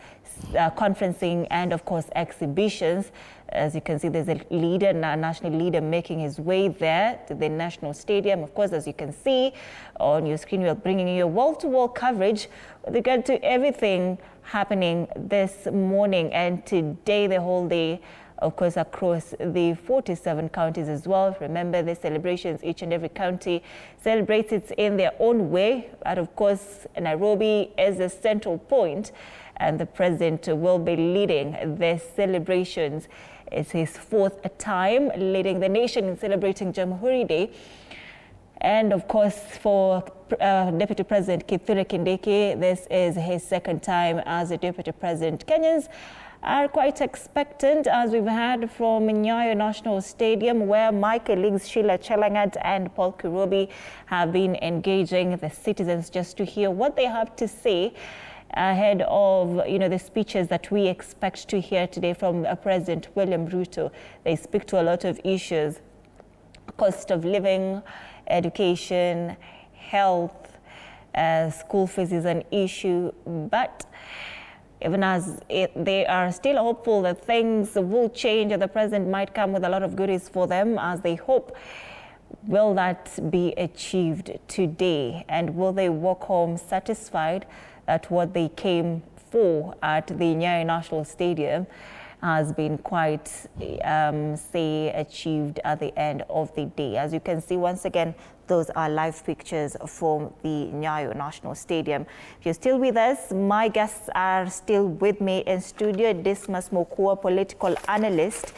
conferencing, and of course exhibitions. As you can see, there's a leader, a national leader, making his way there to the National Stadium. Of course, as you can see on your screen, we are bringing you wall-to-wall coverage with regard to everything happening this morning and today, the whole day, of course, across the 47 counties as well. Remember, the celebrations, each and every county celebrates it in their own way. And of course, Nairobi is the central point, and the president will be leading the celebrations. It's his fourth time leading the nation in celebrating Jamhuri Day. And of course, for Deputy President Kithure Kindiki, this is his second time as a Deputy President. Kenyans are quite expectant, as we've heard from Nyayo National Stadium, where my colleagues Sheila Chelangat and Paul Kirobi have been engaging the citizens just to hear what they have to say ahead of, the speeches that we expect to hear today from President William Ruto. They speak to a lot of issues: cost of living, education, health, school fees is an issue, but even as they are still hopeful that things will change and the president might come with a lot of goodies for them, as they hope. Will that be achieved today? And will they walk home satisfied that what they came for at the Nyayo National Stadium has been quite, achieved at the end of the day? As you can see, once again, those are live pictures from the Nyayo National Stadium. If you're still with us, my guests are still with me in studio. Dismas Mokua, political analyst,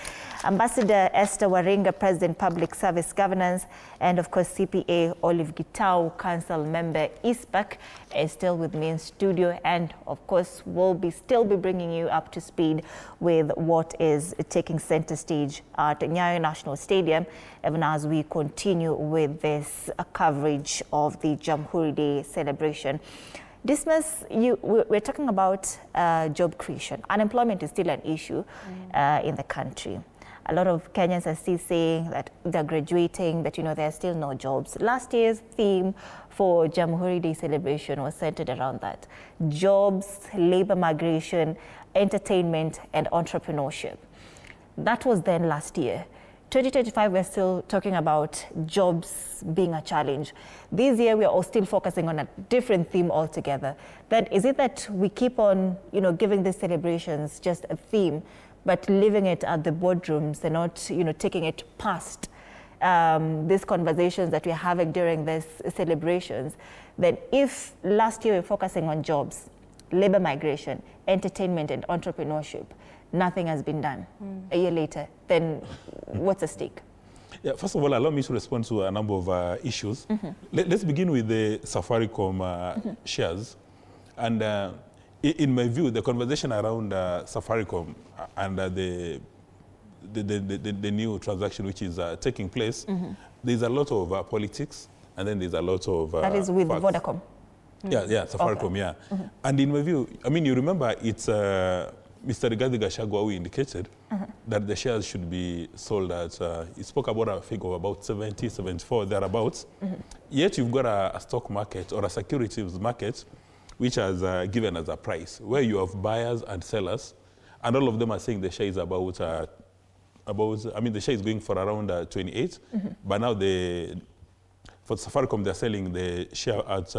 Ambassador Esther Waringa, President, Public Service Governance, and of course CPA Olive Gitau, Council Member ISPAC, is still with me in studio, and of course will still be bringing you up to speed with what is taking center stage at Nyayo National Stadium, even as we continue with this coverage of the Jamhuri Day celebration. Dismas, we're talking about job creation. Unemployment is still an issue in the country. A lot of Kenyans are still saying that they're graduating, but there are still no jobs. Last year's theme for Jamhuri Day celebration was centered around that: jobs, labor migration, entertainment, and entrepreneurship. That was then last year. 2025, we're still talking about jobs being a challenge. This year, we are all still focusing on a different theme altogether. Then is it that we keep on, giving these celebrations just a theme, but leaving it at the boardrooms and not, taking it past these conversations that we're having during these celebrations? Then if last year we're focusing on jobs, labor migration, entertainment, and entrepreneurship, nothing has been done a year later, then what's at stake? Yeah, first of all, allow me to respond to a number of issues. Let's begin with the Safaricom shares. And in my view, the conversation around Safaricom and the new transaction which is taking place, there's a lot of politics, and then there's a lot of that is with facts. Vodacom. Yeah, Safaricom, okay. Yeah. And in my view, you remember it's Mr. Rigathi Gachagua who indicated that the shares should be sold at, he spoke about a figure of about 70, 74, thereabouts. Yet you've got a stock market or a securities market which has given us a price, where you have buyers and sellers, and all of them are saying the share is about the share is going for around 28, but now for Safaricom, they're selling the share at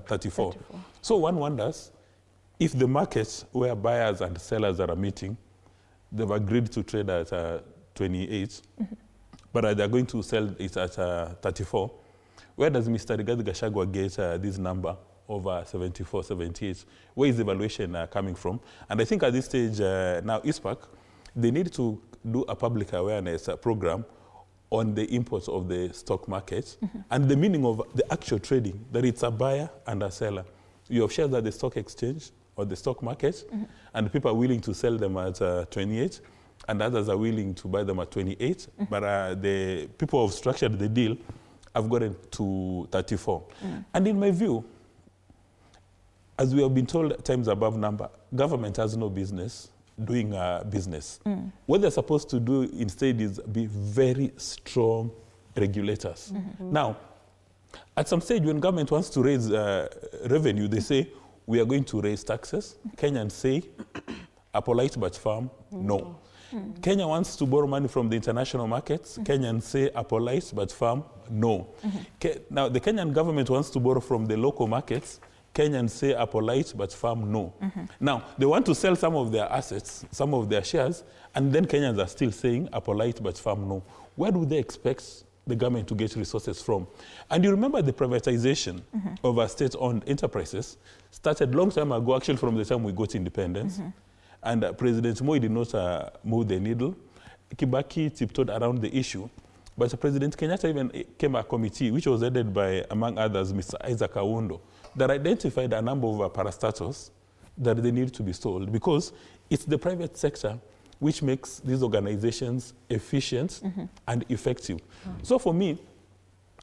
34. So one wonders if the markets where buyers and sellers are meeting, they've agreed to trade at 28, but they're going to sell it at 34. Where does Mr. Rigathi Gachagua get this number over 74, 78? Where is the valuation coming from? And I think at this stage now, ISPAC, they need to do a public awareness program on the imports of the stock market and the meaning of the actual trading, that it's a buyer and a seller. You have shares at the stock exchange or the stock market, and people are willing to sell them at 28, and others are willing to buy them at 28, but the people who have structured the deal have gotten to 34. And in my view, as we have been told times above number, government has no business doing business. What they're supposed to do instead is be very strong regulators. Now, at some stage when government wants to raise revenue, they say, we are going to raise taxes. Kenyans say, a polite but firm, no. Kenya wants to borrow money from the international markets. Kenyans say, a polite but firm, no. Now, the Kenyan government wants to borrow from the local markets. Kenyans say, a polite but firm, no. Now, they want to sell some of their assets, some of their shares, and then Kenyans are still saying, a polite but firm, no. Where do they expect the government to get resources from? And you remember the privatization of our state-owned enterprises started long time ago, actually from the time we got independence. And President Moi did not move the needle. Kibaki tiptoed around the issue. But President Kenyatta even came a committee, which was headed by, among others, Mr. Isaac Awundo, that identified a number of parastatals that they need to be sold, because it's the private sector which makes these organizations efficient and effective. So for me,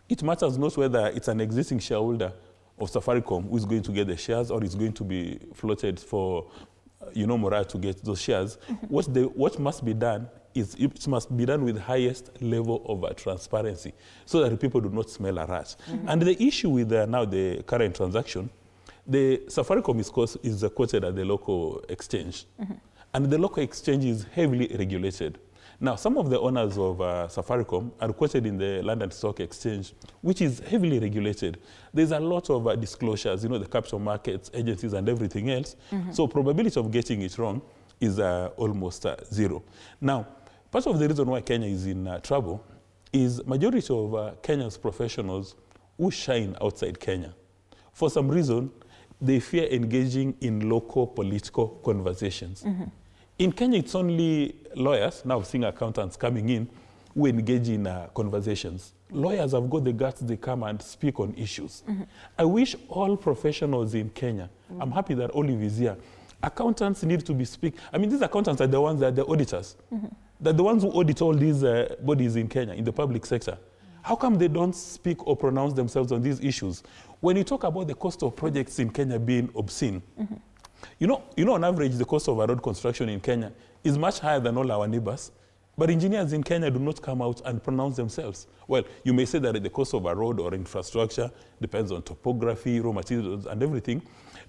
it matters not whether it's an existing shareholder of Safaricom who is going to get the shares or it's going to be floated for Mora to get those shares. What must be done is it must be done with the highest level of transparency so that people do not smell a rat. And the issue with now the current transaction, the Safaricom is quoted at the local exchange. And the local exchange is heavily regulated. Now, some of the owners of Safaricom are quoted in the London Stock Exchange, which is heavily regulated. There's a lot of disclosures, the capital markets, agencies, and everything else. So probability of getting it wrong is almost zero. Now, part of the reason why Kenya is in trouble is majority of Kenya's professionals who shine outside Kenya. For some reason, they fear engaging in local political conversations. In Kenya, it's only lawyers, now seeing accountants coming in, who engage in conversations. Lawyers have got the guts, they come and speak on issues. I wish all professionals in Kenya, I'm happy that Olive is here, accountants need to be speaking. I mean, these accountants are the ones that are the auditors. They're the ones who audit all these bodies in Kenya, in the public sector. How come they don't speak or pronounce themselves on these issues? When you talk about the cost of projects in Kenya being obscene, you know, on average, the cost of a road construction in Kenya is much higher than all our neighbors. But engineers in Kenya do not come out and pronounce themselves. Well, you may say that the cost of a road or infrastructure depends on topography, raw materials, and everything.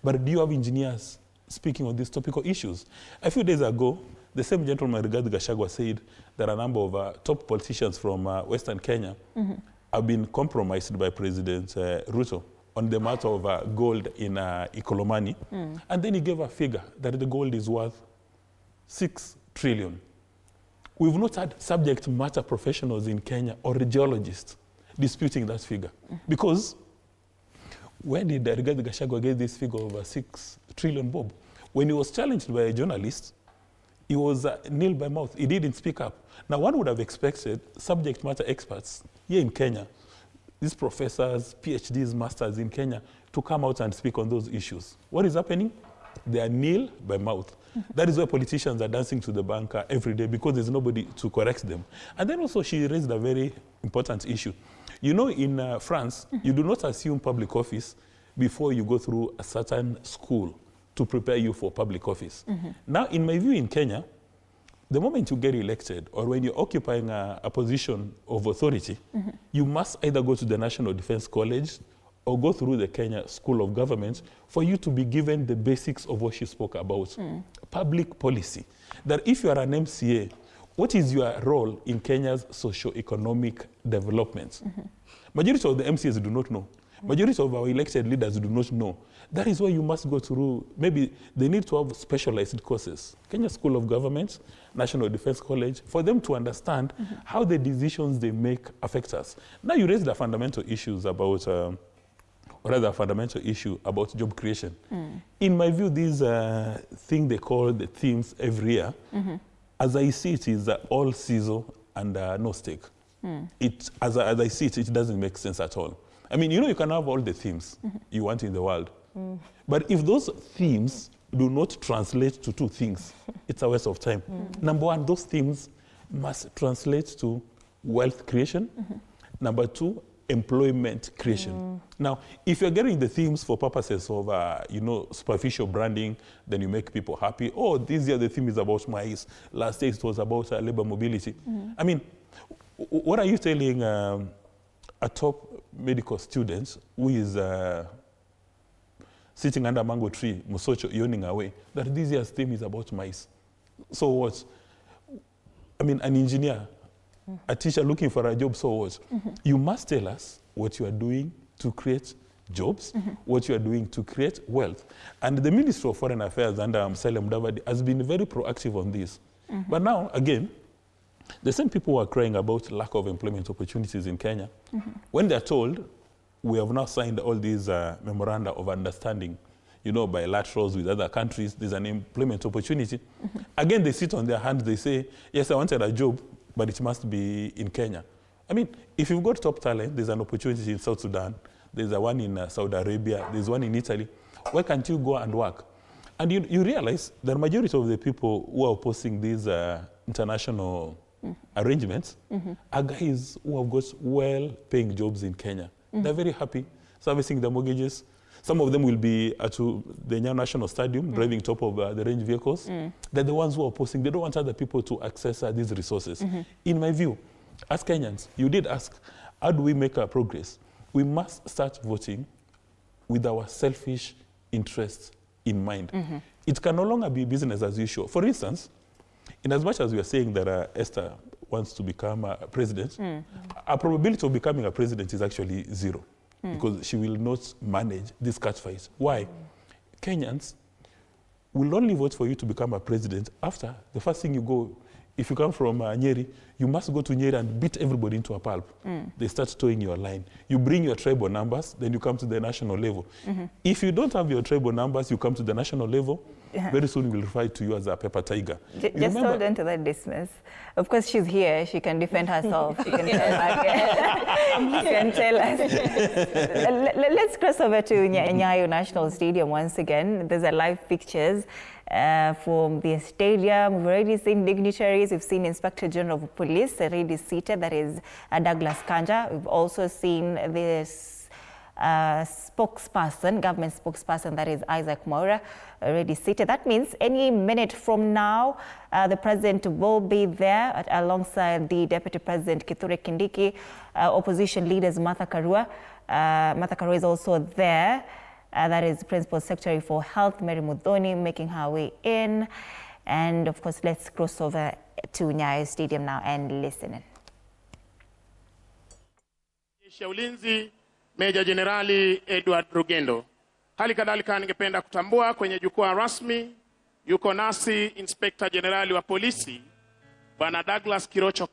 But do you have engineers speaking on these topical issues? A few days ago, the same gentleman, Rigathi Gachagua, said that a number of top politicians from Western Kenya have been compromised by President Ruto on the matter of gold in Ikolomani. And then he gave a figure that the gold is worth 6 trillion. We've not had subject matter professionals in Kenya or geologists disputing that figure. Because when did Rigathi Gachagua get this figure of 6 trillion, Bob? When he was challenged by a journalist, he was nil by mouth. He didn't speak up. Now, one would have expected subject matter experts here in Kenya, these professors, PhDs, masters in Kenya, to come out and speak on those issues. What is happening? They are nil by mouth. That is why politicians are dancing to the banker every day, because there's nobody to correct them. And then also she raised a very important issue. You know, in France, you do not assume public office before you go through a certain school to prepare you for public office. Now, in my view in Kenya, the moment you get elected or when you're occupying a position of authority, you must either go to the National Defense College or go through the Kenya School of Government for you to be given the basics of what she spoke about. Public policy. That if you are an MCA, what is your role in Kenya's socio-economic development? Majority of the MCAs do not know. Majority of our elected leaders do not know. That is why you must go through, maybe they need to have specialized courses. Kenya School of Government, National Defense College, for them to understand how the decisions they make affect us. Now you raised the fundamental issues about, or rather a fundamental issue about job creation. In my view, this thing they call the themes every year, as I see it, is all sizzle and no steak. As I see it, it doesn't make sense at all. I mean, you can have all the themes you want in the world. But if those themes do not translate to two things, it's a waste of time. Number one, those themes must translate to wealth creation. Number two, employment creation. Now, if you're getting the themes for purposes of, superficial branding, then you make people happy. Oh, this year the theme is about mice. Last year it was about labor mobility. I mean, what are you telling a top medical student who is sitting under a mango tree, Musocho, yawning away, that this year's theme is about mice? So what? I mean, an engineer, a teacher looking for a job, so what? You must tell us what you are doing to create jobs, what you are doing to create wealth. And the Ministry of Foreign Affairs under Musalia Mudavadi has been very proactive on this. But now, again, the same people who are crying about lack of employment opportunities in Kenya, when they're told, we have now signed all these memoranda of understanding, bilaterals with other countries, there's an employment opportunity. Again, they sit on their hands, they say, yes, I wanted a job, but it must be in Kenya. I mean, if you've got top talent, there's an opportunity in South Sudan, there's one in Saudi Arabia, there's one in Italy. Why can't you go and work? And you realize the majority of the people who are opposing these international arrangements are guys who have got well-paying jobs in Kenya. They're very happy servicing their mortgages. Some of them will be at the Nyayo National Stadium, driving top of the range vehicles. They're the ones who are opposing. They don't want other people to access these resources. In my view, as Kenyans, you did ask, how do we make our progress? We must start voting with our selfish interests in mind. It can no longer be business as usual. For instance, in as much as we are saying that Esther wants to become a president, our probability of becoming a president is actually zero. Because she will not manage this catchphrase. Why? Kenyans will only vote for you to become a president after the first thing you go. If you come from Nyeri, you must go to Nyeri and beat everybody into a pulp. They start towing your line. You bring your tribal numbers, then you come to the national level. If you don't have your tribal numbers, you come to the national level, very soon we'll refer to you as a pepper tiger. Just hold on to that dismiss. Of course, she's here. She can defend herself. She can tell us. Let's cross over to Nyayo National Stadium once again. There's a live pictures from the stadium. We've already seen dignitaries. We've seen Inspector General of Police already seated. That is Douglas Kanja. We've also seen this spokesperson, government spokesperson, that is Isaac Mwaura, already seated. That means any minute from now, the president will be there alongside the Deputy President Kithure Kindiki, opposition leaders Martha Karua. Martha Karua is also there. That is Principal Secretary for Health, Mary Muthoni, making her way in. And of course, let's cross over to Nyayo Stadium now and listen in. Jeshi ya Ulinzi, Meja Jenerali Edward Rugendo. Hali kadhalika ningependa kutambua kwenye jukwaa rasmi yuko nasi Inspector Generali wa Polisi Bwana Douglas Kirocho